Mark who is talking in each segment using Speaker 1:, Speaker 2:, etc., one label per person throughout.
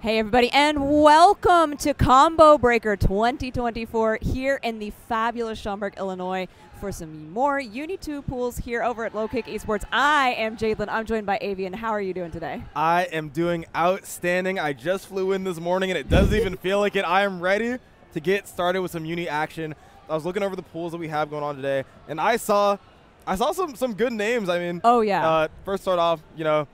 Speaker 1: Hey everybody, and welcome to Combo Breaker 2024 here in the fabulous Schaumburg, Illinois for some more Uni 2 pools here over at Kick Esports. I am Jadlyn. I'm joined by Avian. How are you doing today?
Speaker 2: I am doing outstanding. I just flew in this morning and it doesn't even feel like it. I am ready to get started with some Uni action. I was looking over the pools that we have going on today, and I saw some good names. I mean,
Speaker 1: oh yeah.
Speaker 2: First start off, you know,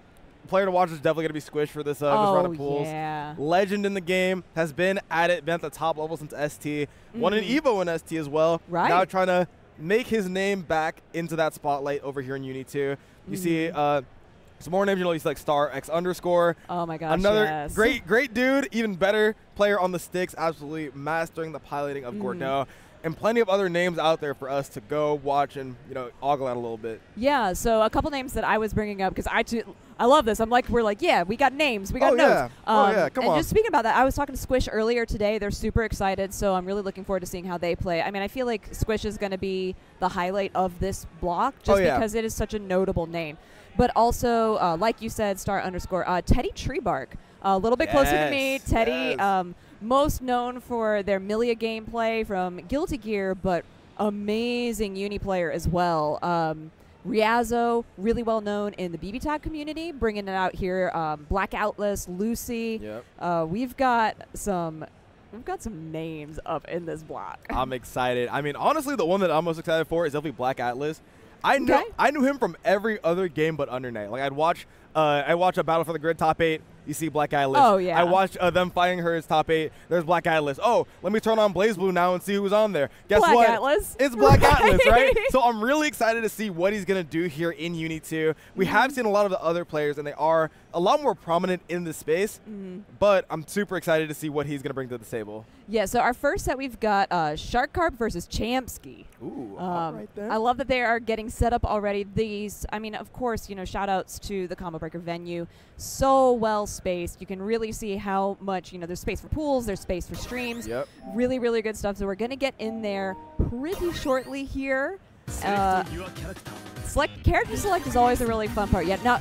Speaker 2: player to watch is definitely going to be Squish for this round of pools.
Speaker 1: Yeah.
Speaker 2: Legend in the game, has been at the top level since ST. Won an EVO in ST as well.
Speaker 1: Right.
Speaker 2: Now trying to make his name back into that spotlight over here in Uni 2. You see some more names, you know, he's like STARXUNDERSCORE.
Speaker 1: Oh my gosh,
Speaker 2: another
Speaker 1: yes.
Speaker 2: great dude, even better player on the sticks, absolutely mastering the piloting of Gordeau. And plenty of other names out there for us to go watch and, you know, ogle at a little bit.
Speaker 1: Yeah, so a couple names that I was bringing up because I love this. We're like, yeah, we got names, we got notes.
Speaker 2: Yeah, come on.
Speaker 1: And just speaking about that, I was talking to Squish earlier today. They're super excited, so I'm really looking forward to seeing how they play. I mean, I feel like Squish is going to be the highlight of this block just because it is such a notable name. But also, like you said, STAR_, Teddy Treebark, a little bit closer to me. Teddy, most known for their Milia gameplay from Guilty Gear, but amazing Uni player as well. RYAZO, really well known in the BB Tag community, bringing it out here. Black Atlas, LUUSEI.
Speaker 2: Yep.
Speaker 1: We've got some names up in this block.
Speaker 2: I'm excited. I mean, honestly, the one that I'm most excited for is definitely Black Atlas. I knew him from every other game but Undernight. Like I'd watch a Battle for the Grid top 8. You see Black Atlas.
Speaker 1: Oh, yeah.
Speaker 2: I watched them fighting her as top 8. There's Black Atlas. Oh, let me turn on BlazBlue now and see who's on there. Guess
Speaker 1: Black
Speaker 2: what?
Speaker 1: Atlas.
Speaker 2: It's Black Atlas, right? So I'm really excited to see what he's going to do here in Uni 2. We have seen a lot of the other players, and they are a lot more prominent in this space. But I'm super excited to see what he's going to bring to the table.
Speaker 1: Yeah, so our first set, we've got SHARPKARP versus CHAMPSKY.
Speaker 2: Ooh, all right then.
Speaker 1: I love that they are getting set up already. These, I mean, of course, you know, shout outs to the Combo Breaker venue. So well spaced. You can really see how much, you know, there's space for pools, there's space for streams.
Speaker 2: Yep.
Speaker 1: Really, really good stuff. So we're going to get in there pretty shortly here. Character select is always a really fun part. Yeah,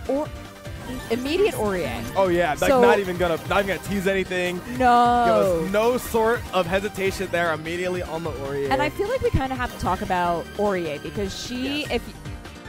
Speaker 1: immediate RYER.
Speaker 2: Oh yeah, like
Speaker 1: so
Speaker 2: not even gonna tease anything.
Speaker 1: No.
Speaker 2: Give us no sort of hetitation there. Immediately on the RYER.
Speaker 1: And I feel like we kind of have to talk about RYER because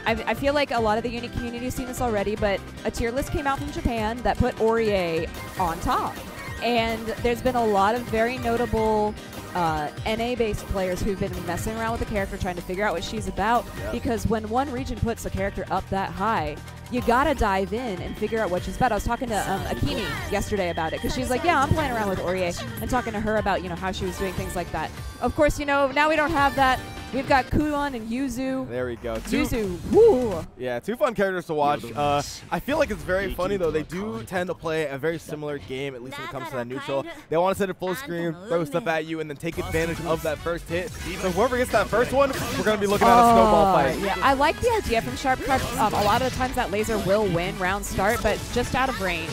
Speaker 1: I feel like a lot of the Uni community has seen this already, but a tier list came out from Japan that put RYER on top. And there's been a lot of very notable NA-based players who've been messing around with the character, trying to figure out what she's about. Because when one region puts a character up that high, you gotta dive in and figure out what she's about. I was talking to Akini yesterday about it because she's like, yeah, I'm playing around with RYER, and talking to her about, you know, how she was doing things like that. Of course, you know, now we don't have that. We've got Kuon and Yuzu.
Speaker 2: There we go.
Speaker 1: Yuzu, woo!
Speaker 2: Yeah, two fun characters to watch. I feel like it's very funny, though. They do tend to play a very similar game, at least when it comes to that neutral. They want to set it full screen, throw stuff at you, and then take advantage of that first hit. So whoever gets that first one, we're going to be looking at a snowball fight.
Speaker 1: Yeah, I like the idea from SHARPKARP. A lot of the times that laser will win round start, but just out of range.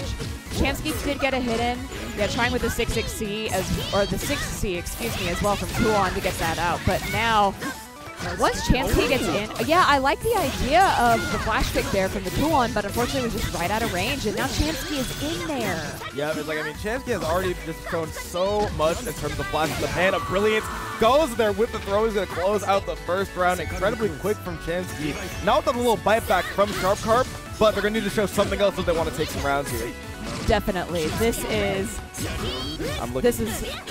Speaker 1: CHAMPSKY did get a hit in. Yeah, trying with the 6-6C, or the 6C, excuse me, as well from Kuon to get that out. But now, once CHAMPSKY gets in, yeah, I like the idea of the flash kick there from the Kuon, but unfortunately it was just right out of range, and now CHAMPSKY is in there.
Speaker 2: Yeah, it's like, I mean, CHAMPSKY has already just shown so much in terms of flash. The pan of brilliance goes there with the throw. He's going to close out the first round incredibly quick from CHAMPSKY. Now with a little bite back from SHARPKARP, but they're going to need to show something else if they want to take some rounds here.
Speaker 1: Definitely. This is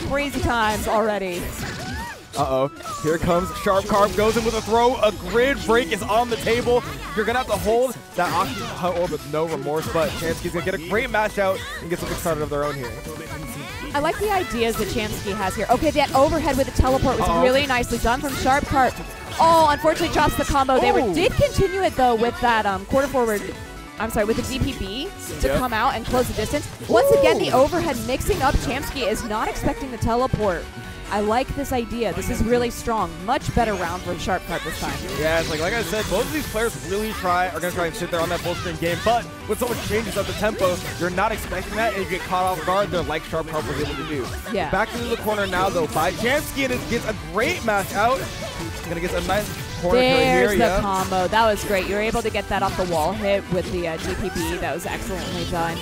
Speaker 1: crazy times already.
Speaker 2: Uh-oh. Here comes SHARPKARP, goes in with a throw. A grid break is on the table. You're going to have to hold that Oxygen Orb with no remorse, but CHAMPSKY's going to get a great match out and get something started of their own here.
Speaker 1: I like the ideas that CHAMPSKY has here. Okay, that overhead with the teleport was really nicely done from SHARPKARP. Oh, unfortunately drops the combo. They did continue it, though, with that quarter forward. I'm sorry, with the DPB to come out and close the distance. Once again, the overhead mixing up. CHAMPSKY is not expecting the teleport. I like this idea. This is really strong. Much better round for SHARPKARP this time.
Speaker 2: Yeah, it's like I said, both of these players really are going to try and sit there on that full screen game, but with so much changes of the tempo, you're not expecting that, and you get caught off guard there like SHARPKARP was able to do.
Speaker 1: Yeah.
Speaker 2: Back into the corner now, though, by CHAMPSKY, and it gets a great match out. He's going to get a nice corner kill here.
Speaker 1: There's the combo. That was great. You were able to get that off the wall hit with the DPP. That was excellently done.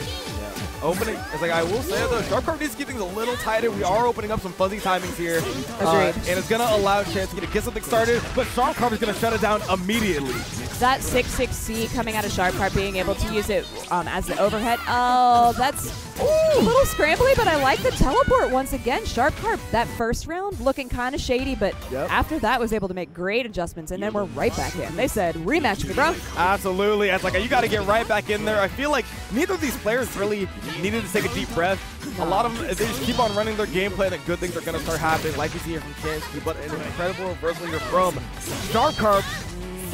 Speaker 2: Opening, it's like I will say though, SHARPKARP needs to keep things a little tighter. We are opening up some fuzzy timings here.
Speaker 1: Agreed.
Speaker 2: And it's going to allow CHAMPSKY to get something started, but SHARPKARP is going to shut it down immediately.
Speaker 1: That 6-6C coming out of SHARPKARP, being able to use it as the overhead. Oh, that's a little scrambly, but I like the teleport once again. SHARPKARP, that first round looking kind of shady, but after that was able to make great adjustments, and then we're right back in. They said, rematch me, bro.
Speaker 2: Absolutely. It's like, you got to get right back in there. I feel like neither of these players really needed to take a deep breath. A lot of them, they just keep on running their gameplay, and good things are going to start happening, like you see here from CHAMPSKY, but an incredible reversal here from SHARPKARP.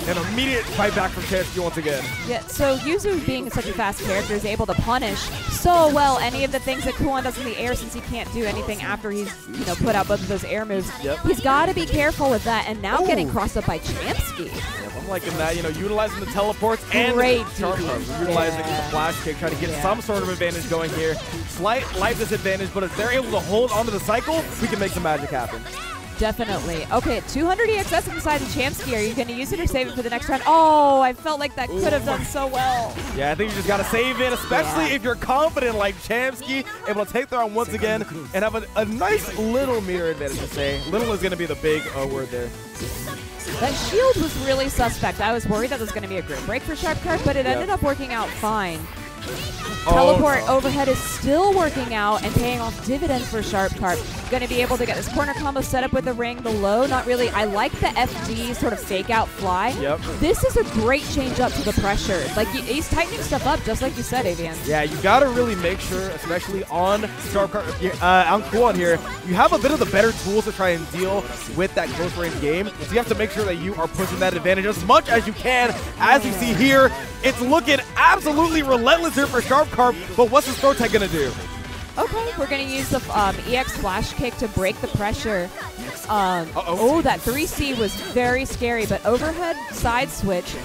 Speaker 2: An immediate fight back from CHAMPSKY once again.
Speaker 1: Yeah, so Yuzu, being such a fast character, is able to punish so well any of the things that Kuon does in the air, since he can't do anything after he's put out both of those air moves. He's got to be careful with that, and now getting crossed up by CHAMPSKY.
Speaker 2: I'm liking that, utilizing the teleports and SHARPKARP utilizing the flash kick, trying to get some sort of advantage going here. Slight life disadvantage, but if they're able to hold onto the cycle, we can make some magic happen.
Speaker 1: Definitely. Okay, 200 EXS inside the CHAMPSKY. Are you going to use it or save it for the next round? Oh, I felt like that could have done so well.
Speaker 2: Yeah, I think you just got to save it, especially if you're confident like CHAMPSKY, able to take the round once again and have a nice little mirror advantage to say. Little is going to be the big word there.
Speaker 1: That shield was really suspect. I was worried that was going to be a great break for SHARPKARP, but it ended up working out fine. Teleport overhead is still working out and paying off dividends for SHARPKARP. Going to be able to get this corner combo set up with the ring, the low. Not really. I like the FD sort of fake out fly. This is a great change up to the pressure. Like he's tightening stuff up, just like you said, Avian.
Speaker 2: Yeah, you got to really make sure, especially on SHARPKARP, on Kuon here, you have a bit of the better tools to try and deal with that close range game. So you have to make sure that you are pushing that advantage as much as you can. As you see here, it's looking absolutely relentless here for SHARPKARP, but what's his throw tech going to do?
Speaker 1: Okay, we're going to use the EX flash kick to break the pressure. Oh, that 3C was very scary, but overhead side switch.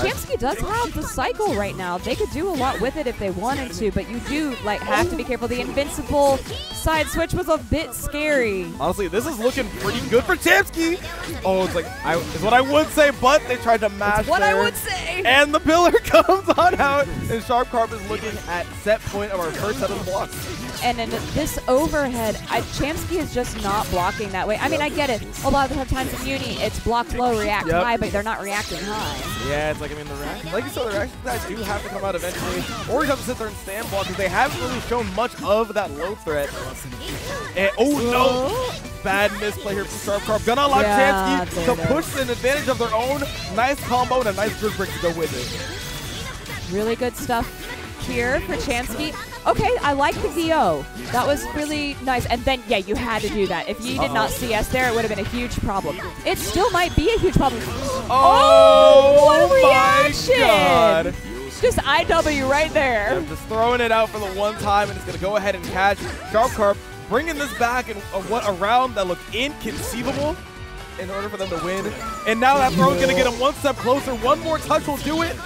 Speaker 1: CHAMPSKY does have the cycle right now. They could do a lot with it if they wanted to, but you do have to be careful. The invincible side switch was a bit scary.
Speaker 2: Honestly, this is looking pretty good for CHAMPSKY. Oh, it's what I would say, but they tried to mash
Speaker 1: It's what I would say.
Speaker 2: And the pillar comes on out, and SHARPKARP is looking at set point of our first set of blocks.
Speaker 1: And then this overhead, CHAMPSKY is just not blocking that way. I mean, I get it. A lot of the times in Uni, it's block low, react high, but they're not reacting high.
Speaker 2: Yeah, it's like you said, the reactions guys do have to come out eventually, or you have to sit there and stand block, because they haven't really shown much of that low threat. And, oh no! Bad misplay here from SHARPKARP. Gonna allow CHAMPSKY to push an advantage of their own. Nice combo and a nice good break to go with it.
Speaker 1: Really good stuff here for CHAMPSKY. Okay, I like the VO. That was really nice. And then, yeah, you had to do that. If you did not CS there, it would have been a huge problem. It still might be a huge problem. Oh, what a reaction!
Speaker 2: God.
Speaker 1: Just IW right there.
Speaker 2: Yeah, just throwing it out for the one time, and it's going to go ahead and catch SHARPKARP, bringing this back in a round that looked inconceivable in order for them to win. And now that throw is going to get him one step closer. One more touch will do it.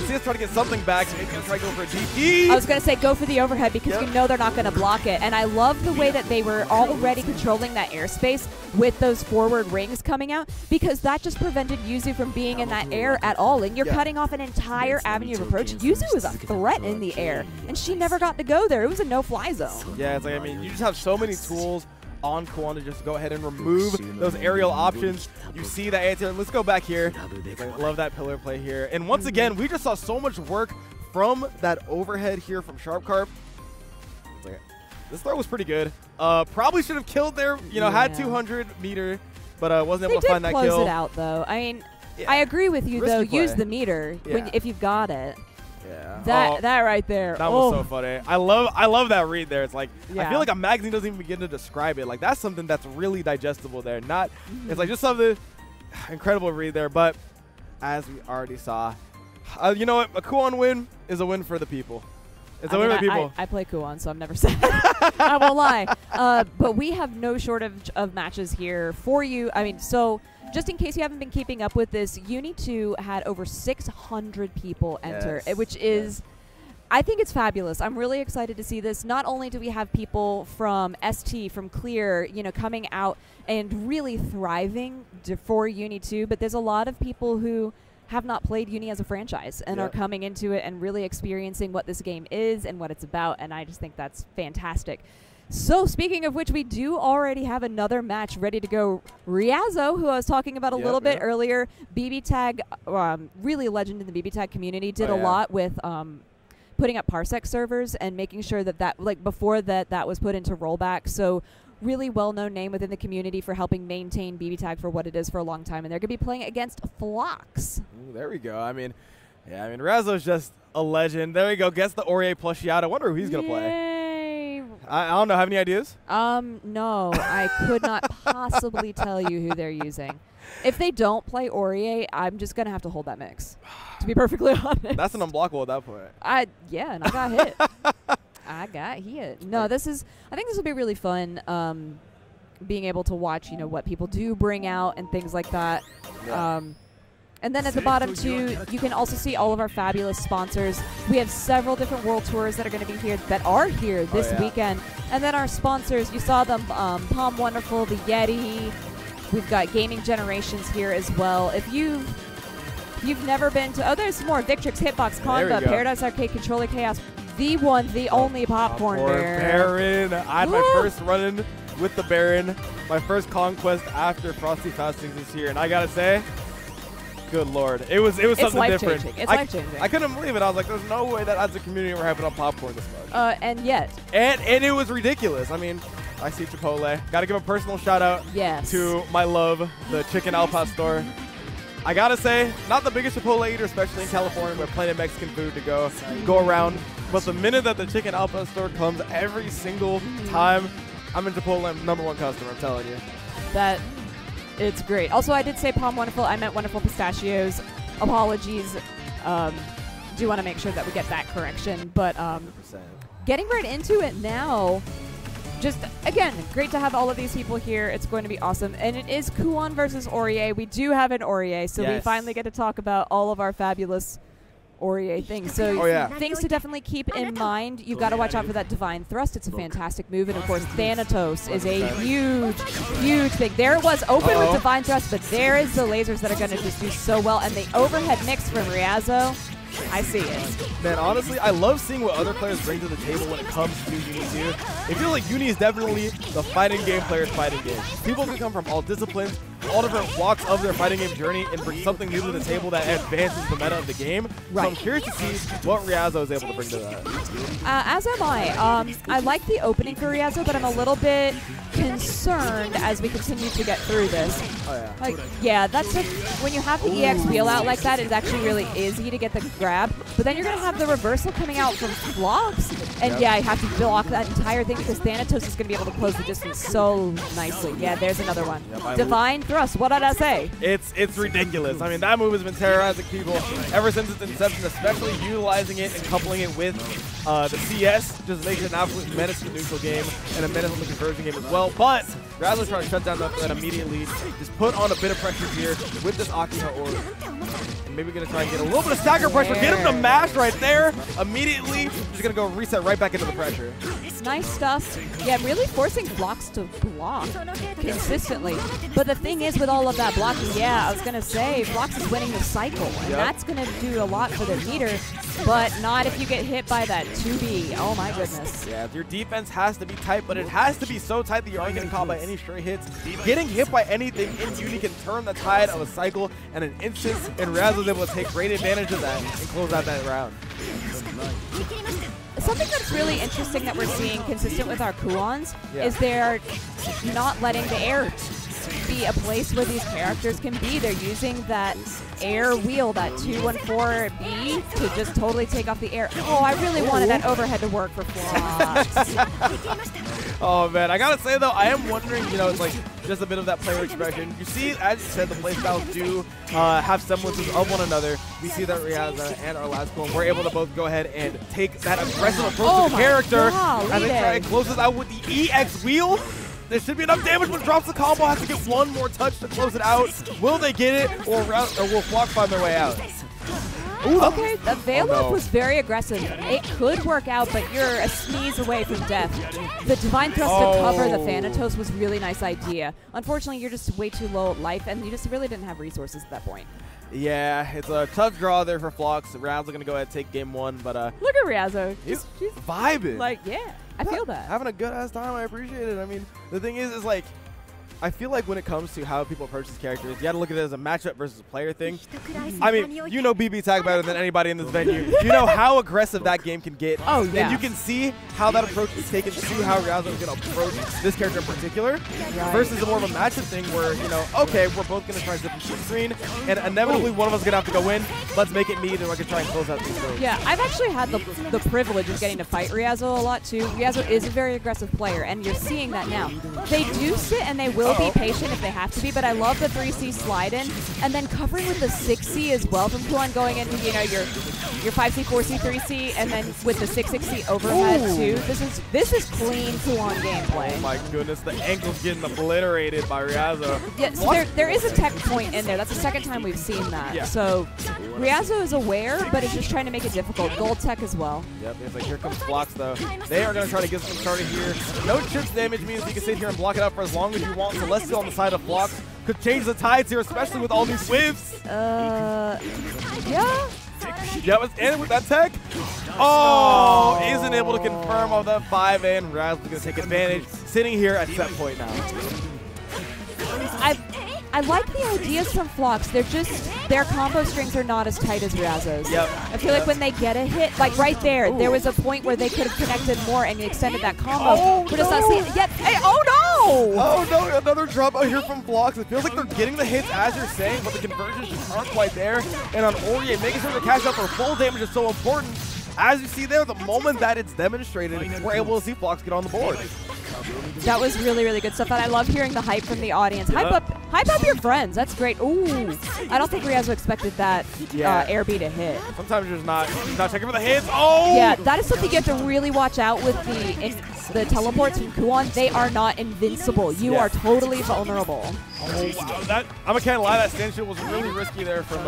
Speaker 2: See us try to get something back. So he's going to try to go for a DP.
Speaker 1: I was going to say go for the overhead because you know they're not going to block it. And I love the way that they were already controlling that airspace with those forward rings coming out, because that just prevented Yuzu from being in that air at all. And you're cutting off an entire avenue of approach. Yuzu was a threat in the air, and she never got to go there. It was a no-fly zone.
Speaker 2: Yeah, it's like, I mean, you just have so many tools on Kuon to just go ahead and remove those aerial options. You see that anti. Let's go back here. I love that pillar play here. And once again, we just saw so much work from that overhead here from SHARPKARP. This throw was pretty good. Probably should have killed there. You know, had 200 meter, but wasn't able to find that kill.
Speaker 1: They did close it out, though. I mean, I agree with you, though.
Speaker 2: Play.
Speaker 1: Use the meter if you've got it.
Speaker 2: Yeah.
Speaker 1: That right there.
Speaker 2: That was so funny. I love that read there. It's like I feel like a magazine doesn't even begin to describe it. Like that's something that's really digestible there. Not it's like just something incredible read there. But as we already saw, you know what? A Kuon win is a win for the people. It's a win for the people.
Speaker 1: I play Kuon, so I've never said that. I won't lie. But we have no shortage of matches here for you. I mean, so just in case you haven't been keeping up with this, Uni 2 had over 600 people enter, which is I think it's fabulous. I'm really excited to see this. Not only do we have people from ST, from Clear, you know, coming out and really thriving for Uni 2, but there's a lot of people who have not played Uni as a franchise and are coming into it and really experiencing what this game is and what it's about, and I just think that's fantastic. So speaking of which, we do already have another match ready to go. RYAZO, who I was talking about a little bit earlier, BB Tag, really a legend in the BB Tag community, did a lot with putting up Parsec servers and making sure that like before that was put into rollback. So really well-known name within the community for helping maintain BB Tag for what it is for a long time, and they're going to be playing against FLOX.
Speaker 2: Ooh, there we go. I mean, RYAZO's just a legend. There we go. Gets the Aurier plushie out. I wonder who he's going to play. I don't know. Have any ideas?
Speaker 1: No. I could not possibly tell you who they're using. If they don't play Aurier, I'm just going to have to hold that mix, to be perfectly honest.
Speaker 2: That's an unblockable at that point.
Speaker 1: Yeah, and I got hit. I got hit. No, I think this will be really fun, being able to watch, you know, what people do bring out and things like that.
Speaker 2: Yeah.
Speaker 1: And then at the bottom, too, you can also see all of our fabulous sponsors. We have several different world tours that are going to be here, this weekend. And then our sponsors, you saw them, Palm Wonderful, the Yeti. We've got Gaming Generations here as well. If you've never been to, there's more, Victrix, Hitbox, Conga, Paradise Arcade, Controller Chaos, the one, the only Popcorn
Speaker 2: Baron. I had my first run-in with the Baron, my first conquest after Frosty Fastings this year, and I gotta say, good lord, it was something different.
Speaker 1: It's life-changing.
Speaker 2: I couldn't believe it. I was like, there's no way that as a community we're having on popcorn this much.
Speaker 1: And yet.
Speaker 2: And it was ridiculous. I mean, I see Chipotle. Gotta give a personal shout out to my love, the Chicken Al Pastor. I gotta say, not the biggest Chipotle eater, especially in California, with plenty of Mexican food to go around. But the minute that the Chicken Al Pastor comes every single time, I'm in Chipotle #1 customer, I'm telling you.
Speaker 1: It's great. Also, I did say Palm Wonderful. I meant Wonderful Pistachios. Apologies. Do want to make sure that we get that correction. But
Speaker 2: 100%.
Speaker 1: Getting right into it now. Just, again, great to have all of these people here. It's going to be awesome. And it is Kuon versus Aurier. We do have an Aurier, so we finally get to talk about all of our fabulous Aurier things. So things to definitely keep in mind. You've got to watch out for that Divine Thrust. It's a fantastic move. And, of course, Thanatos is a huge thing. There it was open with Divine Thrust, but there is the lasers that are going to just do so well. And the overhead mix from RYAZO, I see it.
Speaker 2: Man, honestly, I love seeing what other players bring to the table when it comes to Uni 2. It feels like Uni is definitely the fighting game player's fighting game. People can come from all disciplines, all different walks of their fighting game journey, and bring something new to the table that advances the meta of the game. So I'm curious to see what RYAZO is able to bring to that.
Speaker 1: As am I. I like the opening for RYAZO, but I'm a little bit concerned as we continue to get through this. That's when you have the EX wheel out like that, it's actually really easy to get the grab. But then you're going to have the reversal coming out from FLOX. And I have to block that entire thing because Thanatos is going to be able to close the distance so nicely. Yeah, there's another one. Divine Thrust, what did I say?
Speaker 2: It's ridiculous. I mean, that move has been terrorizing people ever since its inception, especially utilizing it and coupling it with the CS. Just makes it an absolute menace to the neutral game and a menace on the conversion game as well. But RYAZO's trying to shut down that immediately. Just put on a bit of pressure here with this Akiha orb. And maybe going to try and get a little bit of stagger pressure. Get him to mash right there. Immediately, just going to go reset right back into the pressure.
Speaker 1: Nice stuff. Yeah, really forcing FLOX to block consistently. But the thing is with all of that blocking, I was going to say, FLOX is winning the cycle. And that's going to do a lot for their meter. But not if you get hit by that 2B. Oh my goodness.
Speaker 2: Yeah, your defense has to be tight, but it has to be so tight that you aren't getting caught by any stray hits. Getting hit by anything in Uni can turn the tide of a cycle and an instance, and RYAZO was able to take great advantage of that and close out that round.
Speaker 1: Something that's really interesting that we're seeing consistent with our Kuons is they're not letting the air be a place where these characters can be. They're using that air wheel, that 214B, to just totally take off the air. Oh, I really wanted that overhead to work for FLOX.
Speaker 2: Oh, man. I got to say, though, I am wondering, it's like just a bit of that player expression. You see, as you said, the playstyles do have semblances of one another. We see that RYAZO and our last one were able to both go ahead and take that aggressive approach to the character as they try and close us out with the EX wheel. There should be enough damage, but drops the combo. Has to get one more touch to close it out. Will they get it, or will FLOX find their way out? Ooh,
Speaker 1: Okay, the Veil Up was very aggressive. It could work out, but you're a sneeze away from death. The Divine Thrust to cover the Thanatos was really nice idea. Unfortunately, you're just way too low life, and you just really didn't have resources at that point.
Speaker 2: Yeah, it's a tough draw there for FLOX. RYAZO going to go ahead and take game 1, but
Speaker 1: look at RYAZO.
Speaker 2: She's vibing.
Speaker 1: Like, yeah, I feel that.
Speaker 2: Having a good ass time. I appreciate it. I mean, the thing is like, I feel like when it comes to how people approach these characters, you got to look at it as a matchup versus a player thing. I mean, you know BB Tag better than anybody in this venue. You know how aggressive that game can get.
Speaker 1: Oh, yeah.
Speaker 2: And you can see how that approach is taken to how RYAZO is going to approach this character in particular versus more of a matchup thing where, you know, okay, we're both going to try to zip and shoot screen, and inevitably one of us is going to have to go in. Let's make it me, then I can try and close out these things.
Speaker 1: Yeah, I've actually had the privilege of getting to fight RYAZO a lot, too. RYAZO is a very aggressive player, and you're seeing that now. They do sit and they will be patient if they have to be, but I love the 3C slide in, and then covering with the 6C as well from Kuon going into, you know, your 5C, 4C, 3C, and then with the 6C overhead too. This is clean Kuon gameplay.
Speaker 2: Oh my goodness, the ankle's getting obliterated by RYAZO.
Speaker 1: Yeah, so there is a tech point in there. That's the second time we've seen that.
Speaker 2: Yeah.
Speaker 1: So RYAZO is aware, but it's just trying to make it difficult. Gold tech as well.
Speaker 2: Yep, it's like here comes FLOX though. They are going to try to get some started here. No chips damage means you can sit here and block it up for as long as you want. Celestial on the side of FLOX could change the tides here, especially with all these whiffs.
Speaker 1: Yeah.
Speaker 2: Yeah, and with that tech. Oh, isn't able to confirm on that 5A, and RYAZO's going to take advantage. Sitting here at set point now.
Speaker 1: I like the ideas from FLOX. Their combo strings are not as tight as RYAZO's.
Speaker 2: Yep.
Speaker 1: I feel like when they get a hit, like right there, there was a point where they could have connected more and you extended that combo.
Speaker 2: Oh,
Speaker 1: but it's not seeing it yet. Hey, oh no!
Speaker 2: Oh no, another drop out here from FLOX. It feels like they're getting the hits as you're saying, but the conversions just aren't quite there. And on RYER, making sure to cash out for full damage is so important. As you see there, the moment that it's demonstrated, we're able to see FLOX get on the board.
Speaker 1: That was really, really good stuff. And I love hearing the hype from the audience. Hype up your friends. That's great. Ooh. I don't think RYAZO expected that air B to hit.
Speaker 2: Sometimes you're just not checking for the hits. Oh!
Speaker 1: Yeah, that is something you have to really watch out with the teleports from Kuon. They are not invincible. You are totally vulnerable.
Speaker 2: Oh, wow. I can't lie, that stand shield was really risky there from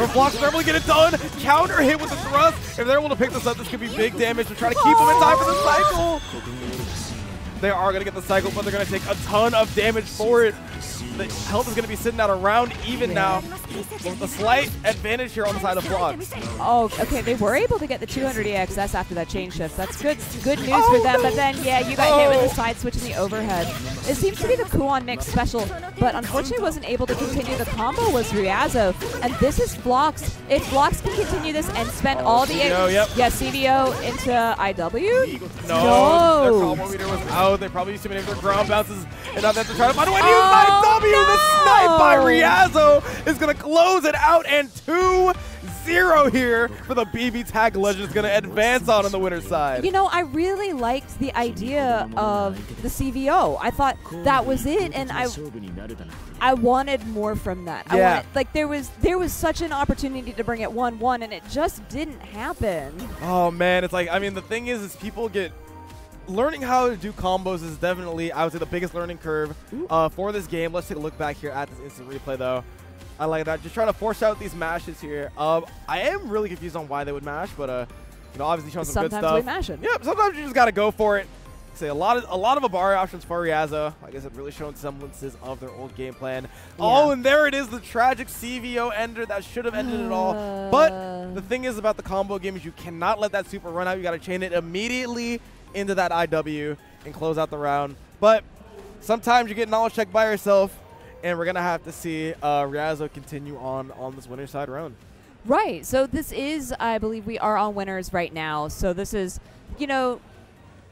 Speaker 2: FLOX. They're able to get it done. Counter hit with the thrust. If they're able to pick this up, this could be big damage to try to keep them in time for the cycle. They are going to get the cycle, but they're going to take a ton of damage for it. The health is going to be sitting at around even now, with a slight advantage here on the side of FLOX.
Speaker 1: Oh, okay. They were able to get the 200 EXS after that chain shift. That's good news for them. But then, yeah, you got hit with the side switch and the overhead. It seems to be the Kuon mix special, but unfortunately wasn't able to continue the combo was RYAZO. And this is FLOX. If FLOX can continue this and spend all the CDO into IW?
Speaker 2: No. Their combo meter was out. They probably used too many of their ground bounces, and now they have to try to find a way to use IW. The snipe by RYAZO is going to close it out, and 2-0 here for the BB Tag Legends, going to advance on the winner's side.
Speaker 1: You know, I really liked the idea of the CVO. I thought that was it, and I wanted more from that.
Speaker 2: Yeah.
Speaker 1: There was such an opportunity to bring it 1-1, and it just didn't happen.
Speaker 2: Oh man, it's like, I mean, the thing is people get. Learning how to do combos is definitely, I would say, the biggest learning curve for this game. Let's take a look back here at this instant replay, though. I like that. Just trying to force out these mashes here. I am really confused on why they would mash, but you know, obviously showing some good stuff.
Speaker 1: Sometimes we mash it.
Speaker 2: Yep, sometimes you just got to go for it. Say a lot of Abari options for RYAZO. I guess it really showing semblances of their old game plan. Yeah. Oh, and there it is, the tragic CVO ender that should have ended it all. But the thing is about the combo game is you cannot let that super run out. You got to chain it immediately into that IW and close out the round. But sometimes you get knowledge check by yourself, and we're going to have to see RYAZO continue on this winner's side round.
Speaker 1: Right. So this is, I believe we are on winners right now. So this is, you know,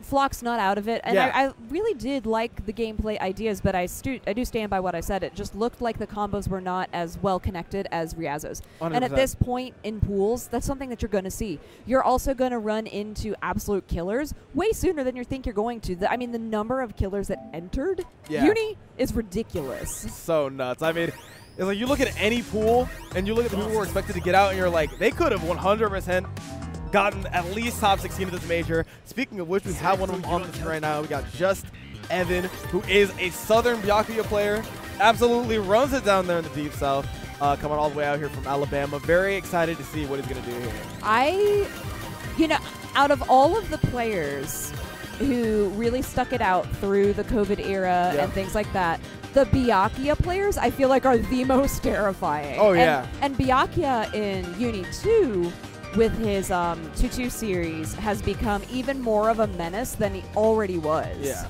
Speaker 1: FLOX not out of it, and I really did like the gameplay ideas, but I do stand by what I said. It just looked like the combos were not as well connected as RYAZO's. 100%. And at this point in pools, that's something that you're going to see. You're also going to run into absolute killers way sooner than you think you're going to. I mean, the number of killers that entered Uni is ridiculous.
Speaker 2: So nuts. I mean, it's like you look at any pool, and you look at the people who were expected to get out, and you're like, they could have 100% gotten at least top 16 of this major. Speaking of which, we have one of them on the screen right now. We got JUSTEVAN, who is a Southern Byakuya player. Absolutely runs it down there in the Deep South. coming all the way out here from Alabama. Very excited to see what he's going to do here.
Speaker 1: You know, out of all of the players who really stuck it out through the COVID era and things like that, the Byakuya players I feel like are the most terrifying.
Speaker 2: Oh, yeah.
Speaker 1: And Byakuya in Uni 2 with his 2-2 series has become even more of a menace than he already was.
Speaker 2: Yeah.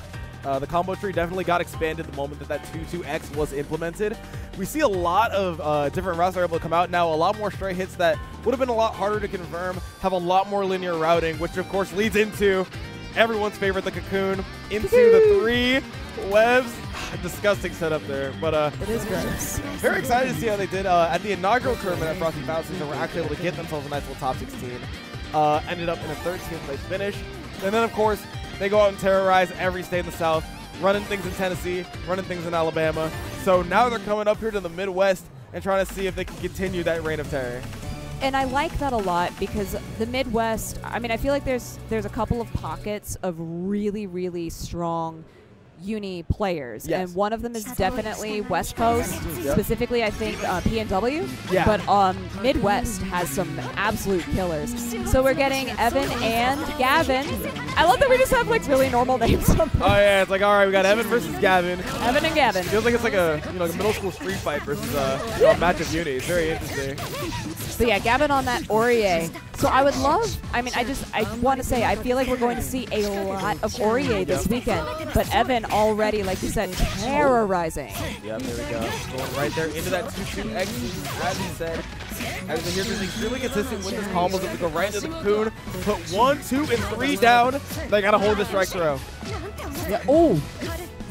Speaker 2: The combo tree definitely got expanded the moment that 2-2X was implemented. We see a lot of different routes that are able to come out now. A lot more stray hits that would have been a lot harder to confirm, have a lot more linear routing, which of course leads into everyone's favorite, the cocoon, into the 3 webs. Disgusting setup there, but
Speaker 1: it is gross.
Speaker 2: Very excited to see how they did at the inaugural tournament at Frosty Fountains. They were actually able to get themselves a nice little top 16. Ended up in a 13th place finish. And then, of course, they go out and terrorize every state in the South, running things in Tennessee, running things in Alabama. So now they're coming up here to the Midwest and trying to see if they can continue that reign of terror.
Speaker 1: And I like that a lot because the Midwest, I mean, I feel like there's a couple of pockets of really, really strong uni players, and one of them is definitely West Coast, specifically I think PNW, but Midwest has some absolute killers. So we're getting Evan and Gavin. I love that we just have like really normal names.
Speaker 2: Oh yeah, it's like, all right, we got Evan versus Gavin.
Speaker 1: Evan and Gavin.
Speaker 2: Feels like it's like a like a middle school street fight versus a match of uni. It's very interesting.
Speaker 1: So yeah, Gavin on that RYER. So I would love, I mean, I want to say, I feel like we're going to see a lot of RYER this weekend, but Evan already, like you said, terrorizing.
Speaker 2: Yep, there we go. Going right there into that 2-2X, as he said. As they hear this extremely consistent with his combos, if we go right into the cocoon, put 1, 2, and 3 down, they gotta hold the strike throw.
Speaker 1: Yeah. Oh.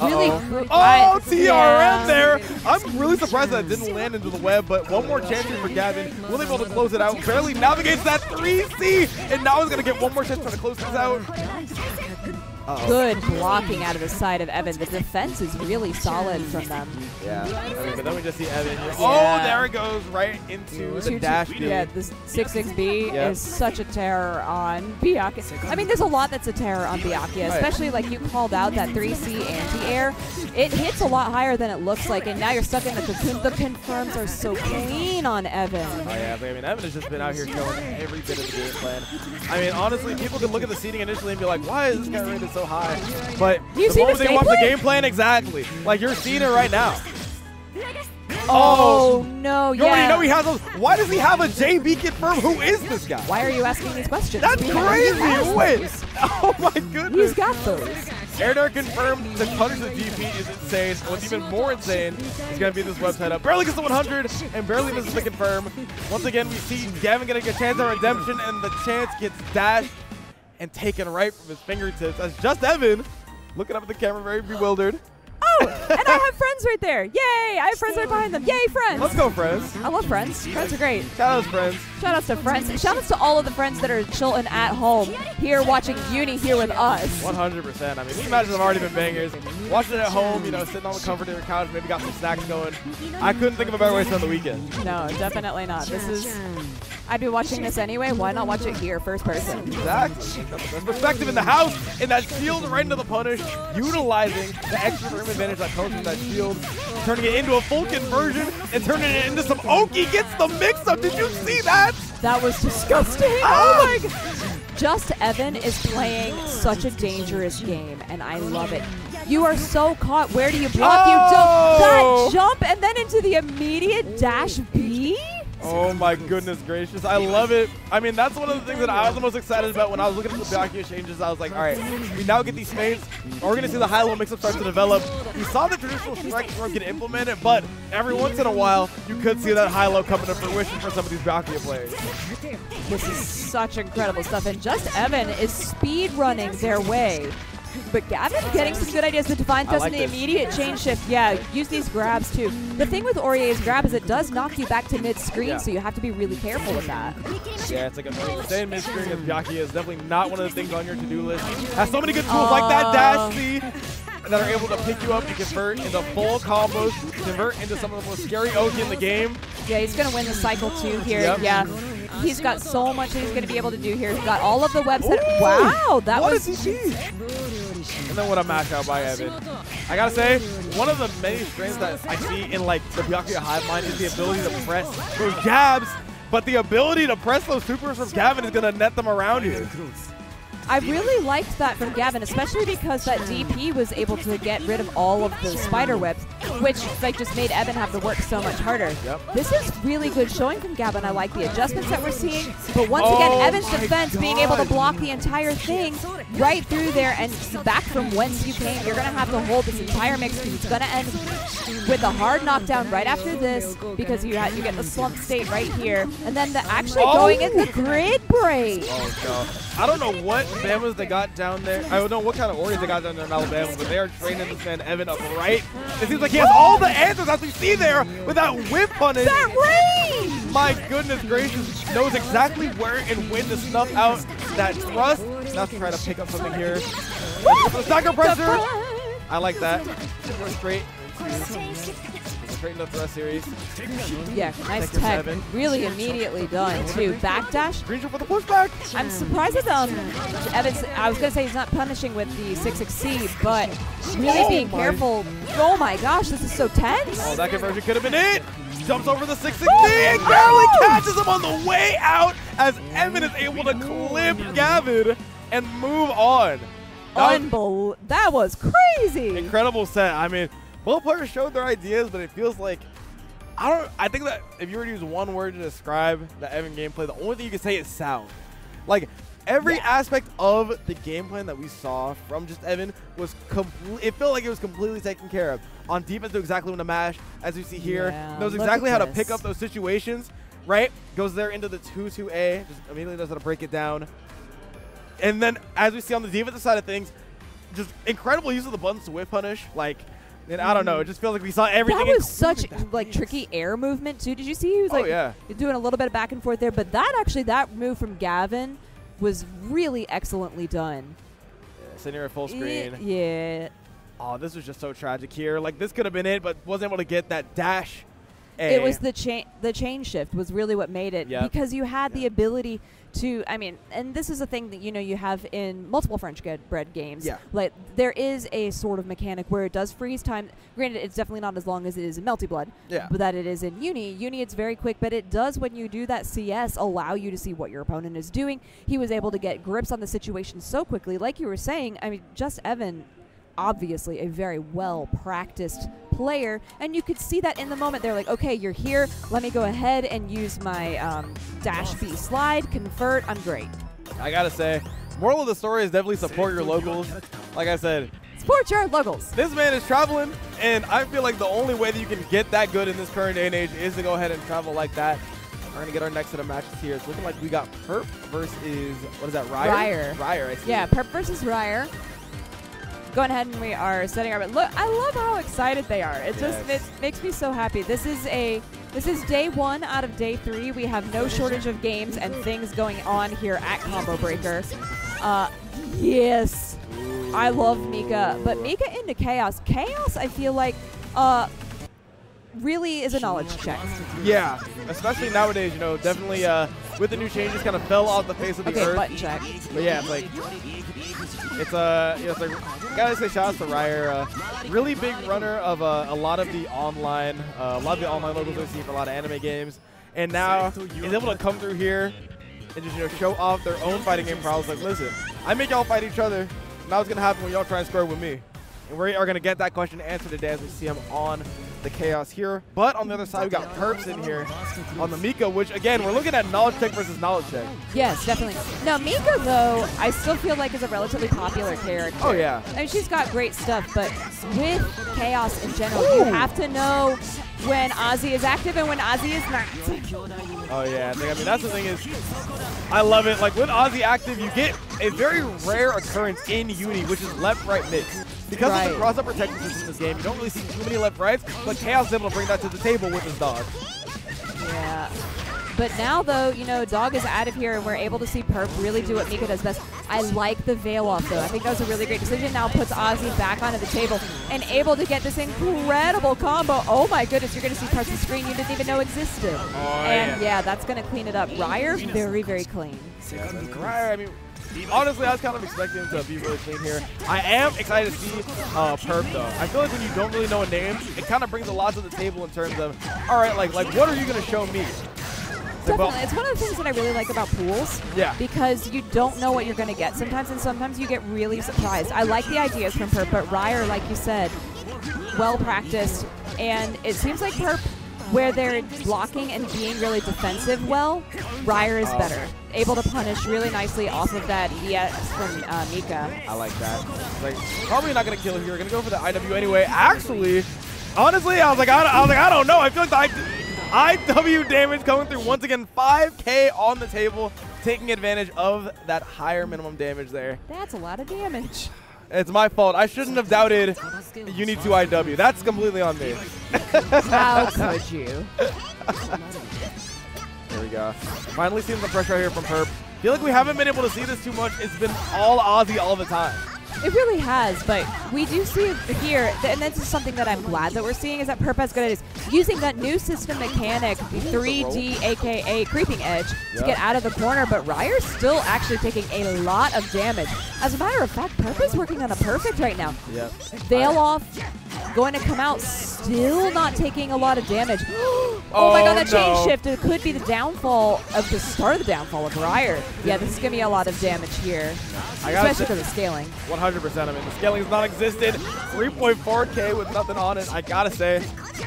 Speaker 1: Really?
Speaker 2: Oh, TRM there. I'm really surprised that it didn't land into the web, but one more chance here for Gavin. Will able to close it out. Barely navigates that 3C, and now he's going to get one more chance trying to close this out.
Speaker 1: Good blocking out of the side of Evan. The defense is really solid from them.
Speaker 2: Yeah. I mean, but then we just see Evan here. Oh, there it goes right into the dash B.
Speaker 1: Yeah, this 6-6B is such a terror on Byakuya. I mean, there's a lot that's a terror on Byakuya, especially like you called out that 3C anti-air. It hits a lot higher than it looks like, and now you're stuck in the cocoon. The confirms are so clean on Evan.
Speaker 2: Oh, yeah, but I mean, Evan has just been out here showing every bit of the game plan. I mean, honestly, people could look at the seeding initially and be like, why is this guy rated so high? But the moment they watch the game plan, exactly. Like, you're seeing it right now.
Speaker 1: Oh, no,
Speaker 2: you already know he has those. Why does he have a JB confirm? Who is this guy?
Speaker 1: Why are you asking these questions?
Speaker 2: That's crazy. Wait. Oh, my goodness.
Speaker 1: He's got those.
Speaker 2: Air Dart confirmed to punish the DP is insane. What's even more insane is going to be this website up. Barely gets the 100 and barely misses the confirm. Once again, we see Gavin getting a chance at redemption, and the chance gets dashed and taken right from his fingertips as just Evan looking up at the camera very bewildered.
Speaker 1: Oh, and I have friends right there. Yay! I have friends right behind them. Yay, friends!
Speaker 2: Let's go, friends.
Speaker 1: I love friends. Friends are great.
Speaker 2: Shout outs, friends.
Speaker 1: Shout outs to friends. Shout outs to all of the friends that are chilling at home here watching uni here with us.
Speaker 2: 100%. I mean, these matches have already been bangers. Watching it at home, you know, sitting on the comfort of your couch, maybe got some snacks going. I couldn't think of a better way to spend the weekend.
Speaker 1: No, definitely not. This is... I'd be watching this anyway. Why not watch it here, first person?
Speaker 2: Exactly. Perspective in the house, and that shield right into the punish, utilizing the extra room advantage that comes from that shield, turning it into a full conversion, and turning it into some Oki gets the mix-up. Did you see that?
Speaker 1: That was disgusting. Oh my god. Just Evan is playing such a dangerous game, and I love it. You are so caught. Where do you block? You don't. That jump and then into the immediate dash B?
Speaker 2: Oh my goodness gracious. I love it. I mean, that's one of the things that I was the most excited about when I was looking at the Byakuya changes. I was like, all right, we now get these fades. We're going to see the high-low mix-up start to develop. We saw the traditional strike throw get implemented, but every once in a while, you could see that high-low coming to fruition for some of these Byakuya players.
Speaker 1: This is such incredible stuff, and Just Evan is speed running their way. But Gavin getting some good ideas. The Divine Thrust and the immediate chain shift. Yeah, use these grabs too. The thing with RYER's grab is it does knock you back to mid-screen, so you have to be really careful with that.
Speaker 2: Yeah, it's like staying mid-screen as Byakuya is definitely not one of the things on your to-do list. Has so many good tools like that dash C that are able to pick you up and convert into full combos, convert into some of the most scary Oki in the game.
Speaker 1: Yeah, he's going to win the cycle too here.
Speaker 2: Yep.
Speaker 1: Yeah. He's got so much that he's going to be able to do here. He's got all of the web set. Wow, that
Speaker 2: what
Speaker 1: was...
Speaker 2: is he? And then what a mash out by Evan. I gotta say, one of the many strengths that I see in like the Byakuya hive mind is the ability to press those jabs, but the ability to press those supers from Gavin is gonna net them around here.
Speaker 1: I really liked that from Gavin, especially because that DP was able to get rid of all of the spider webs, which like just made Evan have to work so much harder.
Speaker 2: Yep.
Speaker 1: This is really good showing from Gavin. I like the adjustments that we're seeing, but once again, Evan's defense being able to block the entire thing right through there and back from whence you came. You're going to have to hold this entire mix because it's going to end with a hard knockdown right after this because you get the slump state right here, and then actually going in the grid break.
Speaker 2: Oh, no. I don't know what Bamas they got down there. I don't know what kind of Orioles they got down there in Alabama, but they are training this man Evan up right. It seems like he has all the answers as we see there with that whip punish.
Speaker 1: That range!
Speaker 2: My goodness gracious, knows exactly where and when to snuff out that thrust. Now trying to pick up something here. The sucker pressure. I like that. We're straight into the thrust series.
Speaker 1: Yeah, nice tech. Really immediately done too. Backdash.
Speaker 2: Green for the pushback.
Speaker 1: I'm surprised that Evans. I was gonna say he's not punishing with the 6-6C, but really being careful. Oh my gosh, this is so tense.
Speaker 2: Oh, that conversion could have been it. Jumps over the 6-6C and barely catches him on the way out as Evan is able to clip Gavin and move on.
Speaker 1: That was crazy.
Speaker 2: Incredible set. I mean, both players showed their ideas, but it feels like I think that if you were to use one word to describe the Evan gameplay, the only thing you can say is sound. Like every aspect of the game plan that we saw from just Evan was it felt like it was completely taken care of. On defense, knew exactly when to mash, as you see here. Knows exactly how to pick up those situations, right? Goes there into the 2-2A, just immediately knows how to break it down. And then, as we see on the defensive side of things, just incredible use of the buttons to whip punish. Like, and I don't know, it just feels like we saw everything.
Speaker 1: That was such like tricky air movement too. Did you see he was like doing a little bit of back and forth there? But that move from Gavin was really excellently done.
Speaker 2: Yeah, sitting here at full screen.
Speaker 1: Yeah.
Speaker 2: Oh, this was just so tragic here. Like this could have been it, but wasn't able to get that dash.
Speaker 1: It was the chain shift was really what made it because you had the ability to, I mean, and this is a thing that, you know, you have in multiple French bread games.
Speaker 2: Yeah.
Speaker 1: Like, there is a sort of mechanic where it does freeze time. Granted, it's definitely not as long as it is in Melty Blood.
Speaker 2: Yeah.
Speaker 1: But that it is in Uni. Uni, it's very quick, but it does, when you do that CS, allow you to see what your opponent is doing. He was able to get grips on the situation so quickly. Like you were saying, I mean, Just Evan, obviously a very well-practiced player, and you could see that in the moment. They're like, okay, you're here, let me go ahead and use my dash B slide, convert, I'm great.
Speaker 2: I gotta say, moral of the story is definitely support your locals. Like I said,
Speaker 1: support your locals.
Speaker 2: This man is traveling, and I feel like the only way that you can get that good in this current day and age is to go ahead and travel like that. We're gonna get our next set of matches here. It's looking like we got PURP versus, what is that, RYER? RYER, I see.
Speaker 1: Yeah, PURP versus RYER. Going ahead and we are setting our, but look, I love how excited they are. It just it makes me so happy. This is day 1 out of day 3. We have no shortage of games and things going on here at Combo Breaker. Yes, I love Mika, but Mika into Chaos. Chaos, I feel like, really is a knowledge check.
Speaker 2: Yeah, especially nowadays, you know, definitely with the new changes kind of fell off the face of the earth.
Speaker 1: Button check.
Speaker 2: But yeah, it's like, it's like, gotta say shout out to RYER, really big runner of a lot of the online logos we've seen for a lot of anime games, and now is able to come through here and just, you know, show off their own fighting game prowess. Like, listen, I make y'all fight each other. Now what's gonna happen when y'all try and square with me? And we are gonna get that question answered today as we see him on the Chaos here. But on the other side, we got PURPs in here on the Mika, which again, we're looking at knowledge check versus knowledge check.
Speaker 1: Yes, definitely. Now, Mika, though, I still feel like is a relatively popular character.
Speaker 2: Oh, yeah.
Speaker 1: I mean, she's got great stuff, but with Chaos in general, you have to know when Ozzy is active and when Ozzy is not.
Speaker 2: Oh, yeah. I mean, that's the thing is, I love it. Like, with Ozzy active, you get a very rare occurrence in Uni, which is left-right mix. Because of the cross-up protection system in this game, you don't really see too many left-rights, but Chaos is able to bring that to the table with his dodge.
Speaker 1: Yeah. But now, though, you know, Dog is out of here, and we're able to see Perp really do what Mika does best. I like the veil off, though. I think that was a really great decision. Now puts Ozzy back onto the table and able to get this incredible combo. Oh, my goodness. You're going to see parts of the screen you didn't even know existed.
Speaker 2: Oh,
Speaker 1: and, yeah, that's going to clean it up. RYER, very, very clean.
Speaker 2: Yeah, RYER, I mean, honestly, I was kind of expecting him to be really clean here. I am excited to see Perp, though. I feel like when you don't really know a name, it kind of brings a lot to the table in terms of, all right, like what are you going to show me?
Speaker 1: Definitely. It's one of the things that I really like about pools.
Speaker 2: Yeah.
Speaker 1: Because you don't know what you're going to get sometimes, and sometimes you get really surprised. I like the ideas from Perp, but RYER, like you said, well practiced. And it seems like Perp, where they're blocking and being really defensive well, RYER is better. Able to punish really nicely off of that ES from Mika.
Speaker 2: I like that. Like, probably not going to kill here. Going to go for the IW anyway. Actually, honestly, I was like, I don't know. I feel like the IW damage coming through once again. 5K on the table, taking advantage of that higher minimum damage there.
Speaker 1: That's a lot of damage.
Speaker 2: It's my fault. I shouldn't have doubted Uni 2 IW. That's completely on me.
Speaker 1: How could you?
Speaker 2: There we go. Finally seeing the pressure here from Perp. Feel like we haven't been able to see this too much. It's been all Ozzy all the time.
Speaker 1: It really has, but we do see it here, and this is something that I'm glad that we're seeing, is that Perp has good at using that new system mechanic, 3D, aka Creeping Edge, to get out of the corner, but RYER's still actually taking a lot of damage. As a matter of fact, Perp is working on a perfect right now.
Speaker 2: Yep.
Speaker 1: Veil off, going to come out, still not taking a lot of damage. Oh my god, that chain shift, it could be the downfall of the start of the downfall of RYER. Yeah, this is going to be a lot of damage here, especially for the scaling.
Speaker 2: 100%. I mean, the scaling is non-existent. 3.4K with nothing on it. I gotta say,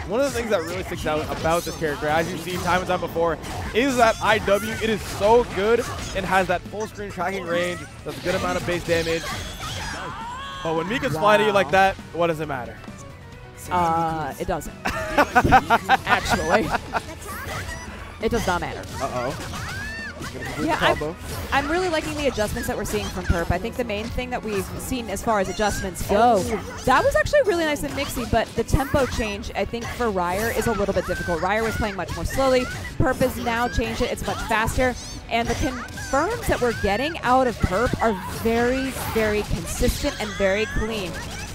Speaker 2: one of the things that really sticks out about this character, as you've seen time and time before, is that IW. It is so good and has that full screen tracking range, does a good amount of base damage. But when Mika's flying at you like that, what does it matter?
Speaker 1: It doesn't. Actually. It does not matter.
Speaker 2: Uh-oh.
Speaker 1: Yeah, I'm really liking the adjustments that we're seeing from Perp. I think the main thing that we've seen as far as adjustments go, that was actually really nice and mixy, but the tempo change, I think, for RYER is a little bit difficult. RYER was playing much more slowly. Perp has now changed it. It's much faster. And the confirms that we're getting out of Perp are very, very consistent and very clean.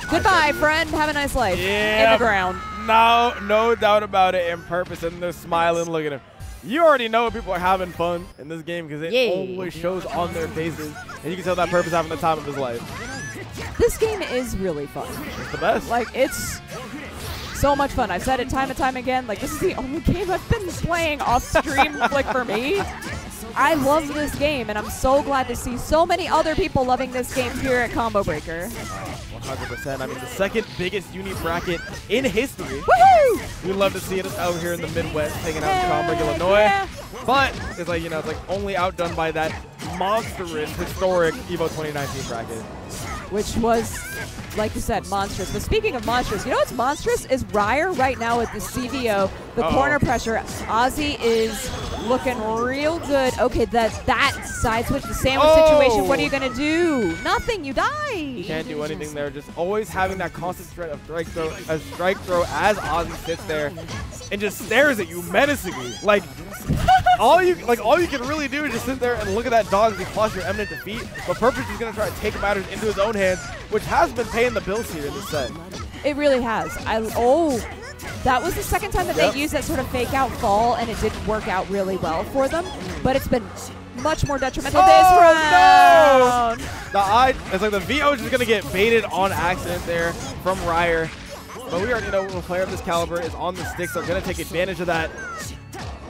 Speaker 1: Goodbye, friend. Have a nice life.
Speaker 2: Yeah,
Speaker 1: in the ground.
Speaker 2: No doubt about it. And Perp is sitting there smiling, looking at him. You already know people are having fun in this game because it always shows on their faces. And you can tell that Perp is having the time of his life.
Speaker 1: This game is really fun.
Speaker 2: It's the best.
Speaker 1: Like, it's so much fun. I've said it time and time again. Like, this is the only game I've been playing off stream, like, for me. I love this game, and I'm so glad to see so many other people loving this game here at Combo Breaker.
Speaker 2: 100%. I mean, the second biggest uni bracket in history.
Speaker 1: Woohoo!
Speaker 2: We'd love to see it out here in the Midwest, hanging out in Schaumburg, Illinois.
Speaker 1: Yeah.
Speaker 2: But it's like, you know, it's like only outdone by that monstrous, historic EVO 2019 bracket.
Speaker 1: Which was, like you said, monstrous. But speaking of monstrous, you know what's monstrous is RYER right now with the CVO, the corner pressure. Ozzy is looking real good. Okay, that side switch, the sandwich situation, what are you going to do? Nothing, you die.
Speaker 2: You can't do anything there. Just always having that constant threat of strike throw as Ozzy sits there and just stares at you menacingly. Like, all you can really do is just sit there and look at that dog as he plots your imminent defeat. But Perp is just going to try to take matters into his own hands, which has been paying the bills here in this set.
Speaker 1: It really has. That was the second time that they used that sort of fake out fall, and it didn't work out really well for them. But it's been much more detrimental this round.
Speaker 2: No! It's like the VO is just going to get baited on accident there from RYER. But we already know when a player of this caliber is on the sticks, they're going to take advantage of that.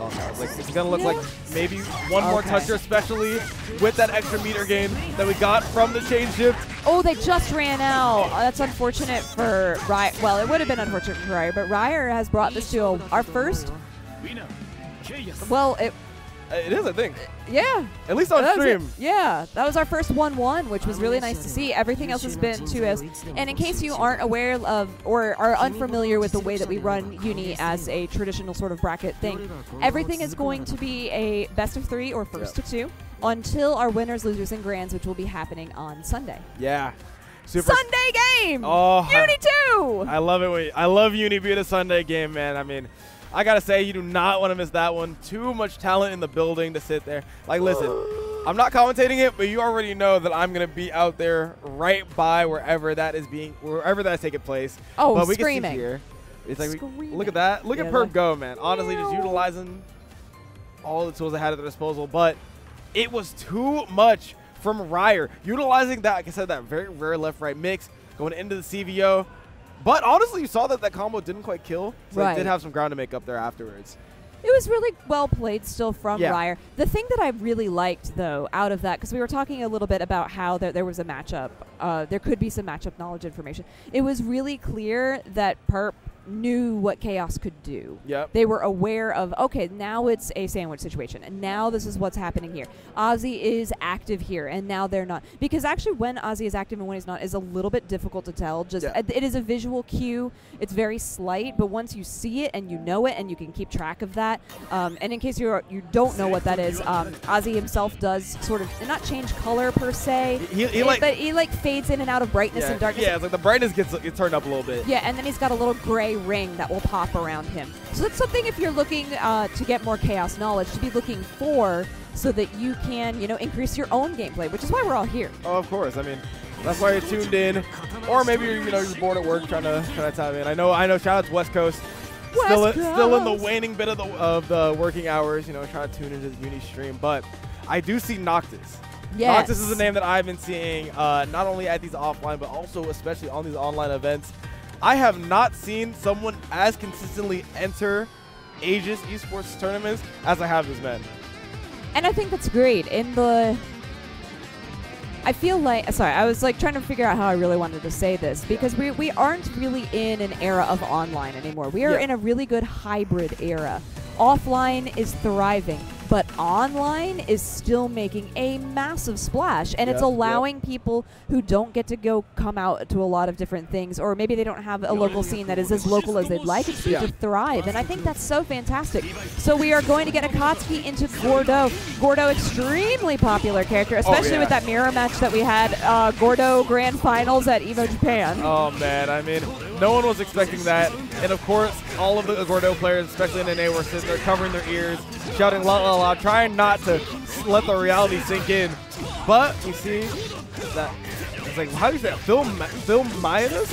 Speaker 2: Oh, no. Like, it's going to look like maybe one more toucher, especially with that extra meter gain that we got from the chain shift.
Speaker 1: Oh, they just ran out. That's unfortunate for RYER. Well, it would have been unfortunate for RYER, but RYER has brought this to our first. Well,
Speaker 2: it is, I think.
Speaker 1: Yeah.
Speaker 2: At least on stream.
Speaker 1: Yeah, that was our first 1-1, which was really nice to see. Everything else has been 2-0. And in case you aren't aware of or are unfamiliar with the way that we run Uni as a traditional sort of bracket thing, everything is going to be a best of 3 or first to 2 until our winners, losers, and grands, which will be happening on Sunday.
Speaker 2: Yeah.
Speaker 1: Sunday game!
Speaker 2: Oh,
Speaker 1: Uni 2!
Speaker 2: I love it. I love Uni being a Sunday game, man. I mean, I got to say, you do not want to miss that one. Too much talent in the building to sit there. Like, listen, I'm not commentating it, but you already know that I'm going to be out there right by wherever that is taking place.
Speaker 1: Oh,
Speaker 2: but we
Speaker 1: screaming.
Speaker 2: can see here. It's like, look at that. Look at PURP go, man. Honestly, just utilizing all the tools they had at their disposal. But it was too much from RYER. Utilizing that, like I said, that very rare left-right mix, going into the CVO. But honestly, you saw that that combo didn't quite kill. So it did have some ground to make up there afterwards.
Speaker 1: It was really well played still from RYER. The thing that I really liked, though, out of that, because we were talking a little bit about how there was a matchup, there could be some matchup knowledge information. It was really clear that PURP knew what Chaos could do.
Speaker 2: Yep.
Speaker 1: They were aware of, okay, now it's a sandwich situation, and now this is what's happening here. Ozzy is active here, and now they're not. Because actually when Ozzy is active and when he's not is a little bit difficult to tell. Just it is a visual cue. It's very slight, but once you see it and you know it and you can keep track of that, and in case you don't know what that is, Ozzy himself does sort of not change color per se, but he like fades in and out of brightness and darkness.
Speaker 2: Yeah, it's like the brightness gets turned up a little bit.
Speaker 1: Yeah, and then he's got a little gray ring that will pop around him. So that's something, if you're looking to get more Chaos knowledge, to be looking for, so that you can, increase your own gameplay, which is why we're all here.
Speaker 2: Oh, of course. I mean, that's why you're tuned in, or maybe you're bored at work trying to tap in. I know. Shout out to West Coast. Still in the waning bit of the working hours. Trying to tune into the uni stream, but I do see NOCTIS.
Speaker 1: Yes.
Speaker 2: NOCTIS is a name that I've been seeing not only at these offline, but also especially on these online events. I have not seen someone as consistently enter Aegis esports tournaments as I have this man.
Speaker 1: And I think that's great. I feel like, sorry, I was like trying to figure out how I really wanted to say this, because we aren't really in an era of online anymore. We are in a really good hybrid era. Offline is thriving, but online is still making a massive splash, and it's allowing people who don't get to come out to a lot of different things, or maybe they don't have a local scene that is as local as they'd like it to thrive, and I think that's so fantastic. So we are going to get Akatsuki into Gordo. Gordo, extremely popular character, especially with that mirror match that we had, Gordo Grand Finals at EVO Japan.
Speaker 2: Oh man, I mean, no one was expecting that, and of course, all of the Gordo players, especially in NA, were sitting there covering their ears, shouting la la la, trying not to let the reality sink in. But we see that it's like, how do you say it? Phil MIANUS?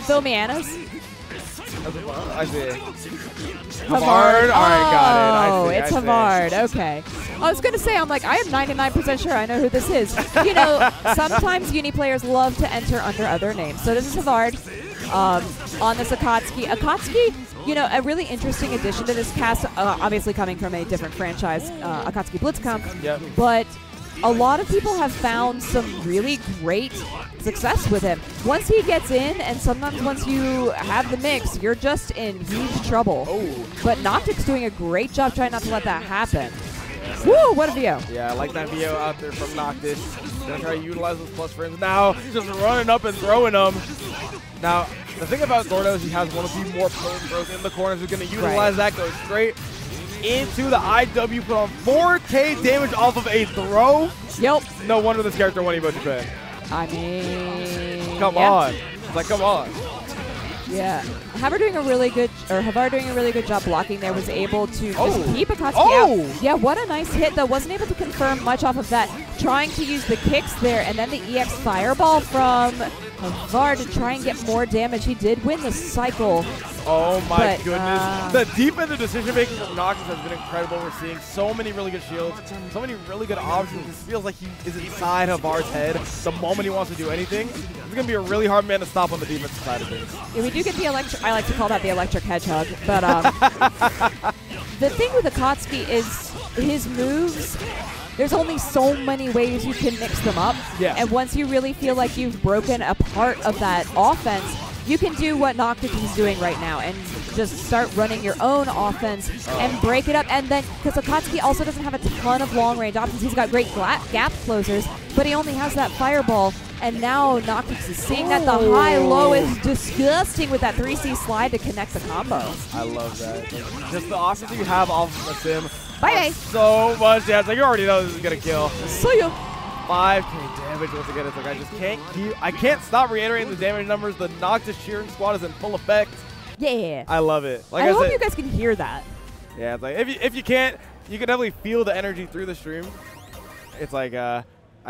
Speaker 1: Phil MIANUS?
Speaker 2: I see.
Speaker 1: Havard.
Speaker 2: All right, got it.
Speaker 1: Oh, it's Havard. Okay. I was going to say, I'm like, I am 99% sure I know who this is. Sometimes uni players love to enter under other names. So this is Havard on this Akatsuki. Akatsuki, a really interesting addition to this cast, obviously coming from a different franchise, Akatsuki Blitzkampf.
Speaker 2: Yep.
Speaker 1: But a lot of people have found some really great success with him. Once he gets in, and sometimes once you have the mix, you're just in huge trouble.
Speaker 2: Oh.
Speaker 1: But Noctic's doing a great job trying not to let that happen. Woo, what a VO.
Speaker 2: Yeah, I like that VO out there from Noctis. Gonna try to utilize those plus frames. Now, just running up and throwing them. Now, the thing about Gordo is he has one of the more potent throws in the corners. He's going to utilize that, go straight into the IW, put on 4K damage off of a throw.
Speaker 1: Yep.
Speaker 2: No wonder this character won EVO Japan.
Speaker 1: I mean,
Speaker 2: come on. It's like, come on.
Speaker 1: Yeah. Havard doing a really good job blocking there, was able to just keep Akatsuki out. Yeah, what a nice hit, though. Wasn't able to confirm much off of that. Trying to use the kicks there, and then the EX Fireball from Havard to try and get more damage. He did win the cycle.
Speaker 2: Oh my goodness. The defensive decision making from Noctis has been incredible. We're seeing so many really good shields, so many really good options. This feels like he is inside Havard's head the moment he wants to do anything. It's going to be a really hard man to stop on the defensive side of things.
Speaker 1: Yeah, we do get the electric, I like to call that the electric hedgehog, but the thing with Akatsuki is his moves, there's only so many ways you can mix them up.
Speaker 2: Yeah.
Speaker 1: And once you really feel like you've broken a part of that offense, you can do what Noctis is doing right now and just start running your own offense and break it up. And then, because Akatsuki also doesn't have a ton of long-range options, he's got great gap closers, but he only has that fireball. And now Noctis is seeing that the high-low is disgusting with that 3C slide to connect the combo.
Speaker 2: I love that. Just the options you have off of the sim.
Speaker 1: Bye-bye.
Speaker 2: So much damage. Like, you already know this is going to kill.
Speaker 1: See ya.
Speaker 2: 5K damage once again. It's like I just can't stop reiterating the damage numbers. The Noctis cheering squad is in full effect.
Speaker 1: Yeah.
Speaker 2: I love it. Like
Speaker 1: I hope
Speaker 2: said,
Speaker 1: you guys can hear that.
Speaker 2: yeah, it's like if you can't, you can definitely feel the energy through the stream. It's like I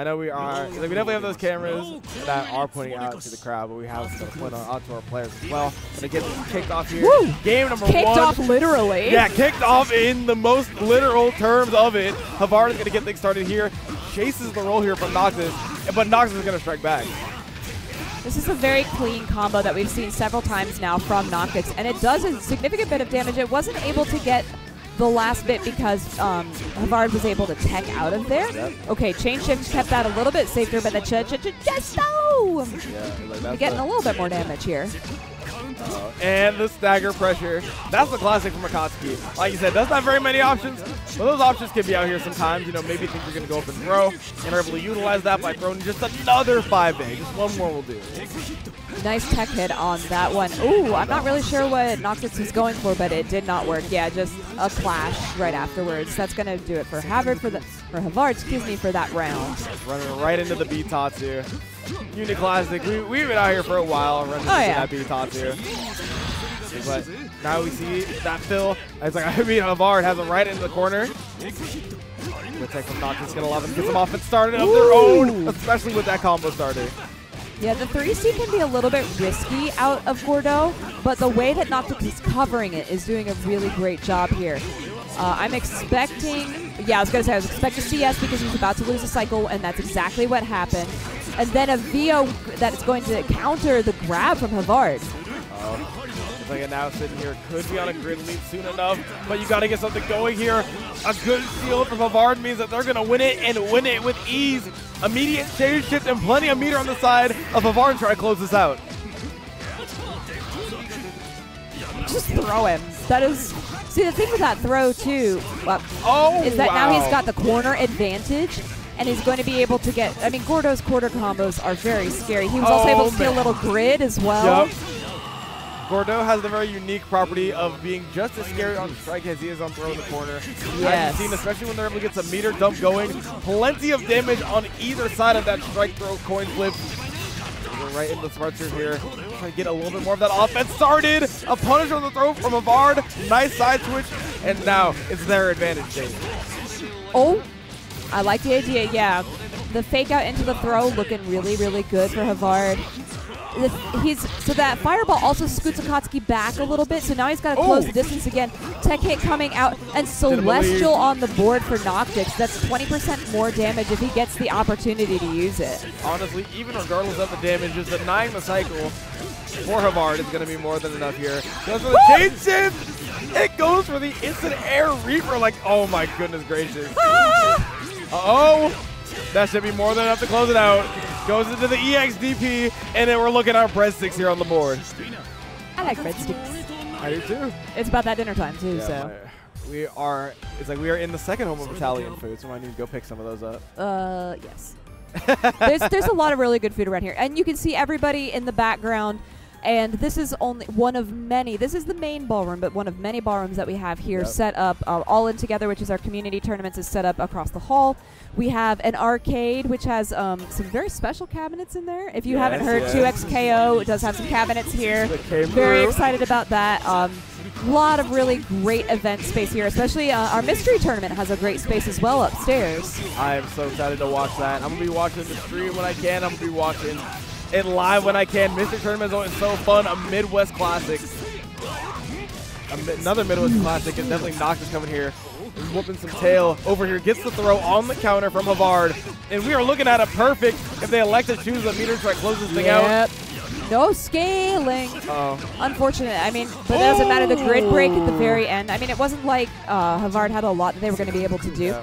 Speaker 2: know we definitely have those cameras that are pointing out to the crowd, but we have some to point out to our players as well. Gonna get this kicked off here.
Speaker 1: Woo!
Speaker 2: Game number
Speaker 1: Kicked
Speaker 2: 1.
Speaker 1: off literally.
Speaker 2: Yeah, kicked off in the most literal terms of it. Havard is gonna get things started here. Chases the roll here from Noctis, but Noctis is gonna strike back.
Speaker 1: This is a very clean combo that we've seen several times now from Noctis, and it does a significant bit of damage. It wasn't able to get the last bit because Havard was able to tech out of there.
Speaker 2: Yep.
Speaker 1: Okay, chain shift kept that a little bit safer, but the Justo!
Speaker 2: Yeah,
Speaker 1: Getting a little bit more damage here.
Speaker 2: And the stagger pressure. That's the classic from McCoskey. Like you said, doesn't have very many options, but those options can be out here sometimes. You know, maybe think you're going to go up and throw, and are able to utilize that by throwing just another 5-day. Just one more will do.
Speaker 1: Nice tech hit on that one. Ooh, I'm not really sure what Noctis was going for, but it did not work. Yeah, just a clash right afterwards. That's going to do it for Havard for that round.
Speaker 2: Running right into the B-Tatsu. Uni Classic. We've been out here for a while running into that B-Tatsu. But now we see that Phil. It's like, Havard has him right into the corner. The tech from Noctis going to love him. Gets them off and started of their own, especially with that combo starter.
Speaker 1: Yeah, the 3C can be a little bit risky out of Gordeau, but the way that Noctis is covering it is doing a really great job here. I'm expecting, I was expecting CS because he's about to lose a cycle, and that's exactly what happened. And then a VO that is going to counter the grab from Havard.
Speaker 2: It's like now sitting here, could be on a grid lead soon enough, but you got to get something going here. A good steal from Havard means that they're going to win it, and win it with ease. Immediate change shift and plenty of meter on the side of Havard trying to close this out.
Speaker 1: Just throw him. That is, see the thing with that throw too, is that now he's got the corner advantage, and he's going to be able to get, Gordeau's quarter combos are very scary. He was also able to steal a little grid as well.
Speaker 2: Yep. Gordeau has the very unique property of being just as scary on strike as he is on throw in the corner.
Speaker 1: Yes.
Speaker 2: As you've seen, especially when they're able to get some meter dump going. Plenty of damage on either side of that strike throw coin flip. We're right into the smart serve here. Trying to get a little bit more of that offense started. A punish on the throw from Havard. Nice side switch. And now it's their advantage, Dave.
Speaker 1: Oh, I like the idea, yeah. The fake out into the throw looking really, really good for Havard. So that fireball also scoots Akatsuki back a little bit, so now he's got to close the distance again. Tech hit coming out, and Celestial on the board for Noctis. That's 20% more damage if he gets the opportunity to use it.
Speaker 2: Honestly, even regardless of the damage, just denying the cycle for Havard is going to be more than enough here. Goes for the chain shift! It goes for the instant air reaper, like, oh my goodness gracious. That should be more than enough to close it out. Goes into the EXDP, and then we're looking at our breadsticks here on the board.
Speaker 1: I like breadsticks.
Speaker 2: I do too.
Speaker 1: It's about that dinner time too, so.
Speaker 2: We are in the second home of Italian food, so I need to go pick some of those up.
Speaker 1: Yes. There's a lot of really good food around here, and you can see everybody in the background. And this is only one of many. This is the main ballroom, but one of many ballrooms that we have here set up. All In Together, which is our community tournaments, is set up across the hall. We have an arcade, which has some very special cabinets in there. If you haven't heard, 2XKO does have some cabinets here. Very excited about that. A lot of really great event space here, especially our mystery tournament has a great space as well upstairs.
Speaker 2: I am so excited to watch that. I'm going to be watching the stream when I can. I'm going to be watching it live when I can. Mystery Tournament is always so fun. A Midwest Classic. Another Midwest Classic, and definitely Noctis coming here. Whooping some tail over here. Gets the throw on the counter from Havard. And we are looking at a perfect if they elect to choose a meter to try to close this thing out.
Speaker 1: No scaling. Unfortunate. But it doesn't matter. The grid break at the very end. It wasn't like Havard had a lot that they were going to be able to do.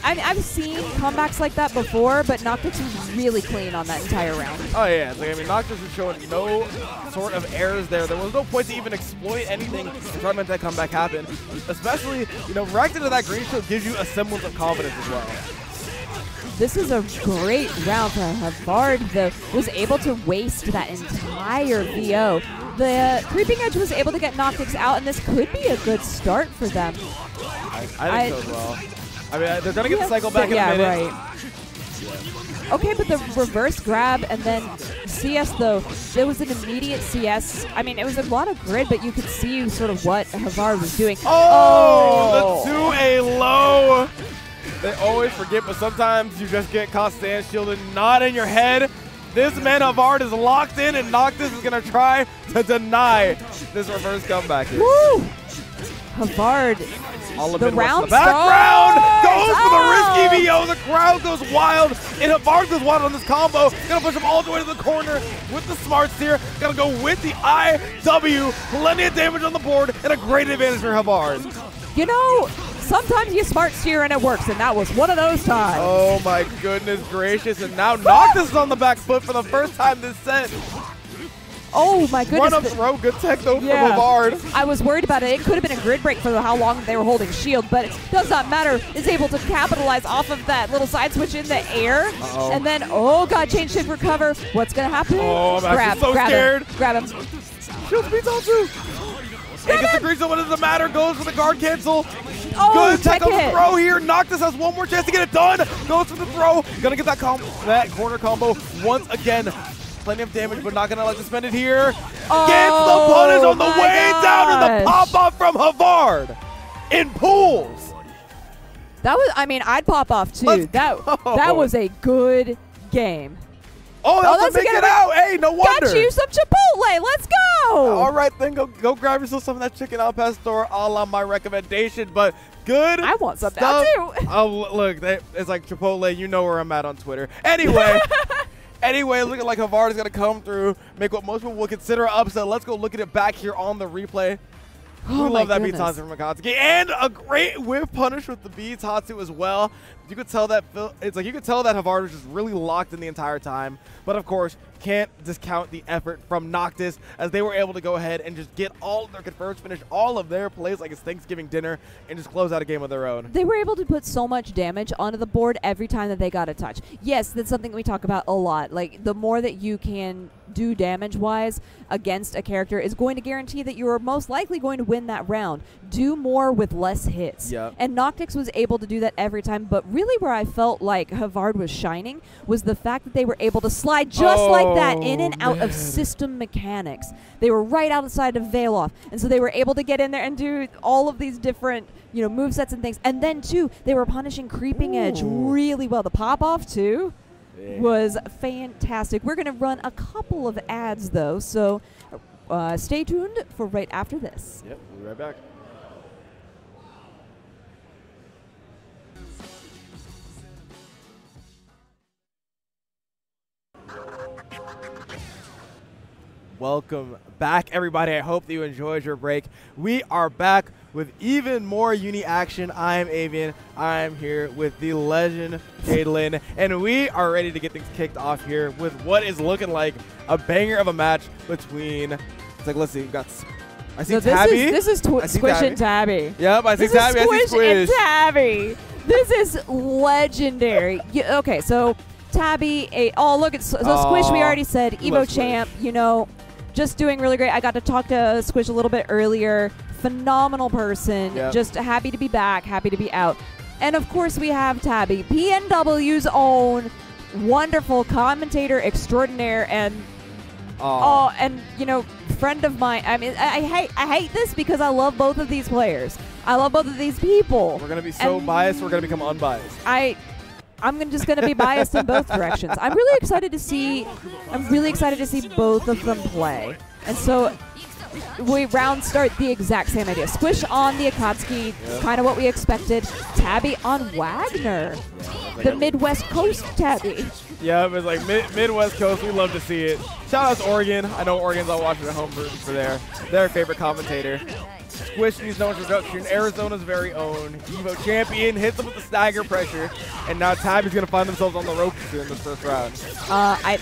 Speaker 1: I've seen comebacks like that before, but Noctis was really clean on that entire round.
Speaker 2: Oh yeah, Noctis was showing no sort of errors there. There was no point to even exploit anything to try to make that comeback happen. Especially, reacting to that green shield gives you a semblance of confidence as well.
Speaker 1: This is a great round for Havard, though. Was able to waste that entire VO. The Creeping Edge was able to get Noctis out, and this could be a good start for them.
Speaker 2: I think so as well. They're going to get the cycle back in a minute.
Speaker 1: Right. Okay, but the reverse grab and then CS, though, there was an immediate CS. I mean, it was a lot of grid, but you could see sort of what Havard was doing.
Speaker 2: Oh! The 2A low. They always forget, but sometimes you just get caught stand shielded, not in your head. This man Havard is locked in, and Noctis is going to try to deny this reverse comeback here.
Speaker 1: Woo! Havard.
Speaker 2: The round background goes for the risky VO. The crowd goes wild, and Havard goes wild on this combo. Gonna push him all the way to the corner with the smarts here. Gonna go with the IW. Plenty of damage on the board, and a great advantage for Havard.
Speaker 1: You know, sometimes you smart steer and it works, and that was one of those times.
Speaker 2: Oh my goodness gracious, and now Noctis is on the back foot for the first time this set.
Speaker 1: Oh my goodness.
Speaker 2: Run up throw, good tech though from Havard.
Speaker 1: I was worried about it. It could have been a grid break for how long they were holding shield, but it does not matter. Is able to capitalize off of that little side switch in the air. And then, oh god, change shift recover. What's going to happen?
Speaker 2: Oh, I'm actually so scared.
Speaker 1: Grab him.
Speaker 2: Shield speeds on too. And gets the green zone, what does it matter? Goes for the guard cancel.
Speaker 1: Oh,
Speaker 2: good tech on the throw here. Noctis has one more chance to get it done. Goes for the throw. Gonna get that corner combo once again. Plenty of damage, but not gonna let to spend it here.
Speaker 1: Oh,
Speaker 2: gets the punish on the way down, and the pop off from Havard in pools.
Speaker 1: That was, I mean, I'd pop off too. That was a good game.
Speaker 2: Oh, that's to make it out. Hey, no wonder.
Speaker 1: Got you some Chipotle. Let's go.
Speaker 2: All right, then go grab yourself some of that chicken al pastor, a la my recommendation. But good.
Speaker 1: I want some now too.
Speaker 2: Oh, look, it's like Chipotle. You know where I'm at on Twitter. Anyway. Anyway, looking like Havard is going to come through, make what most people would consider an upset. Let's go look at it back here on the replay.
Speaker 1: Oh,
Speaker 2: we love that beat Tatsu from Akatsuki. And a great whip punish with the beat Tatsu as well. You could tell that you could tell that Havard was just really locked in the entire time. But of course, can't discount the effort from Noctis as they were able to go ahead and just get all of their confirms, finish all of their plays like it's Thanksgiving dinner, and just close out a game of their own.
Speaker 1: They were able to put so much damage onto the board every time that they got a touch. Yes, that's something we talk about a lot. Like, the more that you can do damage-wise against a character is going to guarantee that you are most likely going to win that round. Do more with less hits.
Speaker 2: Yep.
Speaker 1: And Noctis was able to do that every time, but really where I felt like Havard was shining was the fact that they were able to slide just like that in and out of system mechanics. They were right outside of Veil Off, and so they were able to get in there and do all of these different, you know, movesets and things. And then, too, they were punishing Creeping Edge really well. The pop-off, too, was fantastic. We're going to run a couple of ads, though, so stay tuned for right after this.
Speaker 2: Yep, we'll be right back. Welcome back, everybody. I hope that you enjoyed your break. We are back with even more uni action. I am Avian. I am here with the legend, Caitlin, and we are ready to get things kicked off here with what is looking like a banger of a match between, it's like, let's see, we've got, I see Tabby.
Speaker 1: This is Squish and Tabby.
Speaker 2: Yep, I see Tabby. I see Squish.
Speaker 1: And Tabby. This is legendary. Okay, so Tabby, oh, look, so Squish, we already said, Evo champ, you know, just doing really great. I got to talk to Squish a little bit earlier. Phenomenal person. Yep. Just happy to be back, happy to be out. And of course we have Tabby, PNW's own wonderful commentator extraordinaire and and you know, friend of mine. I mean, I hate this because I love both of these players. I love both of these people.
Speaker 2: We're gonna be so biased. We're gonna become unbiased.
Speaker 1: I'm just going to be biased in both directions. I'm really excited to see both of them play. And so round start the exact same idea. Squish on the Akatsuki, kind of what we expected. Tabby on Wagner, the Midwest Coast Tabby.
Speaker 2: Yeah, it's like Midwest Coast. We love to see it. Shout out to Oregon. I know Oregon's all watching at home for their favorite commentator. Squish needs no introduction. Arizona's very own Evo champion hits him with the stagger pressure, and now Tabby's going to find themselves on the ropes here in this first round.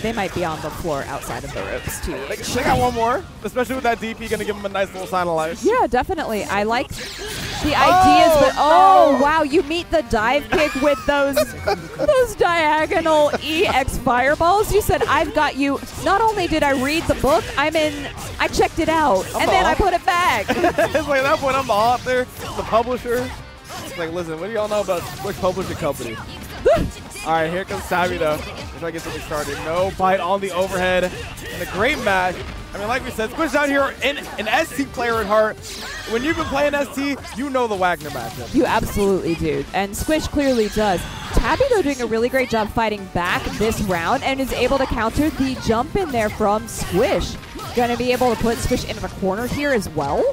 Speaker 1: They might be on the floor outside of the ropes too.
Speaker 2: They got one more, especially with that DP going to give him a nice little sign of life.
Speaker 1: Yeah, definitely. I like the ideas, but wow, you meet the dive kick with those diagonal EX fireballs. You said, I've got you. Not only did I read the book, I checked it out, and then I put it back.
Speaker 2: It's like at that point, I'm the author, the publisher. It's like, listen, what do y'all know about Squish Publishing Company? All right, here comes Tabby though. Let's try to get something started. No bite on the overhead. And a great match. I mean, like we said, Squish out here in an ST player at heart. When you've been playing ST, you know the Wagner matchup.
Speaker 1: You absolutely do. And Squish clearly does. Tabby, though, doing a really great job fighting back this round and is able to counter the jump in there from Squish. Going to be able to put Squish into the corner here as well.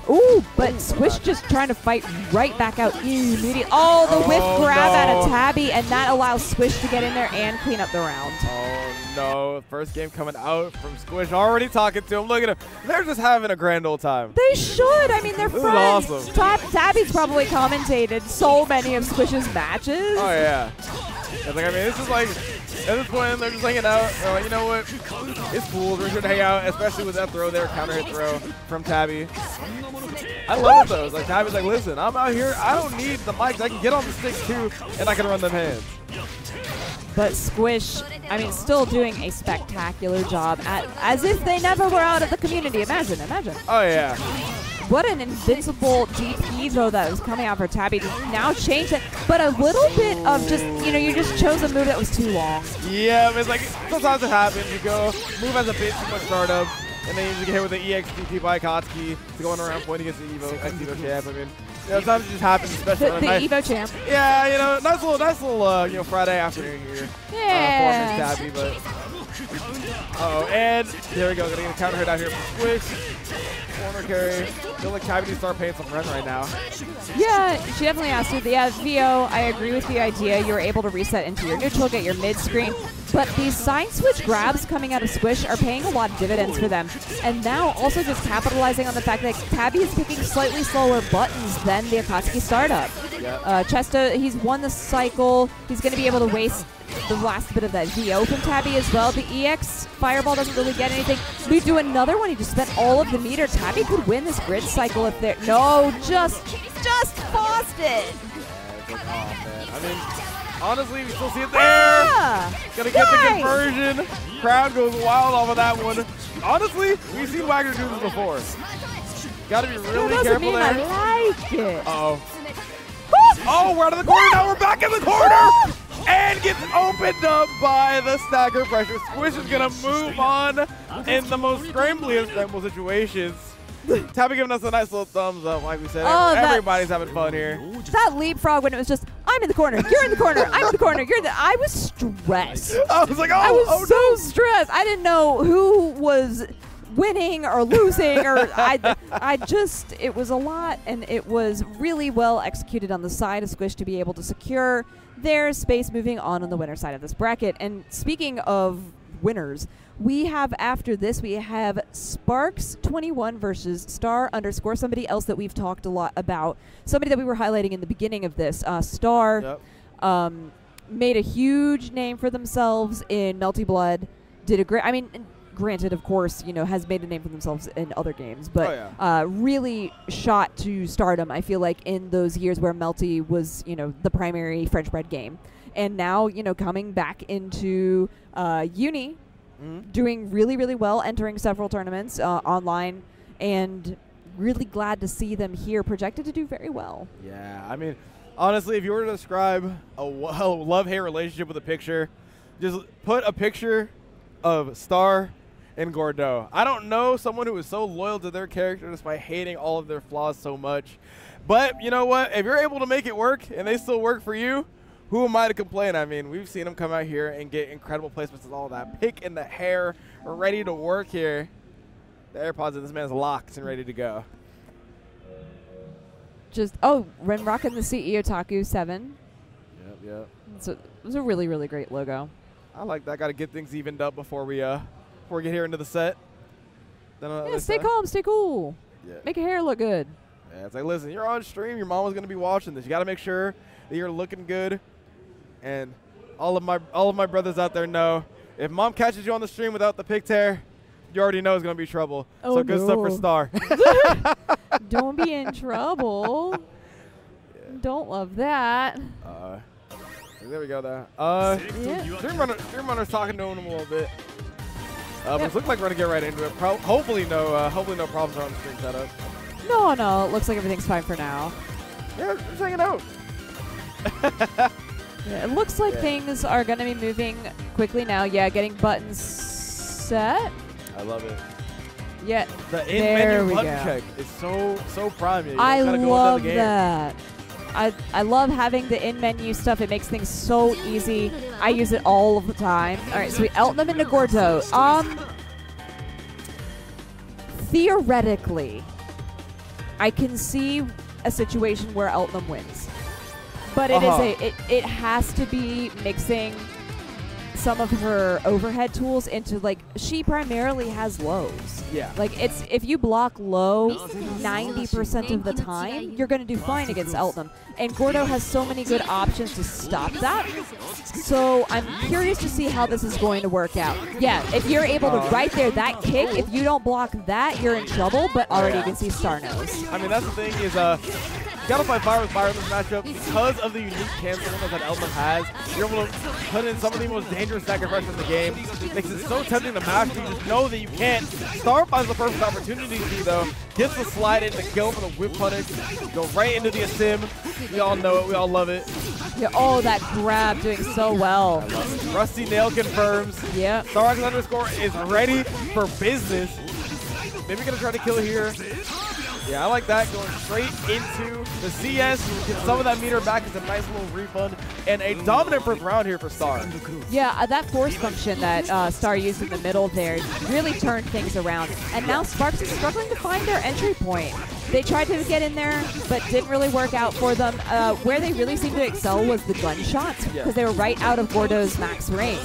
Speaker 1: Ooh, but Squish just trying to fight right back out immediately. Oh, the whiff grab out of Tabby, and that allows Squish to get in there and clean up the round.
Speaker 2: Oh, no. First game coming out from Squish. Already talking to him. Look at him. They're just having a grand old time.
Speaker 1: They should. I mean, they're friends.
Speaker 2: This is awesome.
Speaker 1: Tabby's probably commentated so many of Squish's matches.
Speaker 2: Oh, yeah. I mean, this is like, at this point, they're just hanging out. They're like, you know what? It's cool. We're here to hang out, especially with that throw there, counter hit throw from Tabby. I love it, though. It's like Tabby's like, listen, I'm out here. I don't need the mics. I can get on the stick, too, and I can run them hands.
Speaker 1: But Squish, I mean, still doing a spectacular job, as if they never were out of the community. Imagine.
Speaker 2: Oh, yeah.
Speaker 1: What an invincible DP throw that was coming out for Tabby to now change it, but a little bit of just, you know, you just chose a move that was too long.
Speaker 2: Yeah, it's like sometimes it happens. You go, move has a bit too much startup, and then you get hit with the EXDP by Kotsky to going around point against the Evo champ. I mean, sometimes it just happens, especially
Speaker 1: the Evo champ.
Speaker 2: Yeah, you know, nice little you know, Friday afternoon here.
Speaker 1: Yeah.
Speaker 2: For Tabby, but. And there we go. Gonna get a counter hit out here from Squish. Corner carry. Feel like Tabby needs to start paying some rent right now.
Speaker 1: Yeah, she definitely has to. Yeah, VO, I agree with the idea. You're able to reset into your neutral, get your mid screen. But these side switch grabs coming out of Squish are paying a lot of dividends for them. And now also just capitalizing on the fact that Tabby is picking slightly slower buttons than the Akatsuki startup.
Speaker 2: Yep.
Speaker 1: Chesto, he's won the cycle. He's going to be able to waste the last bit of that VO from Tabby as well. The EX Fireball doesn't really get anything. We do another one. He just spent all of the meter. Tabby could win this grid cycle if there. No, just paused it.
Speaker 2: Yeah, it's like, oh, man. I mean, honestly, we still see it there. Gonna get the conversion. Crowd goes wild off of that one. Honestly, we've seen Wagner do this before. Gotta be really careful there.
Speaker 1: I like it.
Speaker 2: Uh-oh. Oh, we're out of the corner now. We're back in the corner. And gets opened up by the stacker pressure. Squish is going to move on in the most scrambly of scramble situations. Tabby giving us a nice little thumbs up, like we said.
Speaker 1: Oh,
Speaker 2: everybody's having fun here.
Speaker 1: That leapfrog when it was just, I'm in the corner, you're in the corner, I'm in the corner, you're in the. I was stressed.
Speaker 2: I was like, oh,
Speaker 1: I was so
Speaker 2: no.
Speaker 1: stressed. I didn't know who was winning or losing, or I just, it was a lot, and it was really well executed on the side of Squish to be able to secure their space moving on the winner side of this bracket. And speaking of winners, we have after this, we have Sparks21 versus Star_, somebody else that we've talked a lot about, somebody that we were highlighting in the beginning of this. Star made a huge name for themselves in Melty Blood, did a great, I mean, granted, of course, you know, has made a name for themselves in other games, but really shot to stardom, I feel like, in those years where Melty was, you know, the primary French bred game. And now, you know, coming back into uni, doing really, really well, entering several tournaments online, and really glad to see them here, projected to do very well.
Speaker 2: Yeah, I mean, honestly, if you were to describe a love-hate relationship with a picture, just put a picture of Star and Gordeau. I don't know someone who is so loyal to their character despite hating all of their flaws so much. But you know what? If you're able to make it work and they still work for you, who am I to complain? I mean, we've seen them come out here and get incredible placements and all that. Pick in the hair, ready to work here. The AirPods in this man's locked and ready to go.
Speaker 1: Just, oh, Renrock and the CEO Taku 7.
Speaker 2: Yep.
Speaker 1: So it was a really, really great logo.
Speaker 2: I like that. Got to get things evened up before we get here into the set.
Speaker 1: Yeah, stay calm, stay cool.
Speaker 2: Yeah.
Speaker 1: Make your hair look good.
Speaker 2: Yeah, it's like, listen, you're on stream. Your mama's gonna be watching this. You got to make sure that you're looking good. And all of my brothers out there know, if mom catches you on the stream without the pigtail, you already know it's gonna be trouble.
Speaker 1: Oh,
Speaker 2: so good stuff for Star.
Speaker 1: Don't be in trouble. Yeah. Don't love that.
Speaker 2: There we go. Stream runner's talking to him a little bit. But it looks like we're gonna get right into it. Hopefully no problems on the stream setup.
Speaker 1: No, it looks like everything's fine for now.
Speaker 2: Yeah, just hanging out.
Speaker 1: Yeah, it looks like things are going to be moving quickly now. Yeah, getting buttons set.
Speaker 2: I love it.
Speaker 1: Yeah,
Speaker 2: the in-menu button check is so prime. You
Speaker 1: I
Speaker 2: gotta go
Speaker 1: love
Speaker 2: into the game.
Speaker 1: that. I love having the in-menu stuff. It makes things so easy. I use it all of the time. All right, so we ult them into Gordeau. Theoretically, I can see a situation where Eltnum wins, but it has to be mixing some of her overhead tools into, like, she primarily has lows.
Speaker 2: Yeah.
Speaker 1: Like, it's if you block low 90% of the time, you're going to do fine against Eltnum. And Gordeau has so many good options to stop that. So I'm curious to see how this is going to work out. Yeah, if you're able to right there, that kick, if you don't block that, you're in trouble, but already you can see Star knows.
Speaker 2: I mean, that's the thing is, you gotta fight fire with fire in this matchup because of the unique cancel that Eltnum has. You're able to put in some of the most dangerous sacrifices in the game. Makes it so tempting to mash, but you just know that you can't. Star finds the perfect opportunity to, though. Gets the slide in to go for the whip punish. Go right into the Asim. We all know it. We all love it.
Speaker 1: Yeah, oh, that grab doing so well.
Speaker 2: Rusty Nail confirms.
Speaker 1: Yeah.
Speaker 2: STARXUNDERSCORE is ready for business. Maybe gonna try to kill it here. Yeah, I like that. Going straight into the CS. Get some of that meter back as a nice little refund. And a dominant first round here for Star.
Speaker 1: Yeah, that force function that Star used in the middle there really turned things around. And now Sparks is struggling to find their entry point. They tried to get in there, but didn't really work out for them. Where they really seemed to excel was the gunshots, because they were right out of Gordeau's max range.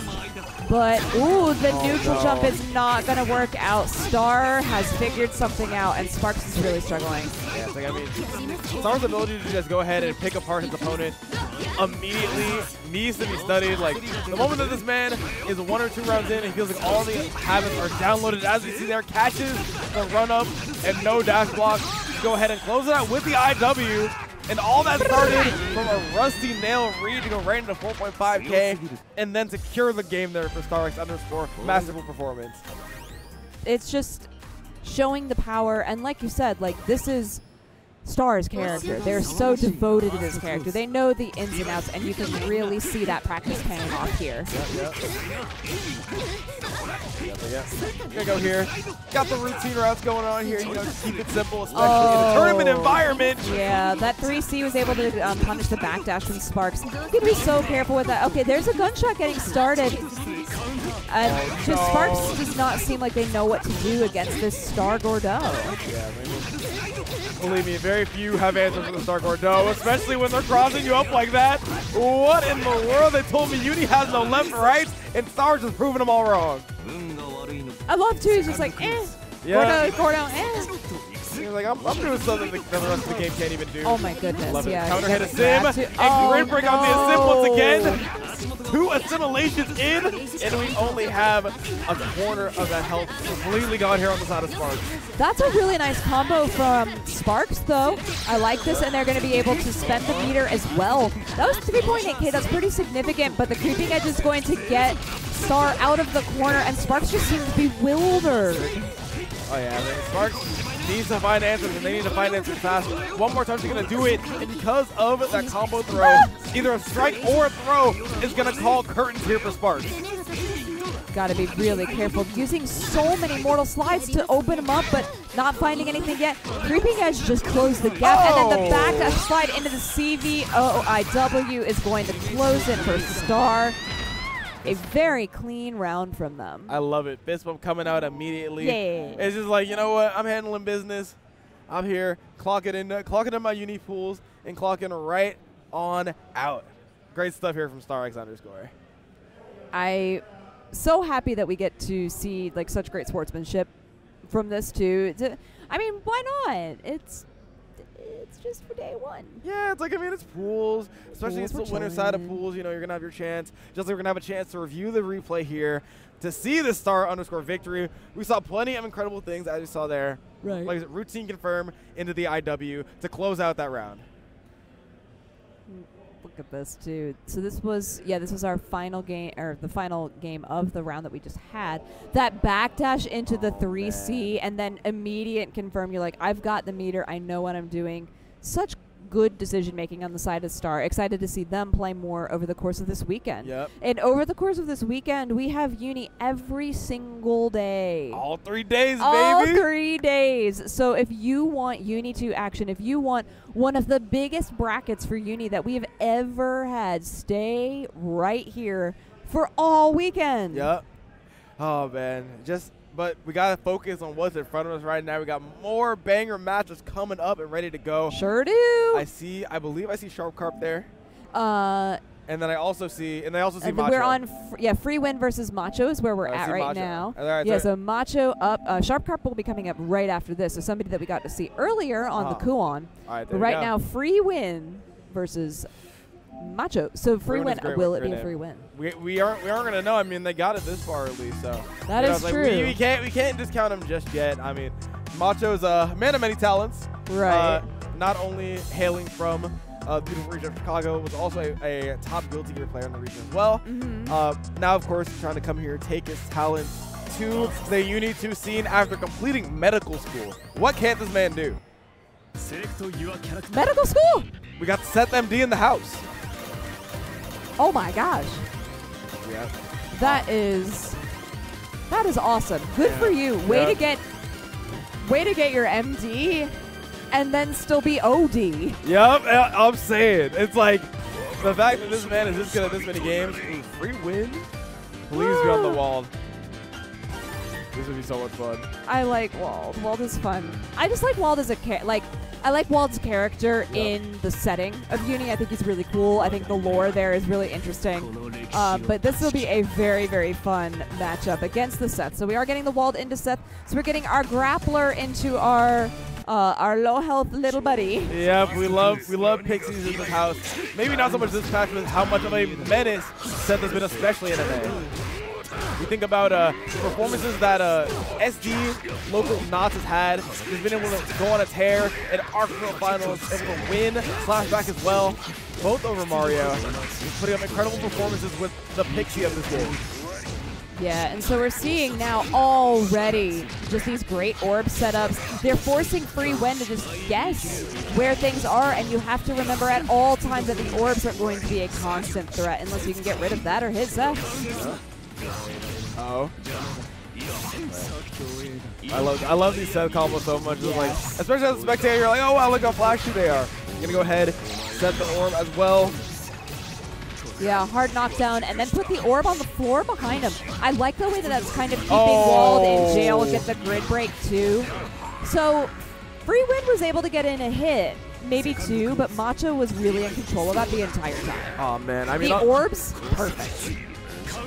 Speaker 1: But, ooh, the neutral jump is not going to work out. Star has figured something out, and Sparks is really struggling.
Speaker 2: Yeah, it's like, I mean, Star's ability to just go ahead and pick apart his opponent immediately needs to be studied. Like, the moment that this man is 1 or 2 rounds in, he feels like all the habits are downloaded. As we see there, catches the run-up and no dash block. Go ahead and close it out with the IW. And all that started from a Rusty Nail read to go right into 4.5K and then secure the game there for STARXUNDERSCORE. Masterful performance.
Speaker 1: It's just showing the power, and like you said, like, this is Star's character. They're so devoted to this character. They know the ins and outs, and you can really see that practice paying off here.
Speaker 2: Gonna go here. Got the routine routes going on here. You know, just keep it simple, especially in a tournament environment.
Speaker 1: Yeah, that 3C was able to punish the backdash from Sparks. You have to be so careful with that. Okay, there's a gunshot getting started. Sparks does not seem like they know what to do against this Star Gordeau.
Speaker 2: Yeah, believe me, very few have answers for the Star Gordeau, especially when they're crossing you up like that. What in the world? They told me Uni has no left and right, and Star's just proving them all wrong.
Speaker 1: I love too. He's just like, eh.
Speaker 2: Yeah.
Speaker 1: Gordeau, eh.
Speaker 2: He's like, I'm doing something that the rest of the game can't even do.
Speaker 1: Oh my goodness,
Speaker 2: Love it.
Speaker 1: yeah.
Speaker 2: Counter hit Asim, and Grid break on the Asim once again. 2 assimilations in, and we only have a quarter of that health completely gone here on the side of Sparks.
Speaker 1: That's a really nice combo from Sparks, though. I like this, and they're going to be able to spend the meter as well. That was 3.8K. That's pretty significant, but the creeping edge is going to get Star out of the corner, and Sparks just seems bewildered.
Speaker 2: Oh yeah, I mean, Sparks needs to find answers, and they need to find answers fast. One more time, she's going to do it, and because of that combo throw, either a strike or a throw is going to call curtains here for Sparks.
Speaker 1: Got to be really careful. Using so many mortal slides to open him up, but not finding anything yet. Creeping Edge just closed the gap, and then the back slide into the CVOIW is going to close it for Star. A very clean round from them.
Speaker 2: I love it. Fist bump coming out immediately.
Speaker 1: Yeah.
Speaker 2: It's just like, you know what? I'm handling business. I'm here, clocking in my uni pools and clocking right on out. Great stuff here from STARXUNDERSCORE.
Speaker 1: I'm so happy that we get to see like such great sportsmanship from this too. I mean, why not? It's just for day one.
Speaker 2: Yeah, it's like, I mean, it's pools, especially it's the winner side of pools. You know, you're going to have your chance. Just like we're going to have a chance to review the replay here to see the STAR_STAR victory. We saw plenty of incredible things, as you saw there.
Speaker 1: Right.
Speaker 2: Like I said, routine confirm into the IW to close out that round.
Speaker 1: Look at this too. So this was our final game, or the final game of the round that we just had. That backdash into the 3C and then immediate confirm. You're like, I've got the meter. I know what I'm doing. Such good decision-making on the side of Star. Excited to see them play more over the course of this weekend.
Speaker 2: Yep.
Speaker 1: And over the course of this weekend, we have Uni every single day.
Speaker 2: All 3 days,
Speaker 1: All
Speaker 2: baby.
Speaker 1: 3 days. So if you want Uni 2 action, if you want one of the biggest brackets for Uni that we have ever had, stay right here for all weekend.
Speaker 2: Yep. Oh, man. But we got to focus on what's in front of us right now. We got more banger matches coming up and ready to go.
Speaker 1: Sure do.
Speaker 2: I believe I see SHARPKARP there. And then I also see, Macho.
Speaker 1: We're on, Free Win versus Macho is where we're at right
Speaker 2: Macho
Speaker 1: now.
Speaker 2: Right,
Speaker 1: yeah, so Macho up. SHARPKARP will be coming up right after this. So somebody that we got to see earlier on the Kuon.
Speaker 2: Right,
Speaker 1: but right now, Free Win versus Macho. So Free Win, will it be a free win?
Speaker 2: We aren't gonna know. I mean, they got it this far at least. So
Speaker 1: that is true.
Speaker 2: We can't discount them just yet. I mean, Macho's a man of many talents.
Speaker 1: Right.
Speaker 2: Not only hailing from the beautiful region of Chicago, was also a top Guilty Gear player in the region as well. Now, of course, he's trying to come here, take his talent to the Uni 2 scene after completing medical school. What can't this man do?
Speaker 1: Medical school.
Speaker 2: We got Seth MD in the house.
Speaker 1: Oh my gosh.
Speaker 2: Yeah.
Speaker 1: That is awesome. Good for you. Way to get your MD and then still be OD.
Speaker 2: Yep, I'm saying. It's like the fact that this man is this good at this many games. Ooh, free win? Please be on the wall. This would be so much fun.
Speaker 1: I like Wald. Wald is fun. I just like Wald as a I like Wald's character in the setting of Uni. I think he's really cool. I think the lore there is really interesting. But this will be a very, very fun matchup against the Seth. So we are getting the Wald into Seth. So we're getting our grappler into our low health little buddy.
Speaker 2: Yeah, we love Pixies in this house. Maybe not so much this match, but how much of a menace Seth has been, especially in NA. We think about performances that SD local Knots has had. He's been able to go on a tear in Arc Finals, able to win Flashback as well, both over Mario. He's putting up incredible performances with the Pixie of this game.
Speaker 1: Yeah, and so we're seeing now already just these great orb setups. They're forcing Free Win to just guess where things are, and you have to remember at all times that the orbs are going to be a constant threat unless you can get rid of that or hit Seth.
Speaker 2: Uh-oh. I love these Seth combos so much. It's like, especially as a spectator, you're like, oh wow, look how flashy they are. You're gonna go ahead, set the orb as well.
Speaker 1: Yeah, hard knockdown, and then put the orb on the floor behind him. I like the way that that's kind of keeping Wald in jail, get the grid break too. So Free Win was able to get in a hit, maybe two, but Macho was really in control of that the entire time.
Speaker 2: Oh man, I mean,
Speaker 1: the orbs, perfect.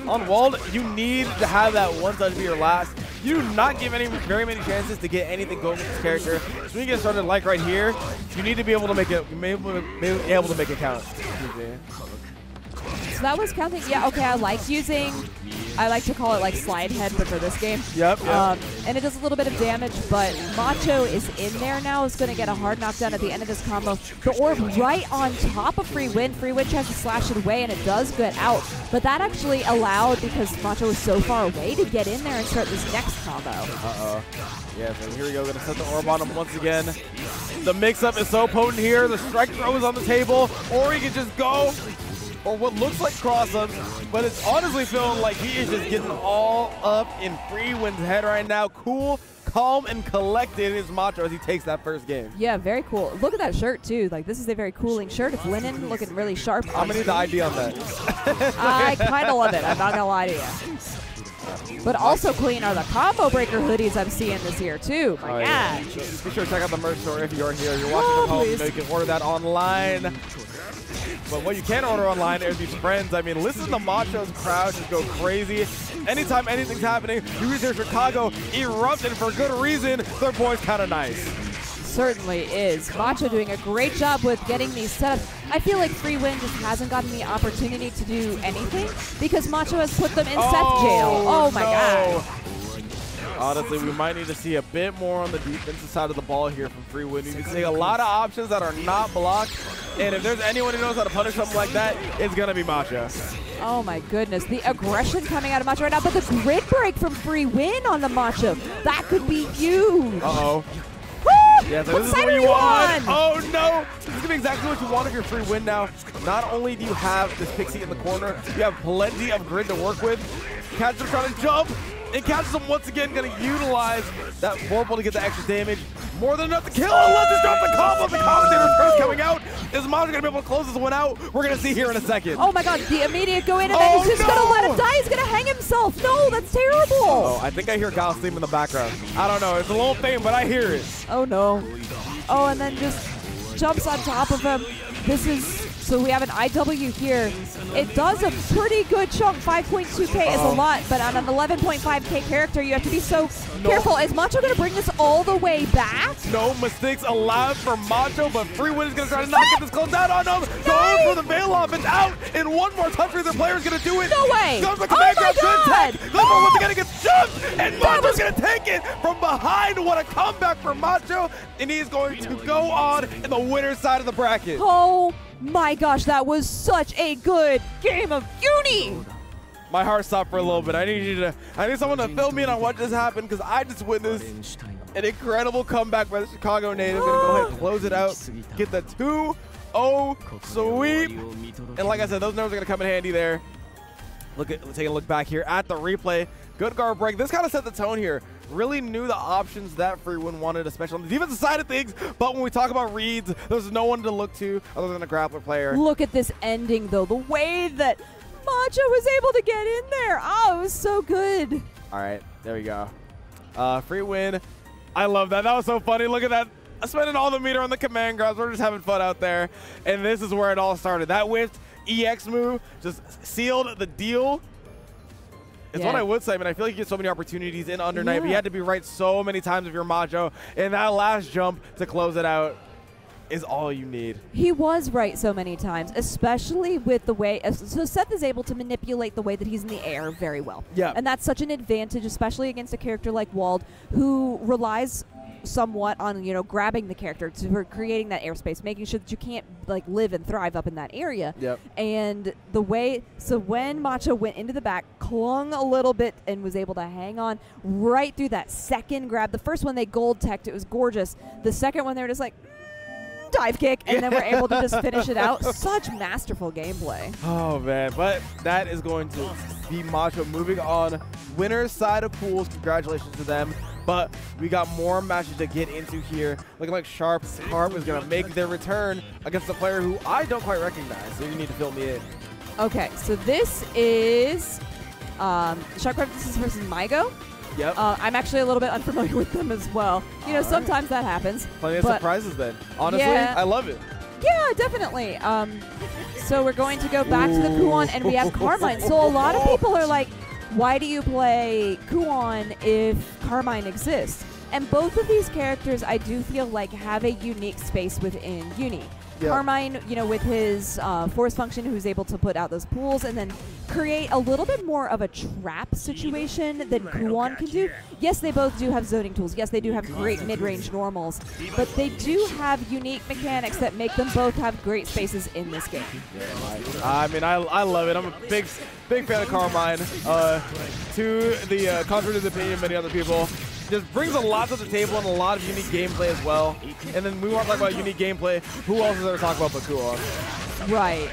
Speaker 2: On Wald, you need to have that one touch be your last. You do not give very many chances to get anything going with this character. So when you get started like right here, you need to be able to make it, able to make it count.
Speaker 1: So that was counting. Yeah, okay, I like to call it like slide head, but for this game.
Speaker 2: Yep.
Speaker 1: And it does a little bit of damage, but Macho is in there now. Is going to get a hard knockdown at the end of this combo. The orb right on top of Free Win. Free Win tries to slash it away, and it does get out. But that actually allowed, because Macho was so far away, to get in there and start this next combo.
Speaker 2: Uh-oh. Yeah, so here we go. Going to set the orb on him once again. The mix-up is so potent here. The strike throw is on the table, or he can just go or what looks like cross-ups, but it's honestly feeling like he is just getting all up in Free Win's head right now. Cool, calm, and collected is Macho as he takes that first game.
Speaker 1: Yeah, very cool. Look at that shirt, too. Like, this is a very cooling shirt. It's linen, looking really sharp.
Speaker 2: I'm going to need the ID on that.
Speaker 1: I kind of love it. I'm not going to lie to you. But also clean are the combo breaker hoodies I'm seeing this year, too. My God.
Speaker 2: Yeah. Be sure to check out the merch store if you're here. You're watching at home, you know you can order that online. But what you can order online are these friends. I mean, listen to Macho's crowd just go crazy. Anytime anything's happening, you reach Chicago erupting for good reason. Their boy's kind of nice.
Speaker 1: Certainly is. Macho doing a great job with getting these setups. I feel like Free Win just hasn't gotten the opportunity to do anything because Macho has put them in Seth jail. Oh my God.
Speaker 2: Honestly, we might need to see a bit more on the defensive side of the ball here from Free Win. You can see a lot of options that are not blocked. And if there's anyone who knows how to punish something like that, it's going to be Macho.
Speaker 1: Oh my goodness. The aggression coming out of Macho right now, but the grid break from Free Win on the Macho. That could be huge.
Speaker 2: Uh-oh.
Speaker 1: Woo!
Speaker 2: Yeah, so
Speaker 1: what
Speaker 2: this is
Speaker 1: side
Speaker 2: what
Speaker 1: are
Speaker 2: you
Speaker 1: you
Speaker 2: want.
Speaker 1: on?
Speaker 2: Oh no! This is gonna be exactly what you want if you're free win now. Not only do you have this pixie in the corner, you have plenty of grid to work with. Catcher trying to jump, and catches him once again, gonna utilize that vorpal to get the extra damage. More than enough to kill, unless just drop the combo. The commentator's curse coming out. Is Macho gonna be able to close this one out? We're gonna see here in a second.
Speaker 1: Oh my god, the immediate go in and then he's just gonna let him die. He's gonna hang himself. No, that's terrible.
Speaker 2: Oh, I think I hear Gal Steam in the background. I don't know, it's a little faint, but I hear it.
Speaker 1: Oh no. Oh, and then just jumps on top of him. This is, so we have an IW here. It does a pretty good chunk. 5.2k is a lot, but on an 11.5k character, you have to be so careful. Is Macho going to bring this all the way back?
Speaker 2: No mistakes allowed for Macho, but Free Win is going to try to not get this close down. Oh no, goes for the veil off. It's out, and one more touch for the player is going to do it.
Speaker 1: No way.
Speaker 2: Goes for
Speaker 1: Oh
Speaker 2: command
Speaker 1: my
Speaker 2: grab, good
Speaker 1: god.
Speaker 2: tech. Goes for once again, gets jumped, and Macho's going to take it from behind. What a comeback for Macho, and he is going to go on in the winner's side of the bracket.
Speaker 1: Oh my gosh, that was such a good game of Uni.
Speaker 2: My heart stopped for a little bit. I need someone to fill me in on what just happened, because I just witnessed an incredible comeback by the Chicago native. Gonna go ahead and close it out, get the 2-0 sweep. And like I said, those numbers are gonna come in handy there. Let's take a look back here at the replay. Good guard break. This kind of set the tone here. Really knew the options that Free Win wanted, especially on the defensive side of things. But when we talk about reads, there's no one to look to other than a grappler player.
Speaker 1: Look at this ending, though. The way that Macho was able to get in there. Oh, it was so good.
Speaker 2: All right, there we go. Free Win. I love that. That was so funny. Look at that. Spending all the meter on the command grabs. We're just having fun out there. And this is where it all started. That whiffed EX move just sealed the deal. It's what I would say, but I feel like you get so many opportunities in Under Night, but you had to be right so many times with your Macho, and that last jump to close it out is all you need.
Speaker 1: He was right so many times, especially with the way, so Seth is able to manipulate the way that he's in the air very well.
Speaker 2: Yeah.
Speaker 1: And that's such an advantage, especially against a character like Wald, who relies somewhat on, you know, grabbing the character for creating that airspace, making sure that you can't like live and thrive up in that area.
Speaker 2: Yep.
Speaker 1: And the way, so when Macho went into the back, clung a little bit and was able to hang on right through that second grab. The first one they gold teched, it was gorgeous. The second one they were just like dive kick, and then we're able to just finish it out. Such masterful gameplay.
Speaker 2: Oh man, but that is going to be Macho moving on. Winner's side of pools, congratulations to them. But we got more matches to get into here. Looking like SHARPKARP is going to make their return against a player who I don't quite recognize, so you need to fill me in.
Speaker 1: Okay, so this is SHARPKARP. This is versus MIANUS.
Speaker 2: Yep.
Speaker 1: I'm actually a little bit unfamiliar with them as well. You know, sometimes that happens.
Speaker 2: Plenty of surprises then. Honestly,
Speaker 1: yeah.
Speaker 2: I love it.
Speaker 1: Yeah, definitely. So we're going to go back to the Kuon, and we have Carmine. So a lot of people are like, why do you play Kuon if Carmine exists? And both of these characters, I do feel like, have a unique space within Uni. Yep. Carmine, you know, with his force function, who's able to put out those pools and then create a little bit more of a trap situation than Kuon can do. Yes, they both do have zoning tools. Yes, they do have great mid-range normals. But they do have unique mechanics that make them both have great spaces in this game.
Speaker 2: I mean, I love it. I'm a big fan of Carmine. To the contrary to the opinion of many other people, just brings a lot to the table and a lot of unique gameplay as well. And then we want to talk about unique gameplay. Who else is there to talk about but Kuon?
Speaker 1: Right.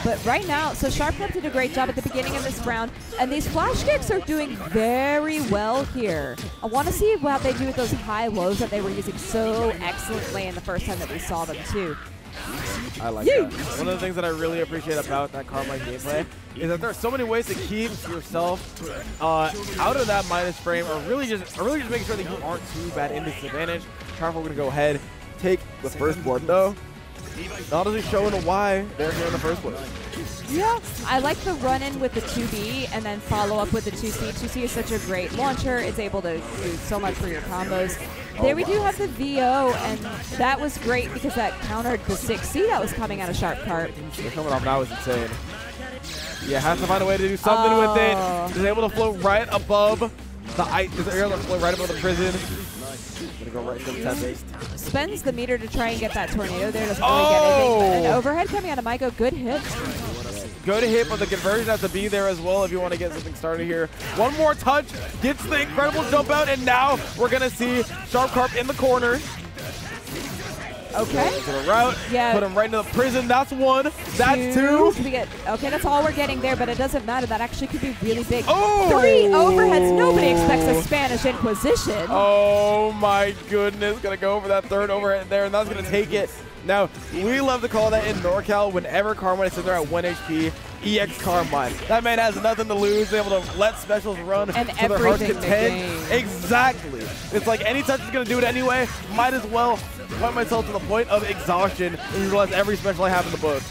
Speaker 1: But right now, so SHARPKARP did a great job at the beginning of this round, and these flash kicks are doing very well here. I want to see what they do with those high-lows that they were using so excellently in the first time that we saw them, too.
Speaker 2: I like that. One of the things that I really appreciate about that Carmine gameplay is that there are so many ways to keep yourself out of that minus frame, or really just making sure that you aren't too bad in disadvantage. SHARPKARP going to go ahead, take the first board though. Not only showing why they're here in the first place.
Speaker 1: Yeah, I like the run-in with the 2B and then follow up with the 2C. 2C is such a great launcher. It's able to do so much for your combos. There we do have the VO, and that was great because that countered the 6C that was coming out of SHARPKARP.
Speaker 2: They're coming off now was insane. Yeah, has to find a way to do something with it. Is able to float right above the ice. Is able to float right above the prison. Gonna go right to the 10 base.
Speaker 1: Spends the meter to try and get that tornado there. Doesn't really get anything, but an overhead coming out of MIAGO. Good hit.
Speaker 2: Good hit, but the conversion has to be there as well if you want to get something started here. One more touch, gets the incredible jump out, and now we're going to see SHARPKARP in the corner.
Speaker 1: Okay.
Speaker 2: To the route.
Speaker 1: Yeah.
Speaker 2: Put him right into the prison. That's one. That's two.
Speaker 1: We get, okay, that's all we're getting there, but it doesn't matter. That actually could be really big.
Speaker 2: Oh!
Speaker 1: 3 overheads. Nobody expects a Spanish Inquisition.
Speaker 2: Oh my goodness. Gonna go over that third overhead there, and that's gonna take it. Now, we love to call that in NorCal whenever Carmine is sitting there at 1 HP, EX Carmine. That man has nothing to lose, able to let specials run
Speaker 1: and
Speaker 2: to their heart's
Speaker 1: everything
Speaker 2: content. Exactly. It's like any touch is going to do it anyway. Might as well put myself to the point of exhaustion and utilize every special I have in the book.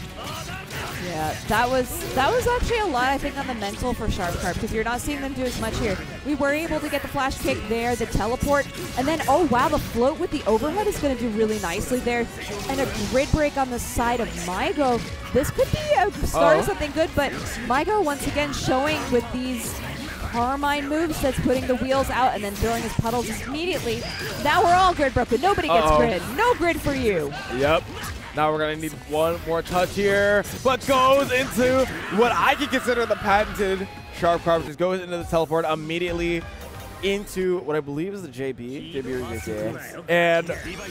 Speaker 1: Yeah, that was actually a lot, I think, on the mental for SHARPKARP, because you're not seeing them do as much here. We were able to get the flash kick there, the teleport, and then, oh wow, the float with the overhead is going to do really nicely there, and a grid break on the side of MIANUS. This could be a start of something good, but MIANUS once again showing with these Carmine moves that's putting the wheels out and then throwing his puddles immediately. Now we're all grid broken. Nobody gets grid. No grid for you.
Speaker 2: Yep. Now we're going to need one more touch here, but goes into what I can consider the patented SHARPKARP. Just goes into the teleport immediately into what I believe is the JB or JK. And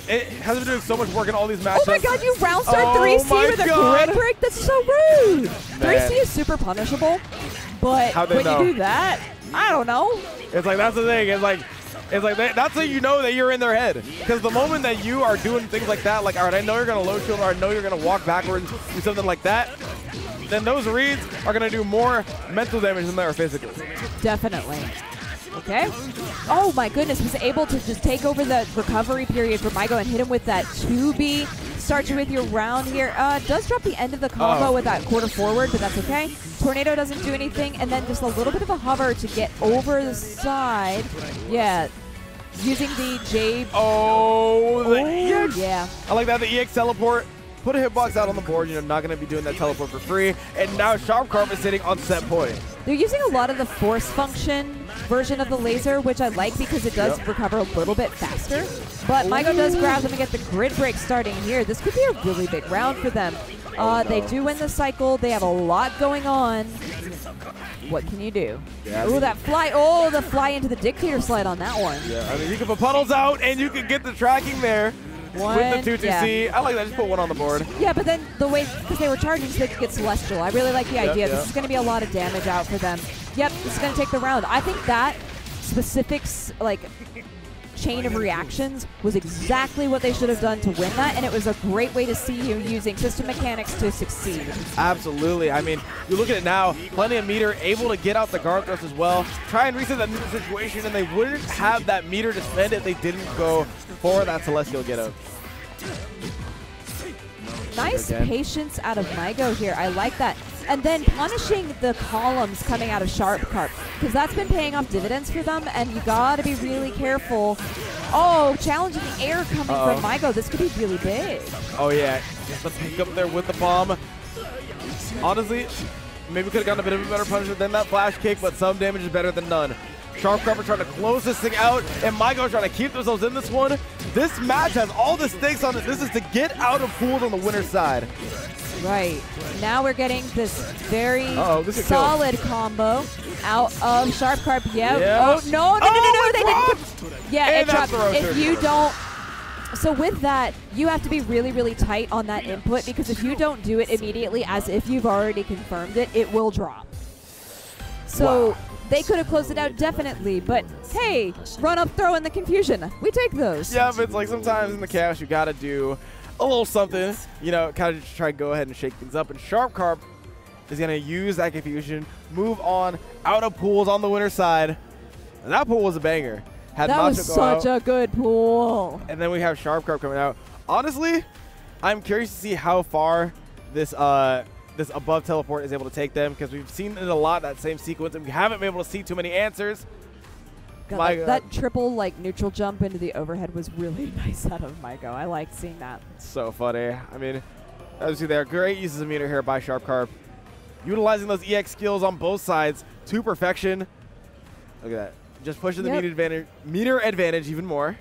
Speaker 2: it has been doing so much work in all these matches.
Speaker 1: Oh my god, you round start 3C with a grid break? That's so rude. 3C is super punishable, but when you do that, I don't know.
Speaker 2: It's like, that's the thing. It's like that's how you know that you're in their head. Because the moment that you are doing things like that, like, all right, I know you're going to low shield, or I know you're going to walk backwards, do something like that, then those reads are going to do more mental damage than they are physically. Definitely.
Speaker 1: Okay. Oh my goodness, was able to just take over the recovery period for MIANUS and hit him with that 2B. Start you with your round here. Does drop the end of the combo with that quarter forward, but that's okay. Tornado doesn't do anything, and then just a little bit of a hover to get over the side. Yeah. Using the J.
Speaker 2: Oh, the EX.
Speaker 1: Yeah.
Speaker 2: I like that, the EX teleport. Put a hitbox out on the board. You're not going to be doing that teleport for free. And now SHARPKARP is sitting on set point.
Speaker 1: They're using a lot of the force function version of the laser, which I like because it does recover a little bit faster. But MIANUS does grab them and get the grid break starting here. This could be a really big round for them. They do win the cycle. They have a lot going on. What can you do?
Speaker 2: Yeah,
Speaker 1: oh, that fly. Oh, the fly into the dictator slide on that one.
Speaker 2: Yeah, I mean, you can put puddles out and you can get the tracking there. With the 2-2C. Yeah. I like that. Just put one on the board.
Speaker 1: Yeah, but then the way, because they were charging so they could get Celestial. I really like the idea. This is going to be a lot of damage out for them. Yep, this is going to take the round. I think that specific, like, chain of reactions was exactly what they should have done to win that, and it was a great way to see you using system mechanics to succeed.
Speaker 2: Absolutely. I mean, you look at it now, plenty of meter, able to get out the guard thrust as well, try and reset that neutral situation, and they wouldn't have that meter to spend if they didn't go for that Celestial get out.
Speaker 1: Nice patience out of MIANUS here. I like that. And then punishing the columns coming out of SHARPKARP, because that's been paying off dividends for them, and you gotta be really careful. Oh, challenge in the air coming from MIANUS. This could be really big.
Speaker 2: Oh yeah, just the pick up there with the bomb. Honestly, maybe could have gotten a bit of a better punishment than that flash kick, but some damage is better than none. SHARPKARP trying to close this thing out, and MIANUS trying to keep themselves in this one. This match has all the stakes on it. This is to get out of pools on the winner's side.
Speaker 1: Right. Now we're getting this very
Speaker 2: this
Speaker 1: solid combo out of SHARPKARP. Yep. Oh, no, they didn't. Yeah,
Speaker 2: and
Speaker 1: it dropped. If you don't. So with that, you have to be really, really tight on that input, because if you don't do it immediately as if you've already confirmed it, it will drop. So they could have closed it out definitely, but hey, run up, throw in the confusion. We take those.
Speaker 2: Yeah, but it's like sometimes in the chaos you got to do a little something, you know, kind of just try to go ahead and shake things up. And SHARPKARP is going to use that confusion, move on out of pools on the winner's side. And that pool was a banger. Had
Speaker 1: that
Speaker 2: MACHO
Speaker 1: was such a good pool.
Speaker 2: And then we have SHARPKARP coming out. Honestly, I'm curious to see how far this this above teleport is able to take them, because we've seen it a lot, that same sequence, and we haven't been able to see too many answers.
Speaker 1: God, that triple like neutral jump into the overhead was really nice out of MIANUS. I liked seeing that.
Speaker 2: So funny. I mean, as you see there, great uses of meter here by SHARPKARP. Utilizing those EX skills on both sides to perfection. Look at that. Just pushing the meter advantage even more.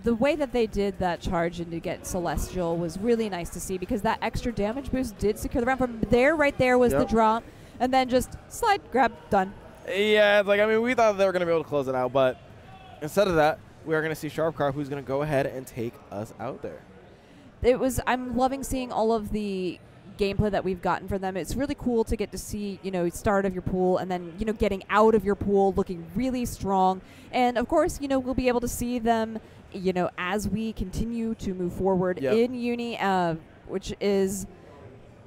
Speaker 1: The way that they did that charge and to get Celestial was really nice to see, because that extra damage boost did secure the round. From there, right there was the drop, and then just slide, grab, done.
Speaker 2: Yeah, it's like, I mean, we thought they were going to be able to close it out, but instead of that, we are going to see SHARPKARP, who's going to go ahead and take us out there.
Speaker 1: I'm loving seeing all of the gameplay that we've gotten from them. It's really cool to get to see, start of your pool and then, getting out of your pool looking really strong. And of course, we'll be able to see them, as we continue to move forward in uni, which is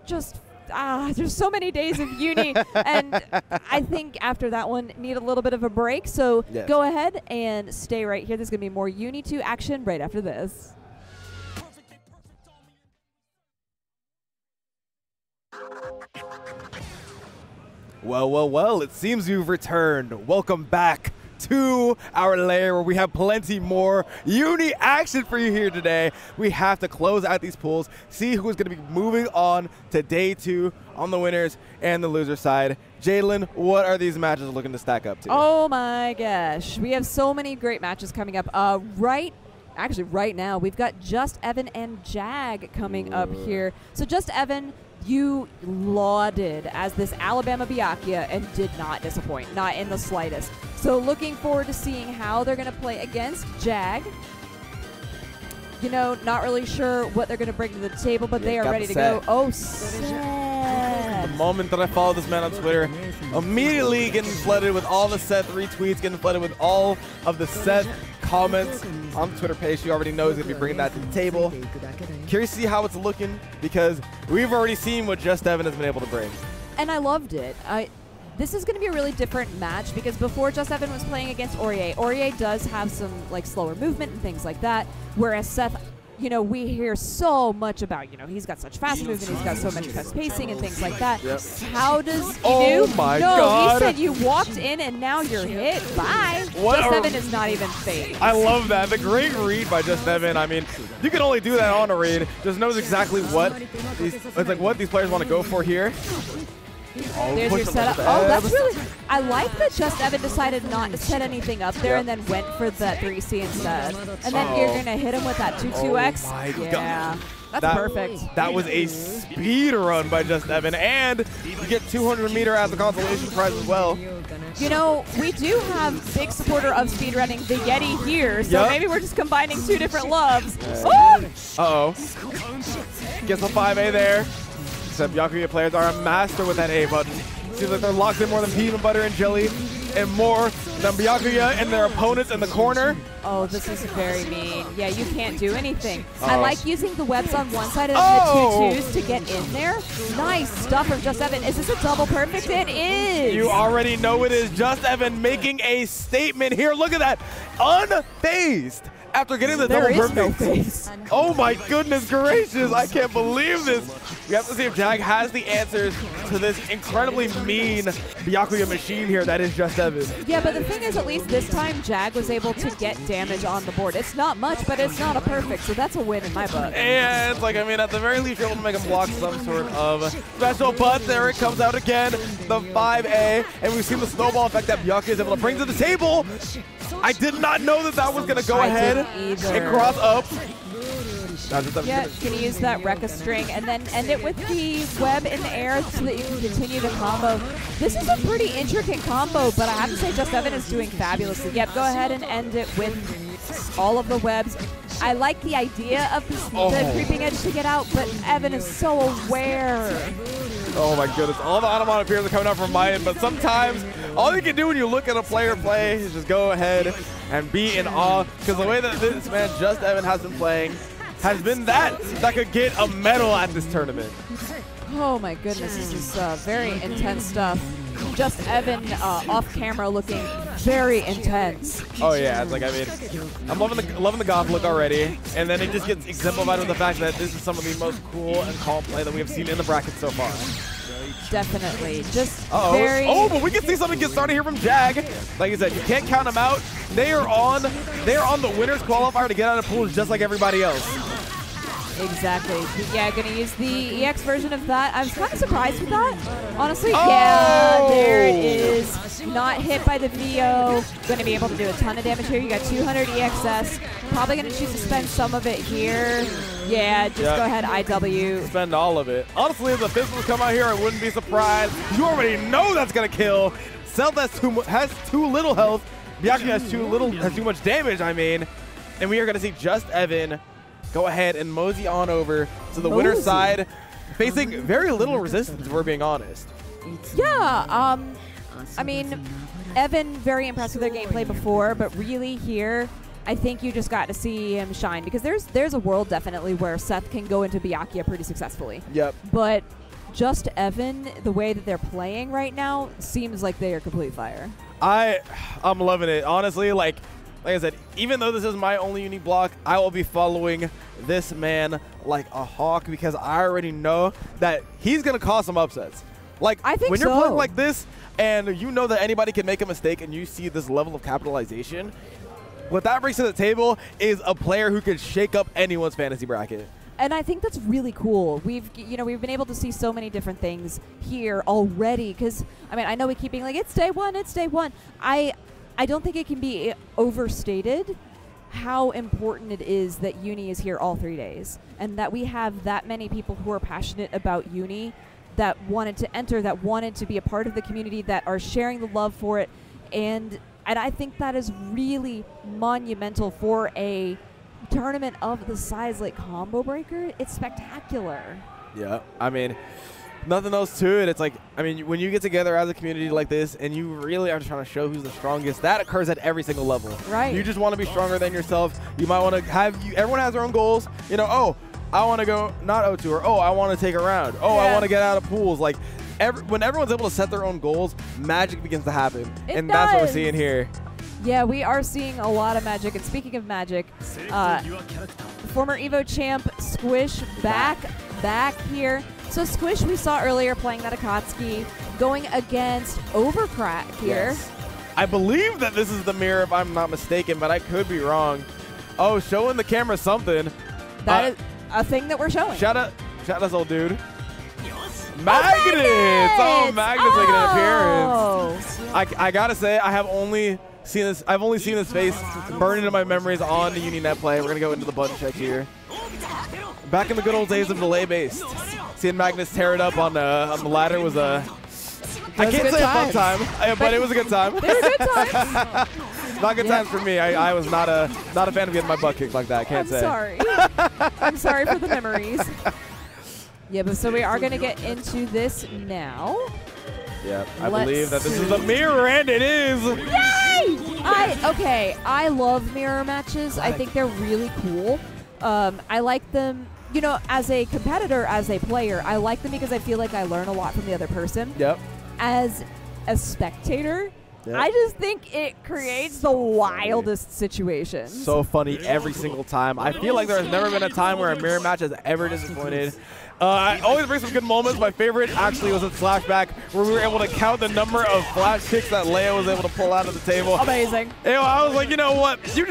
Speaker 1: just, there's so many days of uni. And I think after that one, need a little bit of a break. So go ahead and stay right here. There's going to be more Uni 2 action right after this.
Speaker 2: Well, it seems you've returned. Welcome back to our lair where we have plenty more uni action for you here today. We have to close out these pools, see who's going to be moving on to day 2 on the winners and the loser side. Jalen, what are these matches looking to stack up to?
Speaker 1: Oh my gosh. We have so many great matches coming up. Right now, we've got JUSTEVAN and Jag coming up here. So JUSTEVAN, you lauded as this Alabama Byakuya and did not disappoint, not in the slightest. So looking forward to seeing how they're going to play against Jag. Not really sure what they're going to bring to the table, but they are ready to go. Oh, Seth.
Speaker 2: The moment that I followed this man on Twitter, immediately getting flooded with all the Seth retweets, getting flooded with all of the Seth comments on the Twitter page. You already know he's going to be bringing that to the table. Curious to see how it's looking because we've already seen what JUSTEVAN has been able to bring.
Speaker 1: And I loved it. This is going to be a really different match because before JUSTEVAN was playing against RYER. RYER does have some slower movement and things like that, whereas Seth, we hear so much about, he's got such fast movement, he's got so much fast pacing and things like that. How does
Speaker 2: my
Speaker 1: No,
Speaker 2: God.
Speaker 1: he said you walked in and now you're hit. Bye. JUSTEVAN is not even fake.
Speaker 2: I love that. The great read by JUSTEVAN. I mean, you can only do that on a read. Just knows exactly what these players want to go for here.
Speaker 1: There's your setup. Oh, that's really... I like that JUSTEVAN decided not to set anything up there and then went for that 3C instead. And then you're going to hit him with that 2-2X.
Speaker 2: Oh my
Speaker 1: God. That's perfect.
Speaker 2: That was a speed run by JUSTEVAN. And you get 200 meter as a consolation prize as well.
Speaker 1: We do have big supporter of speedrunning, the Yeti here, so maybe we're just combining 2 different loves.
Speaker 2: Uh-oh. Gets the 5A there. Some Byakuya players are a master with that A button. Seems like they're locked in more than peanut butter and jelly and more than Byakuya and their opponents in the corner.
Speaker 1: Oh, this is very mean. Yeah, you can't do anything. I like using the webs on one side and the 2-2s to get in there. Nice stuff from JUSTEVAN. Is this a double perfect? It is.
Speaker 2: You already know it is. JUSTEVAN making a statement here. Look at that. Unfazed. After getting the double perfect.
Speaker 1: No face.
Speaker 2: Oh my goodness gracious, I can't believe this. We have to see if Jag has the answers to this incredibly mean Byakuya machine here that is JUSTEVAN.
Speaker 1: Yeah, but the thing is, at least this time, Jag was able to get damage on the board. It's not much, but it's not a perfect, so that's a win in my book.
Speaker 2: And at the very least, you're able to make him block some sort of special, but there it comes out again, the 5A, and we've seen the snowball effect that Byakuya is able to bring to the table. I did not know that was going to go ahead and cross up.
Speaker 1: Yeah, you can use that Rekka string and then end it with the web in the air so that you can continue the combo. This is a pretty intricate combo, but I have to say JUSTEVAN is doing fabulously. Yep, go ahead and end it with all of the webs. I like the idea of the creeping edge to get out, but Evan is so aware.
Speaker 2: Oh my goodness, all the onomatopoeias are coming out from my end, but sometimes all you can do when you look at a player play is just go ahead and be in awe, because the way that this man JUSTEVAN has been playing has been that could get a medal at this tournament.
Speaker 1: Oh my goodness, this is very intense stuff. JUSTEVAN off camera looking very intense.
Speaker 2: Oh yeah, I'm loving the goth look already, and then it just gets exemplified with the fact that this is some of the most cool and calm play that we have seen in the bracket so far.
Speaker 1: Definitely, just very.
Speaker 2: Oh, but we can see something get started here from Jag. Like I said, you can't count them out. They are on the winners qualifier to get out of pools just like everybody else.
Speaker 1: Exactly. Yeah, gonna use the EX version of that. I was kind of surprised with that, honestly. Yeah, there it is. Not hit by the VO. Gonna be able to do a ton of damage here. You got 200 EXS. Probably gonna choose to spend some of it here. Yeah, just go ahead, IW.
Speaker 2: Spend all of it. Honestly, if the pistols come out here, I wouldn't be surprised. You already know that's gonna kill. Self has too little health. Byakuya has too much damage, I mean. And we are going to see JUSTEVAN go ahead and mosey on over to the winner's side, facing very little resistance, if we're being honest.
Speaker 1: Yeah, I mean, Evan, very impressed with their gameplay before, but really here, I think you just got to see him shine, because there's a world definitely where Seth can go into Byakuya pretty successfully.
Speaker 2: Yep.
Speaker 1: But JUSTEVAN, the way that they're playing right now, seems like they are complete fire.
Speaker 2: I'm loving it. Honestly, like I said, even though this is my only unique block, I will be following this man like a hawk, because I already know that he's going to cause some upsets. Like,
Speaker 1: I think
Speaker 2: when you're playing like this and you know that anybody can make a mistake and you see this level of capitalization, what that brings to the table is a player who can shake up anyone's fantasy bracket.
Speaker 1: And I think that's really cool. We've been able to see so many different things here already, because, I mean, I know we keep being like, it's day one, it's day one. I don't think it can be overstated how important it is that Uni is here all 3 days, and that we have that many people who are passionate about Uni, that wanted to enter, that wanted to be a part of the community, that are sharing the love for it. And I think that is really monumental for a tournament of the size like Combo Breaker. It's spectacular.
Speaker 2: Yeah, I mean, nothing else to it. It's like, I mean, when you get together as a community like this and you really are trying to show who's the strongest, that occurs at every single level.
Speaker 1: Right. You
Speaker 2: just want to be stronger than yourself. You might want to have, everyone has their own goals. You know, oh, I want to go not O2, or oh, I want to take a round. Oh, yeah. I want to get out of pools. Like, when everyone's able to set their own goals, magic begins to happen. And that's what we're seeing here.
Speaker 1: Yeah, we are seeing a lot of magic. And speaking of magic, former EVO champ SQUISH back here. So SQUISH, we saw earlier playing that Akatsuki, going against OVERCRACK here.
Speaker 2: Yes. I believe that this is the mirror, if I'm not mistaken, but I could be wrong. Oh, showing the camera something.
Speaker 1: That is a thing that we're showing.
Speaker 2: Shout out this old dude. Magnus! Oh, Magnus making an appearance. I gotta say, I've only seen this face burn into my memories on the Uni net play. We're gonna go into the button check here. Back in the good old days of delay based, seeing Magnus tear it up on the ladder was a I can't say a fun time, but it was a good time.
Speaker 1: They were good times.
Speaker 2: Not good times for me. I was not a fan of getting my butt kicked like that. Can't say.
Speaker 1: I'm sorry. I'm sorry for the memories. Yeah, but so we are going to get into this now.
Speaker 2: Yeah, I believe that this is a mirror, and it is.
Speaker 1: Yay! I love mirror matches. I think they're really cool. I like them, you know, as a competitor, as a player. I like them because I feel like I learn a lot from the other person.
Speaker 2: Yep.
Speaker 1: As a spectator, I just think it creates the wildest situations.
Speaker 2: So funny every single time. I feel like there has never been a time where a mirror match has ever disappointed. I always bring some good moments. My favorite actually was in Flashback, where we were able to count the number of flash kicks that Leia was able to pull out of the table.
Speaker 1: Amazing.
Speaker 2: You know, I was like, you know what? You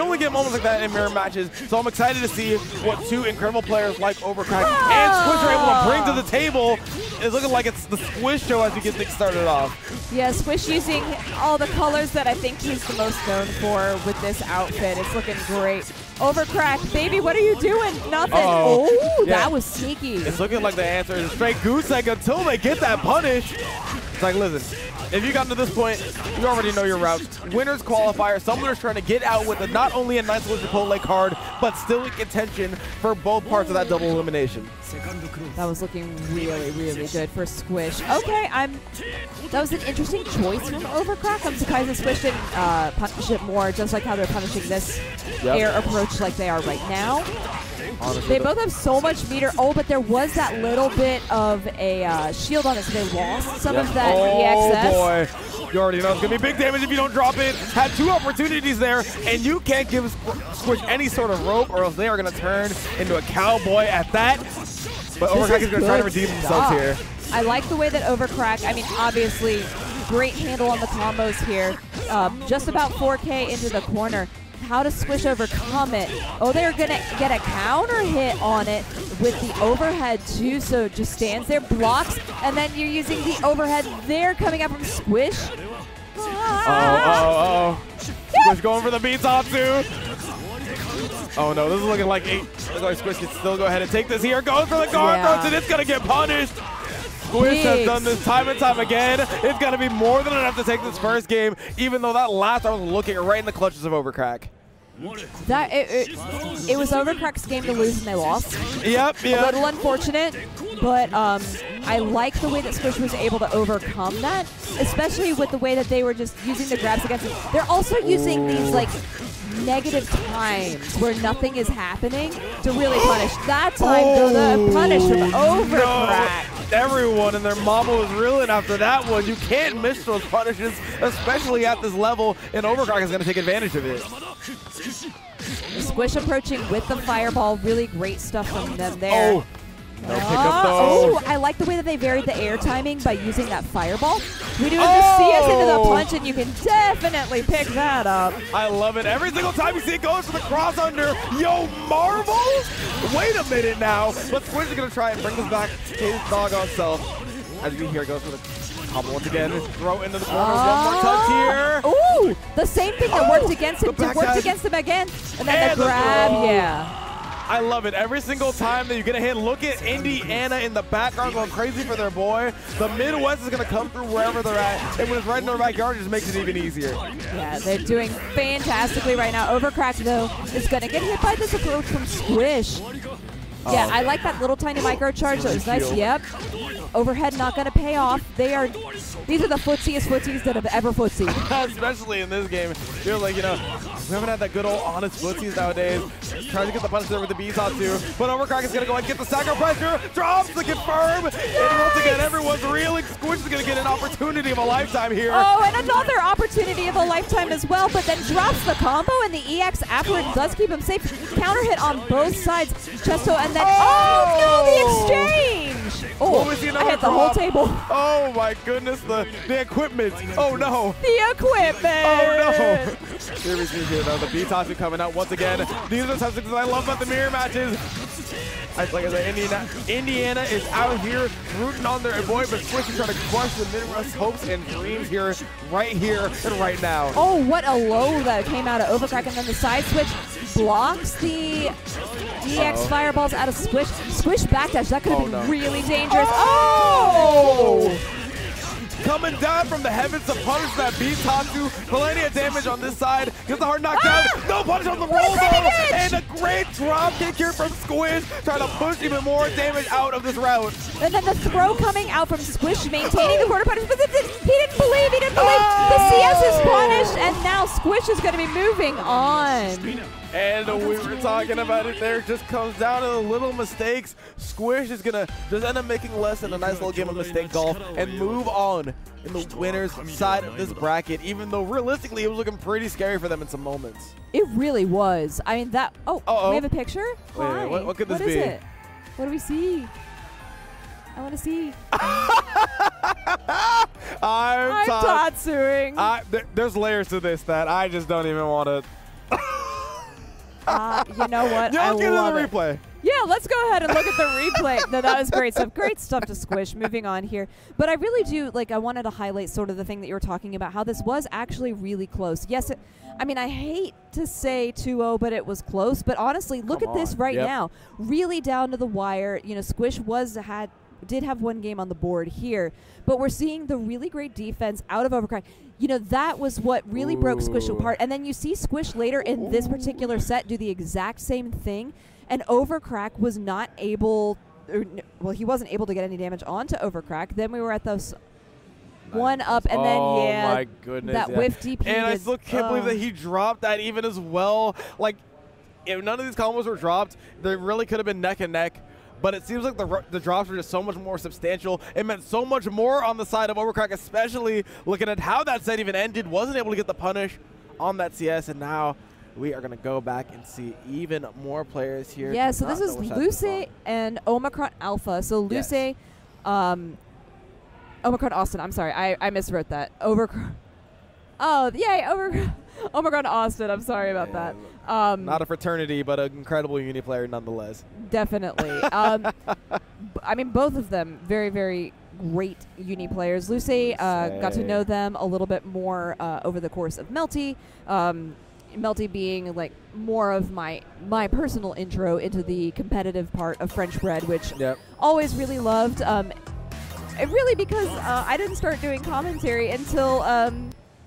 Speaker 2: only get moments like that in mirror matches. So I'm excited to see what two incredible players like OVERCRACK and SQUISH are able to bring to the table. It's looking like it's the SQUISH show as we get things started off.
Speaker 1: Yeah, SQUISH using all the colors that I think he's the most known for with this outfit. It's looking great. OVERCRACK, baby, what are you doing? Nothing. Oh, yeah. That was sneaky.
Speaker 2: It's looking like the answer is a straight goose egg until they get that punish. It's like, listen, if you got to this point, you already know your routes. Winners qualifier, someone is trying to get out with not only a nice little Chipotle card, but still in contention for both parts of that double elimination.
Speaker 1: That was looking really, really good for SQUISH. Okay, that was an interesting choice from OVERCRACK. I'm surprised that SQUISH didn't punish it more, just like how they're punishing this air approach like they are right now. Honestly, they both have so much meter. Oh, but there was that little bit of a shield on it, so they lost some of that EXS.
Speaker 2: Oh, boy. You already know it's going to be big damage if you don't drop it. Had two opportunities there, and you can't give SQUISH any sort of rope, or else they are going to turn into a cowboy at that. But OVERCRACK is going to try to redeem themselves here.
Speaker 1: I like the way that OVERCRACK, I mean, obviously, great handle on the combos here. Just about 4K into the corner. How does SQUISH overcome it? Oh, they're going to get a counter hit on it with the overhead, too. So it just stands there, blocks, and then you're using the overhead there coming up from SQUISH.
Speaker 2: SQUISH going for the Beatsatsu. Oh, no, this is looking like SQUISH can still go ahead and take this here. Goes for the guard throws, and it's going to get punished. Squish has done this time and time again. It's going to be more than enough to take this first game, even though that last I was looking right in the clutches of Overcrack.
Speaker 1: That it was Overcrack's game to lose and they lost.
Speaker 2: Yep.
Speaker 1: A little unfortunate, but I like the way that Squish was able to overcome that, especially with the way that they were just using the grabs against him. They're also using these like negative times where nothing is happening to really punish. That time, though, the punish from Overcrack.
Speaker 2: No. Everyone and their mama was reeling after that one. You can't miss those punishes, especially at this level, and Overcrack is going to take advantage of it.
Speaker 1: Squish approaching with the fireball. Really great stuff from them there.
Speaker 2: Oh, no pickup though.
Speaker 1: Oh, I like the way that they varied the air timing by using that fireball. We do the CS into the punch, and you can definitely pick that up.
Speaker 2: I love it. Every single time you see it goes for the cross under. Yo, Marbles? Wait a minute now. But Squish is going to try and bring this back to his doggone self. As you can hear, it goes for the combo once again. Throw into the corner. One more touch here.
Speaker 1: Ooh, the same thing that worked against him worked against him again. And then the grab, yeah.
Speaker 2: I love it. Every single time that you get a hit, look at Indiana in the background going crazy for their boy. The Midwest is going to come through wherever they're at. And when it's right in their backyard, it just makes it even easier.
Speaker 1: Yeah, they're doing fantastically right now. Overcrack, though, is going to get hit by this approach from Squish. Yeah, I like that little tiny micro charge. That was nice. Yep. Overhead not going to pay off. These are the footsiest footsies that have ever footsied.
Speaker 2: Especially in this game. Feels like, you know, we haven't had that good old honest footsies nowadays. Trying to get the punish there with the B-Top-2. But Overcrack is going to go and get the sacker pressure. Drops the confirm. And once again, everyone's reeling. Squish is going to get an opportunity of a lifetime here.
Speaker 1: Oh, and another opportunity of a lifetime as well. But then drops the combo, and the EX afterward does keep him safe. Counter hit on both sides. Chesto, and then, oh no, the exchange. Oh, I hit the whole table.
Speaker 2: Oh my goodness, the equipment. Oh no.
Speaker 1: The equipment.
Speaker 2: Oh no. Here we see here though, the B-Toss coming out once again. These are the types of things I love about the mirror matches. Like I said, Indiana is out here rooting on their boy, but Squish is trying to crush the Midwest hopes and dreams here, and right now.
Speaker 1: Oh, what a low that came out of Overcrack, and then the side switch blocks the DX fireballs out of Squish. Squish backdash, that could have been really dangerous. Oh!
Speaker 2: Coming down from the heavens to punish that B-Top-2. Plenty of damage on this side. Gets the hard knockdown. No punish on the roll though. And a great drop kick here from Squish. Trying to push even more damage out of this route.
Speaker 1: And then the throw coming out from Squish, maintaining the quarter punish. But he didn't believe. The CS is punished. And now Squish is going to be moving on.
Speaker 2: And we were talking about it there. Just comes down to the little mistakes. Squish is going to just end up making less than a nice little game of mistake golf and move on in the winner's side of this bracket, even though realistically it was looking pretty scary for them in some moments.
Speaker 1: It really was. I mean, that. Oh, we have a picture?
Speaker 2: Wait, what could this be?
Speaker 1: What is it? What do we see? I want to see. I'm Tatsuing.
Speaker 2: There's layers to this that I just don't even want to.
Speaker 1: You know what?
Speaker 2: Yeah, let's get into the replay.
Speaker 1: Yeah, let's go ahead and look at the replay. No, that was great stuff. Great stuff to Squish. Moving on here. But I really do, I wanted to highlight sort of the thing that you were talking about, how this was actually really close. Yes, I mean, I hate to say 2-0, but it was close. But honestly, look at this right now. Really down to the wire. You know, Squish did have one game on the board here, but we're seeing the really great defense out of Overcrack. You know, that was what really broke Squish apart. And then you see Squish later in this particular set do the exact same thing, and Overcrack was not able, he wasn't able to get any damage onto Overcrack. Then we were at those one up, and then,
Speaker 2: my goodness,
Speaker 1: that whiff DP.
Speaker 2: And I still can't believe that he dropped that even as well. Like, if none of these combos were dropped, they really could have been neck and neck. But it seems like the drops were just so much more substantial. It meant so much more on the side of Overcrack, especially looking at how that set even ended. Wasn't able to get the punish on that CS, and now we are going to go back and see even more players here.
Speaker 1: Yeah, so this is LUUSEI and OMICRON Alpha. So LUUSEI, OMICRON Austin. I'm sorry, I miswrote that. Oh, yay, OMICRON Austin. I'm sorry about that.
Speaker 2: Not a fraternity, but an incredible uni player nonetheless.
Speaker 1: Definitely. I mean, both of them very, very great uni players. LUUSEI got to know them a little bit more over the course of Melty. Melty being more of my personal intro into the competitive part of French Bread, which always really loved. Really, because I didn't start doing commentary until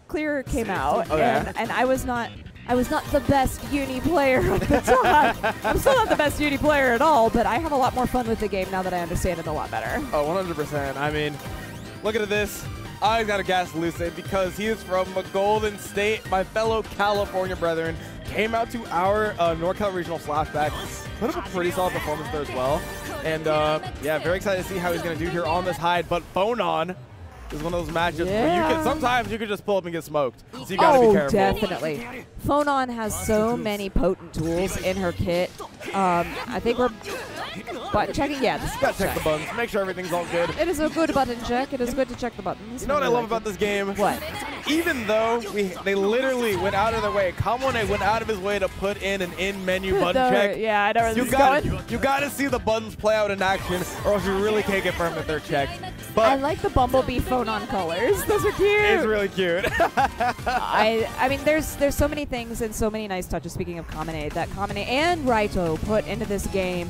Speaker 1: Clear came out, and I was not the best uni player at the time. I'm still not the best uni player at all, but I have a lot more fun with the game now that I understand it a lot better.
Speaker 2: Oh, 100%. I mean, look at this. I got to gas LUUSEI because he is from Golden State. My fellow California brethren came out to our NorCal Regional Flashback. Put up a pretty solid performance there as well. And yeah, very excited to see how he's going to do here on this hide. But Phonon is one of those matchups where you can sometimes you can just pull up and get smoked. So you got to be careful.
Speaker 1: Definitely. Phonon has so many potent tools in her kit. I think we're button checking. Yeah, this is
Speaker 2: gotta check the buttons. Make sure everything's all good.
Speaker 1: It is a good button check. It is good to check the buttons.
Speaker 2: You know what I love about this game?
Speaker 1: What?
Speaker 2: Even though they literally went out of their way, Kamone went out of his way to put in an in-menu button check.
Speaker 1: Yeah, I know where this is going.
Speaker 2: You gotta see the buttons play out in action, or else you really can't confirm that they're checked. But
Speaker 1: I like the Bumblebee Phonon colors. Those are cute.
Speaker 2: It's really cute.
Speaker 1: I mean, there's so many things and so many nice touches. Speaking of Kamone, that Kamone and RYAZO put into this game.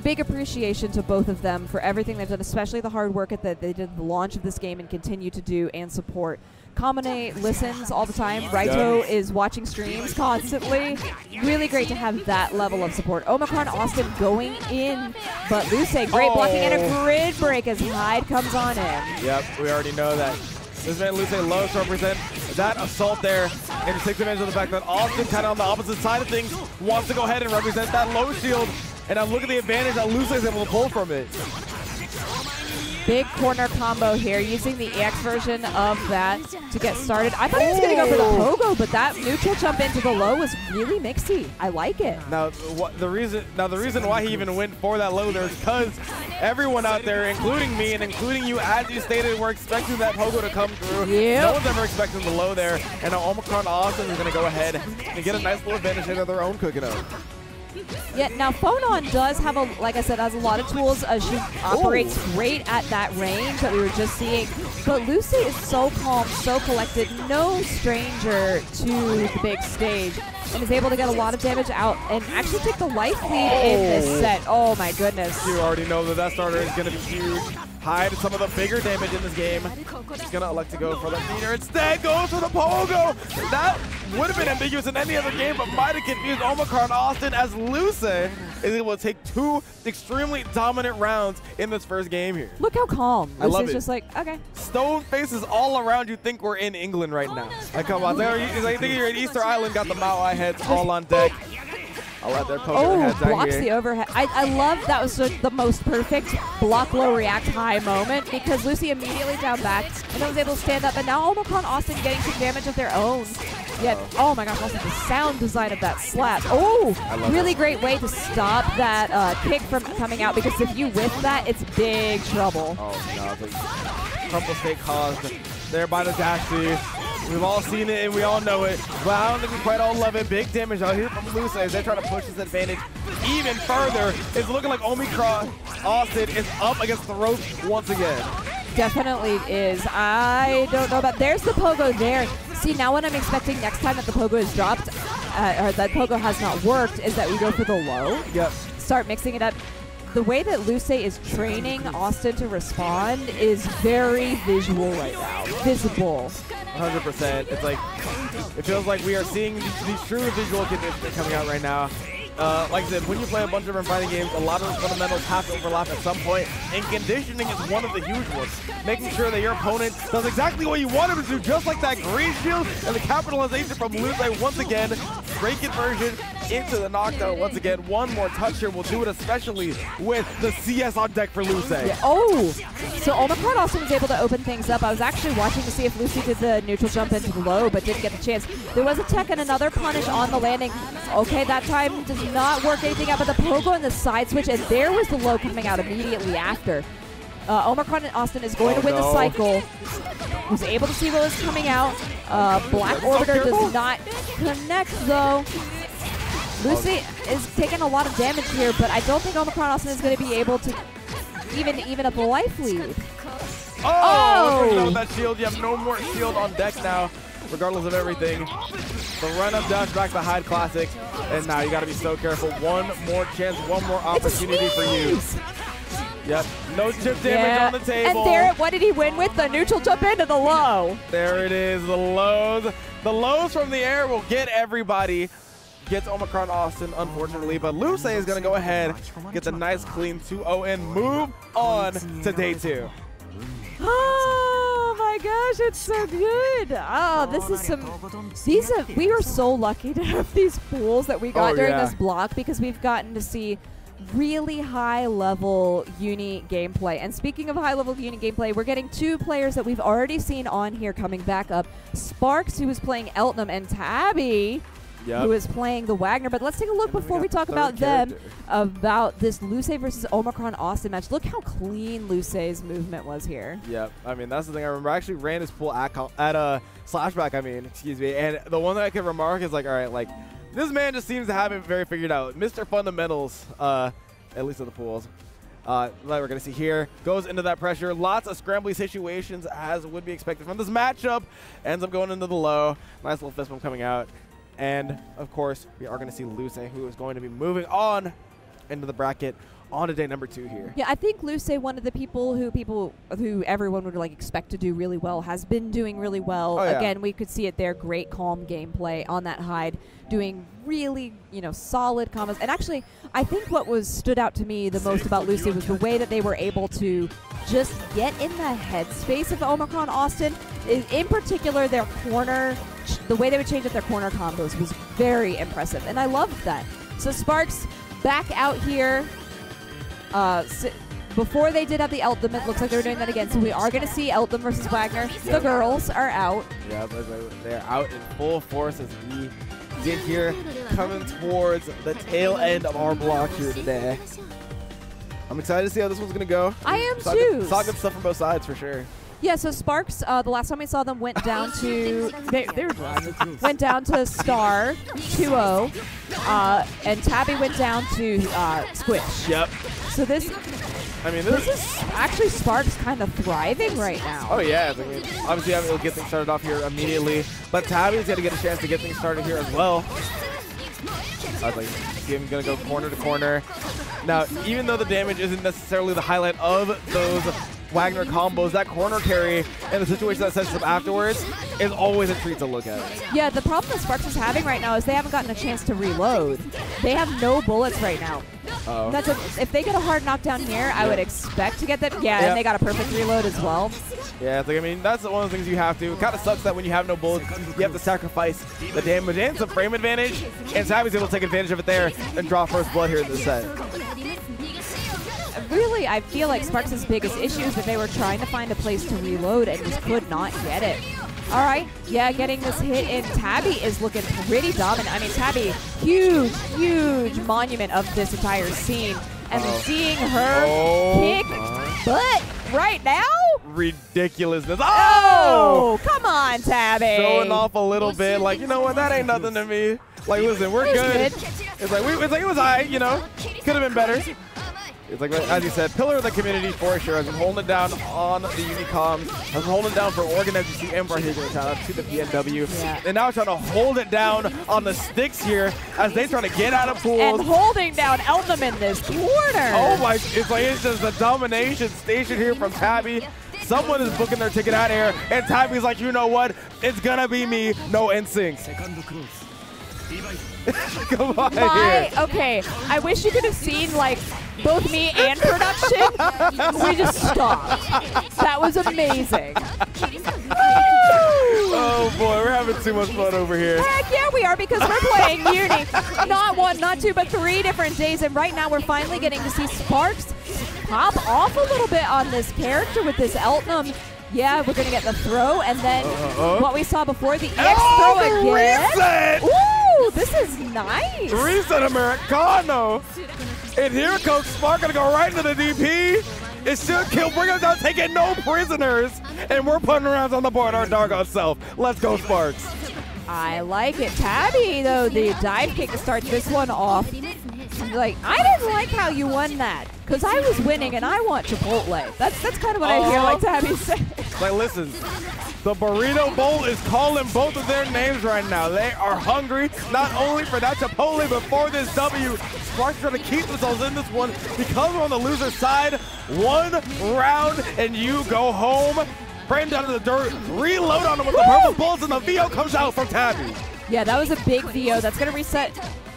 Speaker 1: Big appreciation to both of them for everything they've done, especially the hard work that they did at the launch of this game and continue to do and support. Kamone listens all the time. RYAZO is watching streams constantly. Really great to have that level of support. OMICRON Austin going in, but LUUSEI, great blocking and a grid break as Hyde comes on in.
Speaker 2: Yep, we already know that. This man LUUSEI loves to represent that assault there and takes advantage of the fact that Austin, kind of on the opposite side of things, wants to go ahead and represent that low shield. And look at the advantage that LUUSEI is able to pull from it.
Speaker 1: Big corner combo here, using the EX version of that to get started. I thought he was going to go for the pogo, but that neutral jump into the low was really mixy. I like it.
Speaker 2: Now, the reason why he even went for that low there is because everyone out there, including me and including you, as you stated, were expecting that pogo to come through.
Speaker 1: Yep.
Speaker 2: No one's ever expecting the low there. And now OMICRON Austin is going to go ahead and get a nice little advantage of their own cooking up.
Speaker 1: Yeah, now Phonon does have, like I said, has a lot of tools. She operates great at that range that we were just seeing. But LUUSEI is so calm, so collected, no stranger to the big stage, and is able to get a lot of damage out and actually take the life lead in this set. Oh my goodness.
Speaker 2: You already know that starter is going to be huge. Hyde some of the bigger damage in this game. He's going to elect to go for the meter. Instead, goes for the pogo. That would have been ambiguous in any other game, but might have confused OMICRON Austin as LUUSEI is able to take two extremely dominant rounds in this first game here.
Speaker 1: Look how calm.
Speaker 2: I love it.
Speaker 1: Just like, okay.
Speaker 2: Stone faces all around. You think we're in England right now. Like, come on. It's like you think you're in Easter Island, got the Mao heads all on deck. I'll let their poker heads out
Speaker 1: blocks
Speaker 2: here.
Speaker 1: the overhead. I love that was the most perfect block low react high moment because LUUSEI immediately down back and then was able to stand up, and now OMICRON Austin getting some damage of their own. Yet, oh my gosh, also the sound design of that slap. Oh, really great way to stop that kick from coming out, because if you whiff that, it's big trouble.
Speaker 2: Oh no, the crumple state caused there by the dash C. We've all seen it and we all know it, but I don't think we quite all love it. Big damage out here from LUUSEI as they try to push this advantage even further. It's looking like OMICRON Austin is up against the ropes once again.
Speaker 1: Definitely is. I don't know about, there's the pogo there. See, now what I'm expecting next time that the pogo is dropped, or that pogo has not worked, is that we go for the low.
Speaker 2: Yep.
Speaker 1: Start mixing it up. The way that LUUSEI is training Austin to respond is very visual right now. Visible.
Speaker 2: 100%. It's like, it feels like we are seeing these true visual conditions coming out right now. Like I said, when you play a bunch of different fighting games, a lot of the fundamentals have to overlap at some point, and conditioning is one of the huge ones. Making sure that your opponent does exactly what you want him to do, just like that green shield, and the capitalization from LUUSEI once again. Great conversion into the knockdown once again. One more touch here will do it, especially with the CS on deck for LUUSEI.
Speaker 1: Yeah. Oh, so OMICRON also was able to open things up. I was actually watching to see if LUUSEI did the neutral jump into the low, but didn't get the chance. There was a tech and another punish on the landing. Okay, that time does not work anything out, but the pogo and the side switch, and there was the low coming out immediately after. OMICRON and Austin is going to win the cycle. Was able to see what was coming out. Black Orbiter does not connect though. LUUSEI is taking a lot of damage here, but I don't think OMICRON Austin is going to be able to even up the life lead.
Speaker 2: Oh! That shield. You have no more shield on deck now, regardless of everything. The run-up dash back to Hyde Classic, and now you got to be so careful. One more chance, one more opportunity for you. Yep, no chip damage on the table.
Speaker 1: And there, what did he win with? The neutral jump into the low.
Speaker 2: There it is, the lows. The lows from the air will get everybody. Gets OMICRON Austin, unfortunately, but LUUSEI is going to go ahead, get the nice clean 2-0 and move on to day 2.
Speaker 1: Oh my gosh, it's so good. Oh, this is some, we were so lucky to have these pools that we got during this block because we've gotten to see really high-level uni gameplay. And speaking of high-level uni gameplay, we're getting 2 players that we've already seen on here coming back up. Sparks, who was playing Eltnum, and Tabby, who is playing the Wagner. But let's take a look before we talk about them, about this LUUSEI versus OMICRON Austin match. Look how clean LUUSEI's movement was here. Yep.
Speaker 2: I mean, that's the thing. I remember I actually ran his pool at Slashback, excuse me. And the one that I can remark is like, all right, like, this man just seems to have it very figured out. Mr. Fundamentals, at least of the pools. Like we're going to see here, goes into that pressure. Lots of scrambly situations, as would be expected from this matchup. Ends up going into the low. Nice little fist bump coming out. And, of course, we are going to see LUUSEI, who is going to be moving on into the bracket on to day number 2 here.
Speaker 1: Yeah, I think LUUSEI, one of the people who everyone would like expect to do really well, has been doing really well. Again, we could see it there. Great, calm gameplay on that hide, doing really, solid combos. And actually, I think what stood out to me the most about LUUSEI was the way that they were able to just get in the headspace of OMICRON Austin. In particular, their corner, the way they would change up their corner combos was very impressive, and I loved that. So Sparks back out here. Before they did have the Eltnum, it looks like they were doing that again. So we are going to see Eltnum versus Wagner. The girls are out.
Speaker 2: Yeah, they're out in full force as we get here, coming towards the tail end of our block here today. I'm excited to see how this one's going to go.
Speaker 1: I am too.
Speaker 2: Saw good stuff from both sides for sure.
Speaker 1: Yeah, so Sparks, the last time we saw them, went down to went down to Star 2-0, and Tabby went down to Squish.
Speaker 2: Yep.
Speaker 1: So this is actually Sparks kind of thriving right now.
Speaker 2: Oh yeah, I mean, obviously he'll get things started off here immediately, but Tabby's got to get a chance to get things started here as well. I was like, see him gonna go corner to corner. Now, even though the damage isn't necessarily the highlight of those Wagner combos, that corner carry and the situation that sets up afterwards is always a treat to look at.
Speaker 1: Yeah, the problem that Sparks is having right now is they haven't gotten a chance to reload. They have no bullets right now. If they get a hard knockdown here, I would expect to get them. Yeah, and they got a perfect reload as well.
Speaker 2: Yeah, it's like, I mean, that's one of the things you have to. It kind of sucks that when you have no bullets, you have to sacrifice the damage and some frame advantage, and Tabby's able to take advantage of it there and draw first blood here in the set.
Speaker 1: Really, I feel like Sparks' biggest issue is that they were trying to find a place to reload and just could not get it. All right, yeah, getting this hit in. Tabby is looking pretty dominant. I mean, Tabby, huge monument of this entire scene. And seeing her kick butt right now?
Speaker 2: Ridiculousness.
Speaker 1: Oh, come on, Tabby.
Speaker 2: Showing off a little bit. Like, you know what? That ain't nothing to me. Like, listen, we're good. It's like, it was high, Could have been better. It's like, as you said, pillar of the community for sure. Has been holding it down on the Unicoms. Has been holding it down for Oregon, as you see Empire here going down to the PNW. Yeah. And now trying to hold it down on the sticks here as they try to get out of pools.
Speaker 1: And holding down Eltnum in this corner.
Speaker 2: Oh my, it's just a domination station here from Tabby. Someone is booking their ticket out here, and Tabby's like, you know what? It's gonna be me, no NSYNC. Come on here.
Speaker 1: Okay, I wish you could have seen, like, both me and production. We just stopped. That was amazing.
Speaker 2: Oh boy, we're having too much fun over here.
Speaker 1: Heck yeah, we are, because we're playing Uni. Not 1, not 2, but 3 different days, and right now we're finally getting to see Sparks pop off a little bit on this character with this Eltnum. Yeah, we're going to get the throw, and then what we saw before, the EX throw again.
Speaker 2: Reset!
Speaker 1: Ooh, this is nice.
Speaker 2: Reset Americano. And here comes Spark, going to go right into the DP. It should kill, bring us down, taking no prisoners. And we're putting rounds on the board, our doggone self. Let's go, Sparks.
Speaker 1: I like it. Tabby, though, the dive kick to start this one off. Like, I didn't like how you won that, because I was winning and I want Chipotle. That's kind of what I hear like Tabby say.
Speaker 2: Like, listen, The Burrito Bowl is calling both of their names right now. They are hungry, not only for that Chipotle, but for this W. Sparks trying to keep themselves in this one because we're on the loser side. 1 round and you go home. Frame down to the dirt, reload on him with the purple bullets, and the VO comes out from Tabby.
Speaker 1: Yeah, that was a big VO. That's going to reset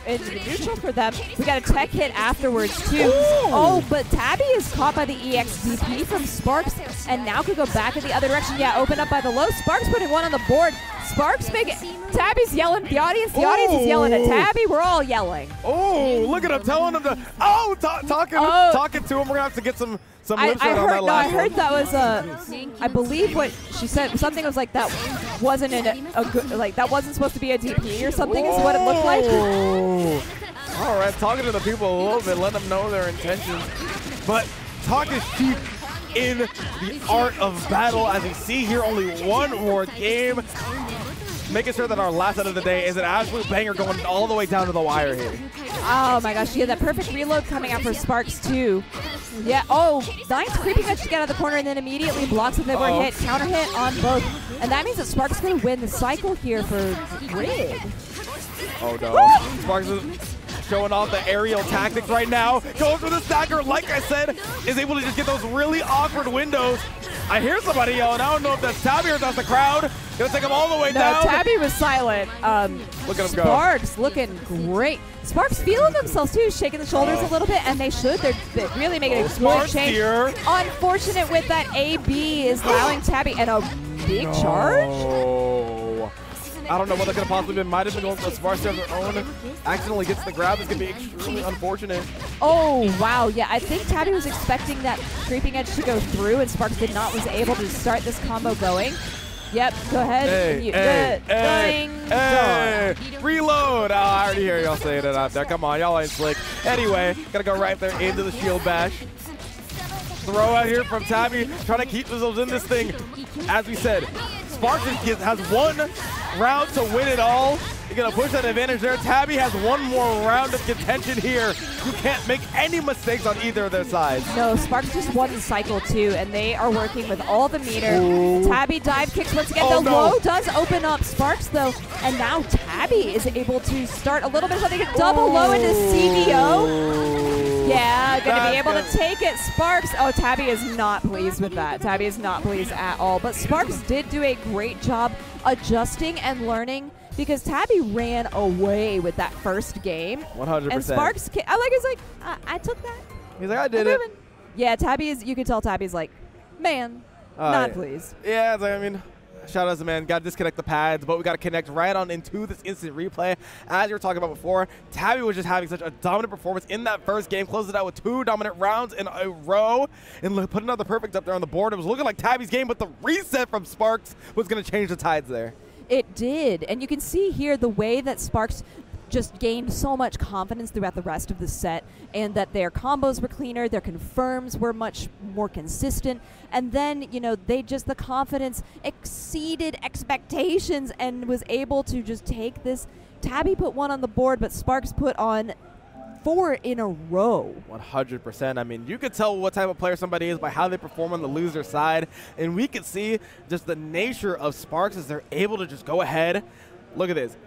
Speaker 1: into the neutral for them. We got a tech hit afterwards, too.
Speaker 2: Ooh.
Speaker 1: Oh, but Tabby is caught by the EXDP from Sparks, and now could go back in the other direction. Yeah, open up by the low. Sparks putting one on the board. Sparks making Tabby's yelling. The audience is yelling at Tabby. We're all yelling.
Speaker 2: Oh, look at him telling him to. Oh, talking to him. We're gonna have to get some lips on that last
Speaker 1: I heard that was I believe what she said. Something was like that wasn't a good, like that wasn't supposed to be a DP or something. Is what it looked like.
Speaker 2: All right, talking to the people a little bit, let them know their intentions. But talk is cheap in the art of battle. As we see here, only one more game. Making sure that our last out of the day is an absolute banger going all the way down to the wire here.
Speaker 1: Oh my gosh, yeah, that perfect reload coming out for Sparks too. Yeah, oh, Nine's creeping edge to get out of the corner and then immediately blocks if they were hit, counter hit on both. And that means that Sparks is going to win the cycle here for Rig.
Speaker 2: Oh no, Sparks is showing off the aerial tactics right now. Goes for the stacker, like I said, is able to just get those really awkward windows. I hear somebody yelling. I don't know if that's Tabby or that's the crowd. Gonna take him all the way down.
Speaker 1: Tabby was silent.
Speaker 2: Look at him go.
Speaker 1: Sparks looking great. Sparks feeling themselves too, shaking the shoulders a little bit, and they should. They're really making a good change.
Speaker 2: Here.
Speaker 1: Unfortunate with that AB is allowing Tabby and a big charge.
Speaker 2: I don't know what that could have possibly been. Might have been going for Sparks of their own. Accidentally gets the grab. It's going to be extremely unfortunate.
Speaker 1: Oh, wow. Yeah, I think Tabby was expecting that creeping edge to go through, and Sparks did not, was able to start this combo going. Yep, go ahead.
Speaker 2: Hey, reload. Oh, I already hear y'all saying it out there. Come on, y'all ain't slick. Anyway, got to go right there into the shield bash. Throw out here from Tabby, trying to keep themselves in this thing. As we said, Sparks has 1 round to win it all. You're going to push that advantage there. Tabby has 1 more round of contention here. You can't make any mistakes on either of their sides.
Speaker 1: No, Sparks just won the cycle too, and they are working with all the meter. Ooh. Tabby dive kicks once again. The low does open up Sparks though, and now Tabby is able to start a little bit something. Double low into CBO. Yeah, going to be able to take it. Sparks, oh, Tabby is not pleased with that. Tabby is not pleased at all, but Sparks did do a great job adjusting and learning, because Tabby ran away with that first game.
Speaker 2: 100%.
Speaker 1: And Sparks, I took that.
Speaker 2: He's like, I did it.
Speaker 1: Yeah, Tabby is, you can tell Tabby's like, man, not pleased.
Speaker 2: Yeah, it's like, I mean, shout out to man, got to disconnect the pads, but we got to connect right on into this instant replay. As you were talking about before, Tabby was just having such a dominant performance in that first game, closed it out with 2 dominant rounds in a row, and put another perfect up there on the board. It was looking like Tabby's game, but the reset from Sparks was going to change the tides there.
Speaker 1: It did, and you can see here the way that Sparks just gained so much confidence throughout the rest of the set, and that their combos were cleaner, their confirms were much more consistent, and then, you know, the confidence exceeded expectations and was able to just take this. Tabby put 1 on the board, but Sparks put on 4 in a row.
Speaker 2: 100%. I mean, you could tell what type of player somebody is by how they perform on the loser side, and we could see just the nature of Sparks as they're able to just go ahead. Look at this.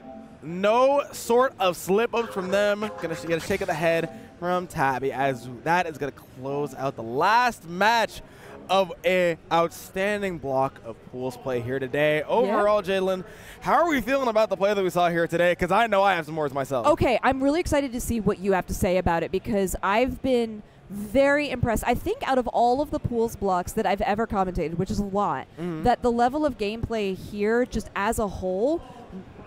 Speaker 2: No sort of slip-ups from them. Gonna get a shake of the head from Tabby, as that is gonna close out the last match of a outstanding block of pools play here today. Overall, Jalen, how are we feeling about the play that we saw here today? Because I know I have some words myself.
Speaker 1: Okay, I'm really excited to see what you have to say about it, because I've been very impressed. I think out of all of the pools blocks that I've ever commentated, which is a lot, that the level of gameplay here, just as a whole,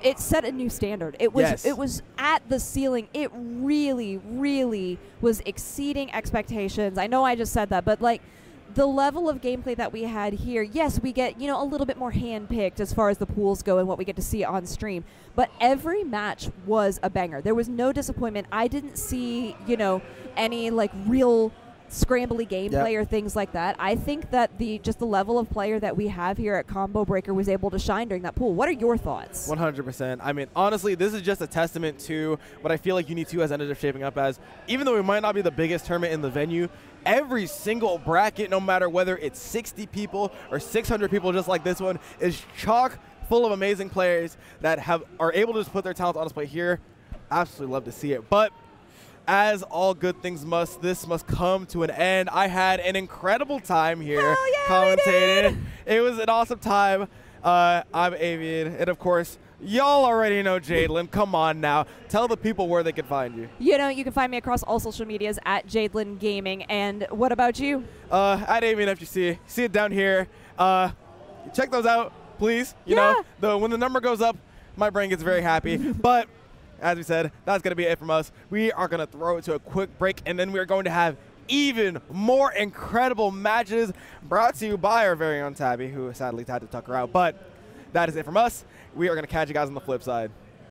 Speaker 1: it set a new standard. It was it was at the ceiling. It really, really was exceeding expectations. I know I just said that, but like, the level of gameplay that we had here, yes, we get, you know, a little bit more hand-picked as far as the pools go and what we get to see on stream, but every match was a banger. There was no disappointment. I didn't see, you know, any like real scrambly gameplay or things like that. I think that just the level of player that we have here at Combo Breaker was able to shine during that pool. What are your thoughts?
Speaker 2: 100%. I mean, honestly, this is just a testament to what I feel like Uni2 has ended up shaping up as. Even though we might not be the biggest tournament in the venue, every single bracket, no matter whether it's 60 people or 600 people just like this one, is chock full of amazing players that are able to just put their talents on display here. Absolutely love to see it. But as all good things must, this must come to an end. I had an incredible time here commentating. It was an awesome time. I'm Avian, and of course, y'all already know Jadelyn. Come on now. Tell the people where they can find you.
Speaker 1: You know, you can find me across all social medias at Jadelyn Gaming. And what about you?
Speaker 2: At Avian FGC. See it down here. Check those out, please. You know, when the number goes up, my brain gets very happy. But as we said, that's going to be it from us. We are going to throw it to a quick break, and then we're going to have even more incredible matches brought to you by our very own Tabby, who sadly had to tuck her out. But that is it from us. We are going to catch you guys on the flip side.